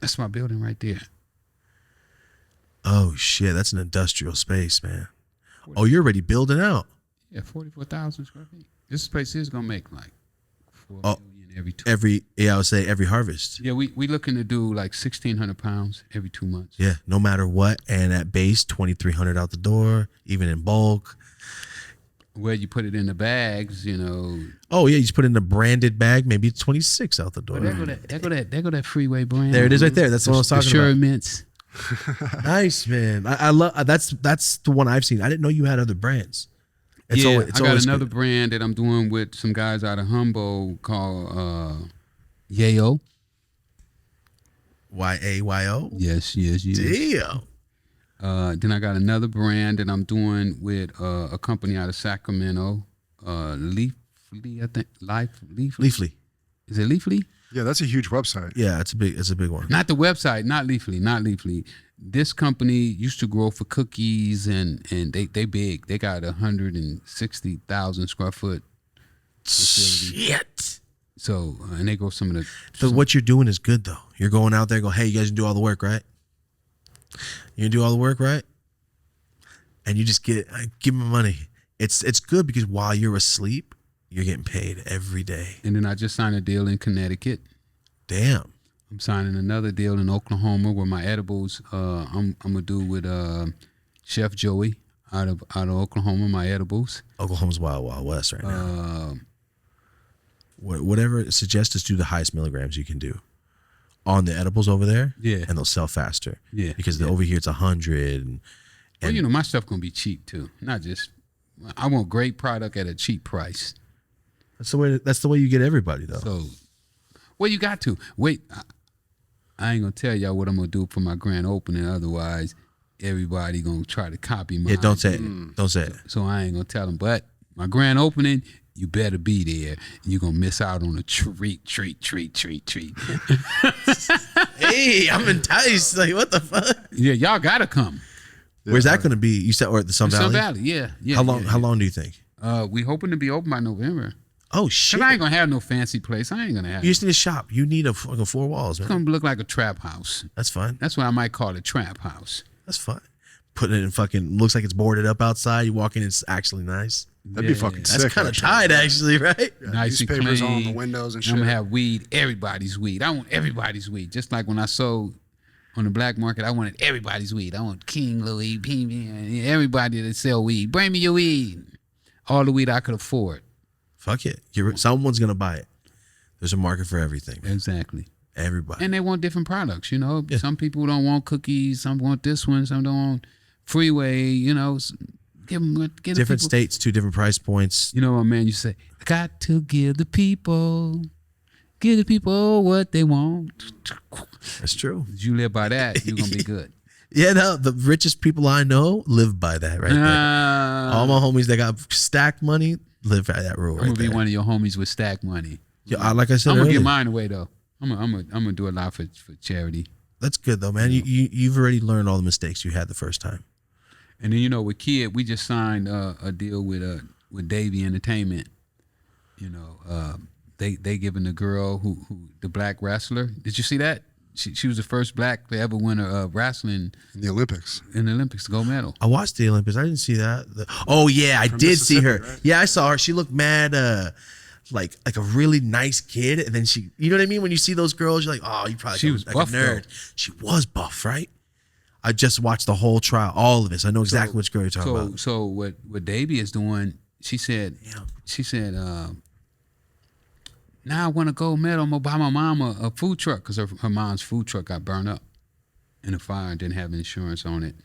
That's my building right there. Oh shit, that's an industrial space, man. Oh, you're already building out. Yeah, 44,000 square feet. This place is gonna make like 4 Oh. million every 2. I would say every harvest. Yeah, we looking to do like 1,600 pounds every 2 months. Yeah, no matter what. And at base, 2,300 out the door, even in bulk. Where you put it in the bags, Oh yeah, you just put it in a branded bag. Maybe it's 26 out the door. There go that freeway brand. There it is right there. That's what I was The talking Sure about. Mints. Nice, man. I love that's the one I've seen. I didn't know you had other brands. I got always another good. brand that I'm doing with some guys out of Humboldt called Yayo. YAYO. Yes. Damn. Then I got another brand that I'm doing with a company out of Sacramento, Leafly, I think. Leafly. Leafly. Is it Leafly? Yeah, that's a huge website. Yeah, it's a big one. Not the website, not Leafly. This company used to grow for cookies and they big. They got 160,000 square foot facility. Shit. So and they grow some of the. But what you're doing is good though. You're going out there, go, hey, you guys can do all the work, right? You do all the work, right? And you just give them money. It's good because while you're asleep, You're getting paid every day. And then I just signed a deal in Connecticut. Damn. I'm signing another deal in Oklahoma where my edibles. I'm gonna do with Chef Joey out of Oklahoma. My edibles. Oklahoma's wild west right now. Whatever suggests us do the highest milligrams you can do on the edibles over there. Yeah. And they'll sell faster. Yeah. Because over here it's 100. And Well, you know, my stuff gonna be cheap too. Not just. I want great product at a cheap price. that's the way you get everybody though. So, well, you got to wait. I ain't gonna tell y'all what I'm gonna do for my grand opening. Otherwise, everybody gonna try to copy mine. Yeah, don't say it. Don't say it. So I ain't gonna tell them. But my grand opening, you better be there. You're gonna miss out on a treat. Hey, I'm enticed. Like, what the fuck? Yeah, y'all gotta come. Where's that going to be? You said, or at the Sun Valley? Sun Valley, yeah. How long? How long do you think? We hoping to be open by November. Oh shit! Cause I ain't gonna have no fancy place. I ain't gonna have. You just need a shop. You need a fucking 4 walls, man. It's gonna look like a trap house. That's fine. That's what I might call it, trap house. That's fine. Putting it in fucking looks like it's boarded up outside. You walk in, it's actually nice. That'd be fucking sick. That's kind of actually. tight, actually, right? Yeah, Nice and newspapers clean. on the windows and shit. I'm gonna have weed, everybody's weed. I want everybody's weed. Just like when I sold on the black market, I wanted everybody's weed. I want King Louis, everybody that sell weed. Bring me your weed. All the weed I could afford. Fuck it. Someone's gonna buy it. There's a market for everything, man. Exactly. Everybody. And they want different products, you know. Yeah. Some people don't want cookies. Some want this one. Some don't want Freeway. You know, give Different states, 2 different price points. You know what, man? You say, got to give the people what they want. That's true. If you live by that, you're gonna be good. Yeah, no, the richest people I know live by that right there. All my homies that got stacked money live by that rule. I'm gonna be one of your homies with stack money. Yeah, like I said I'm gonna earlier, give mine away though. I'm gonna do a lot for charity. that's good though, man. You've already learned all the mistakes you had the first time. And then you know, with Kid, we just signed a deal with Davey Entertainment. You know, they giving the girl who the black wrestler. Did you see that? She was the first black to ever win a wrestling In the Olympics. in the Olympics, gold medal. I watched the Olympics. I didn't see that. Oh yeah, I From did see her. Mississippi, right? Yeah, I saw her. She looked mad, like a really nice kid. And then she, you know what I mean? When you see those girls, you're like, oh, you probably She was like buff, a nerd. She was buff, right? I just watched the whole trial, all of this. I know exactly which girl you're talking about. So what Davey is doing? She said. Yeah. She said. Now I want a gold medal. I'm gonna buy my mom a food truck because her mom's food truck got burned up in a fire and didn't have insurance on it.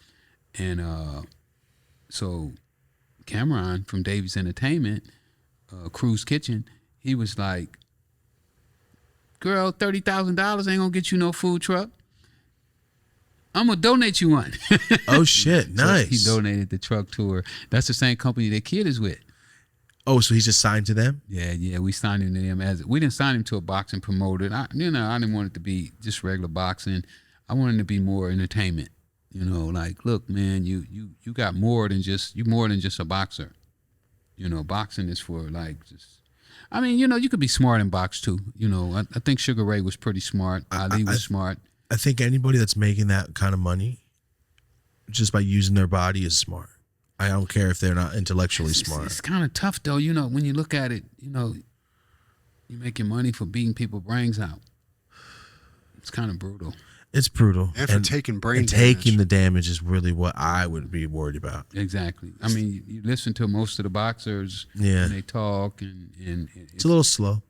And so Cameron from Davies Entertainment, Crew's Kitchen, he was like, "Girl, $30,000 ain't gonna get you no food truck. I'm gonna donate you one." Oh shit, nice. So he donated the truck to her. That's the same company that Kid is with. Oh, so he's just signed to them? Yeah, we signed him to them we didn't sign him to a boxing promoter. I didn't want it to be just regular boxing. I wanted it to be more entertainment. You know, like, look, man, you got more than just a boxer. You know, boxing is for like just. I mean, you know, you could be smart in box too. You know, I think Sugar Ray was pretty smart. Ali was smart. I think anybody that's making that kind of money just by using their body is smart. I don't care if they're not intellectually smart. It's kind of tough though, you know, when you look at it, you know, you're making money for beating people's brains out. It's kind of brutal. It's brutal. And for taking brain and damage. taking the damage is really what I would be worried about. Exactly. I mean, you listen to most of the boxers and they talk and it's a little slow.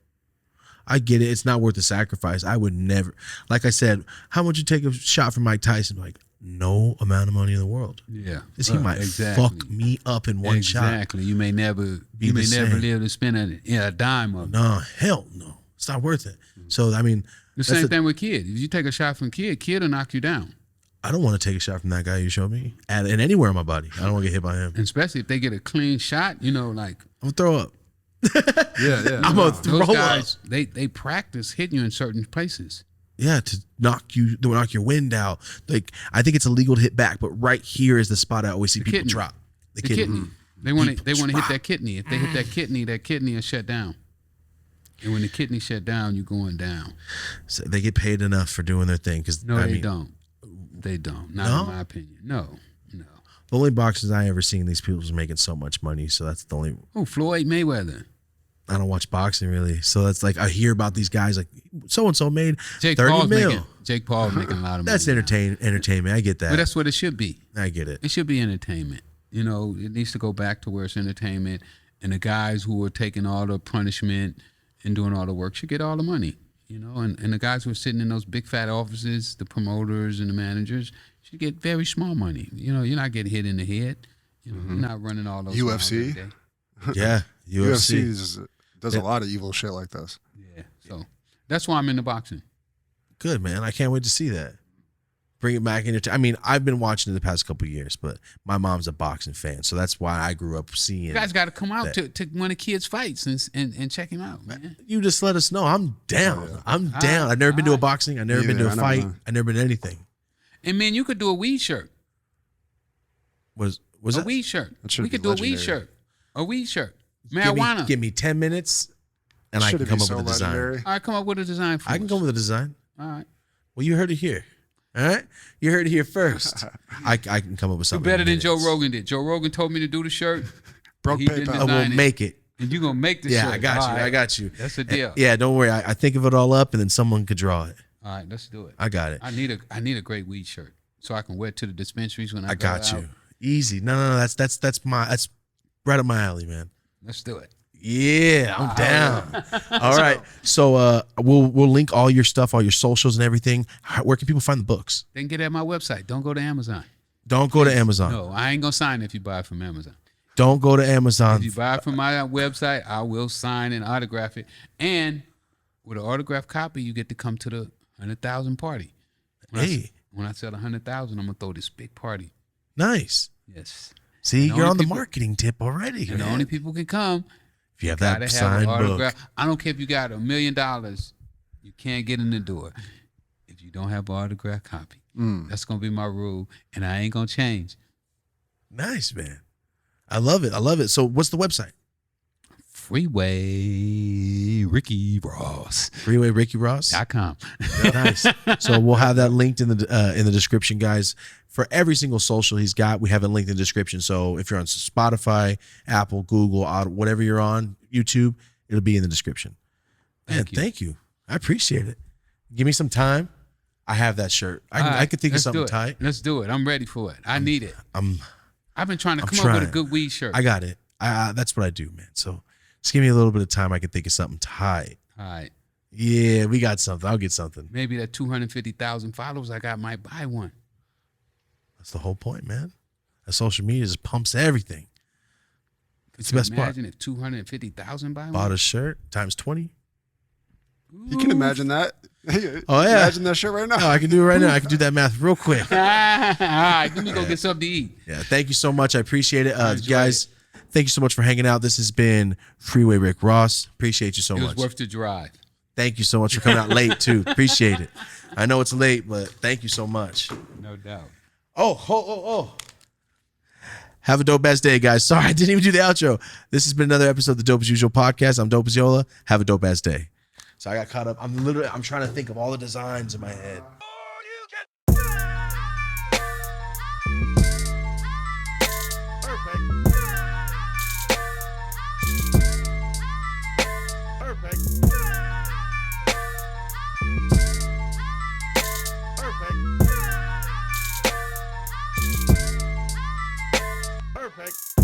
I get it. It's not worth the sacrifice. I would never, like I said, how much you take a shot from Mike Tyson? Like, no amount of money in the world. Yeah. Because he might fuck me up in one shot. Exactly. You may never never live to spend a dime of it. No, hell no. It's not worth it. So, I mean. The same thing with Kid. If you take a shot from Kid will knock you down. I don't want to take a shot from that guy you showed me. And anywhere on my body. I don't want to get hit by him. And especially if they get a clean shot, you know, like. I'm going to throw up. Yeah. I'm going to throw those up. guys, they practice hitting you in certain places. Yeah, to knock your wind out. Like, I think it's illegal to hit back, but right here is the spot I always see people kidney. drop. The kidney. They want to hit drop. that kidney. If they hit that kidney will shut down. And when the kidney shut down, you're going down. So they get paid enough for doing their thing. They don't. They don't. Not in my opinion. No. The only boxers I ever seen, these people was making so much money. So that's the only. Oh, Floyd Mayweather. I don't watch boxing really, so it's like I hear about these guys like so and so made Jake 30 Paul's mil. making a lot of money. That's now. entertainment. I get that. But that's what it should be. I get it. It should be entertainment. You know, it needs to go back to where it's entertainment, and the guys who are taking all the punishment and doing all the work should get all the money. You know, and the guys who are sitting in those big fat offices, the promoters and the managers, should get very small money. You know, you're not getting hit in the head. You know, you're not running all those UFC? miles every day. Yeah, UFC does a lot of evil shit like this. Yeah, so that's why I'm into boxing. Good, man. I can't wait to see that. Bring it back into. I mean, I've been watching it the past couple of years, but my mom's a boxing fan, so that's why I grew up seeing. You guys got to come out to one of the kids' fights and check him out, man. You just let us know. I'm down. I'm down. I've never been to a boxing. I've never been to a fight. I've never been to anything. And man, you could do a weed shirt. Was A that? weed shirt. should We be could do a weed legendary. shirt. A weed shirt. Marijuana. Give me 10 minutes, and I Should can it come be up so with a design. legendary? All right, come up with a design for I can us. come with a design. All right. Well, you heard it here. All right, you heard it here first. I can come up with Do something. better in than Joe minutes. Rogan did. Joe Rogan told me to do the shirt. Broke He didn't PayPal. I will design it. make it. And you're going to make the shirt. Yeah, I got you. All right. I got you. That's the deal. Yeah, don't worry. I think of it all up, and then someone could draw it. All right, let's do it. I got it. I need a great weed shirt so I can wear it to the dispensaries when I I go got out. you. Easy. No. That's right up my alley, man. Let's do it. Yeah, I'm down. All right. So we'll link all your stuff, all your socials and everything. Where can people find the books? They can get it at my website. Don't go to Amazon. Don't go to Amazon. No, I ain't going to sign if you buy it from Amazon. Don't go to Amazon. If you buy it from my website, I will sign and autograph it. And with an autographed copy, you get to come to the 100,000 party. Hey, When I sell 100,000, I'm going to throw this big party. nice. Yes. See, And the you're only on the people- marketing tip already. And the man. only people can come, If you have gotta that have signed an book. autograph. I don't care if you got $1 million, you can't get in the door if you don't have an autographed copy. That's going to be my rule, and I ain't going to change. Nice, man. I love it. I love it. So what's the website? Freeway Ricky Ross. Freeway Ricky Ross. .com. Nice. So we'll have that linked in the description, guys. For every single social he's got, we have it linked in the description. So if you're on Spotify, Apple, Google, whatever you're on, YouTube, it'll be in the description. Man, thank you. I appreciate it. Give me some time. I have that shirt. I could think of something tight. Let's do it. I'm ready for it. I need it. I've been trying to come up trying. with a good weed shirt. I got it. That's what I do, man. So just give me a little bit of time. I can think of something tight. All right. Yeah, we got something. I'll get something. Maybe that 250,000 followers I got might buy one. That's the whole point, man. That social media just pumps everything. It's the best part. Imagine if 250,000 buy one. Bought a shirt times 20. You can imagine that. Oh, yeah. Imagine that shit right now. Oh, I can do it right now. I can do that math real quick. All right, let me go get something to eat. Yeah, thank you so much. I appreciate it. enjoyed Guys, thank you so much for hanging out. This has been Freeway Rick Ross. Appreciate you so It was much. worth the drive. Thank you so much for coming out late, too. Appreciate it. I know it's late, but thank you so much. No doubt. Oh. Have a dope ass day, guys. Sorry, I didn't even do the outro. This has been another episode of the Dope as Usual podcast. I'm Dope as Yola. Have a dope ass day. So I got caught up. I'm trying to think of all the designs in my head. Perfect.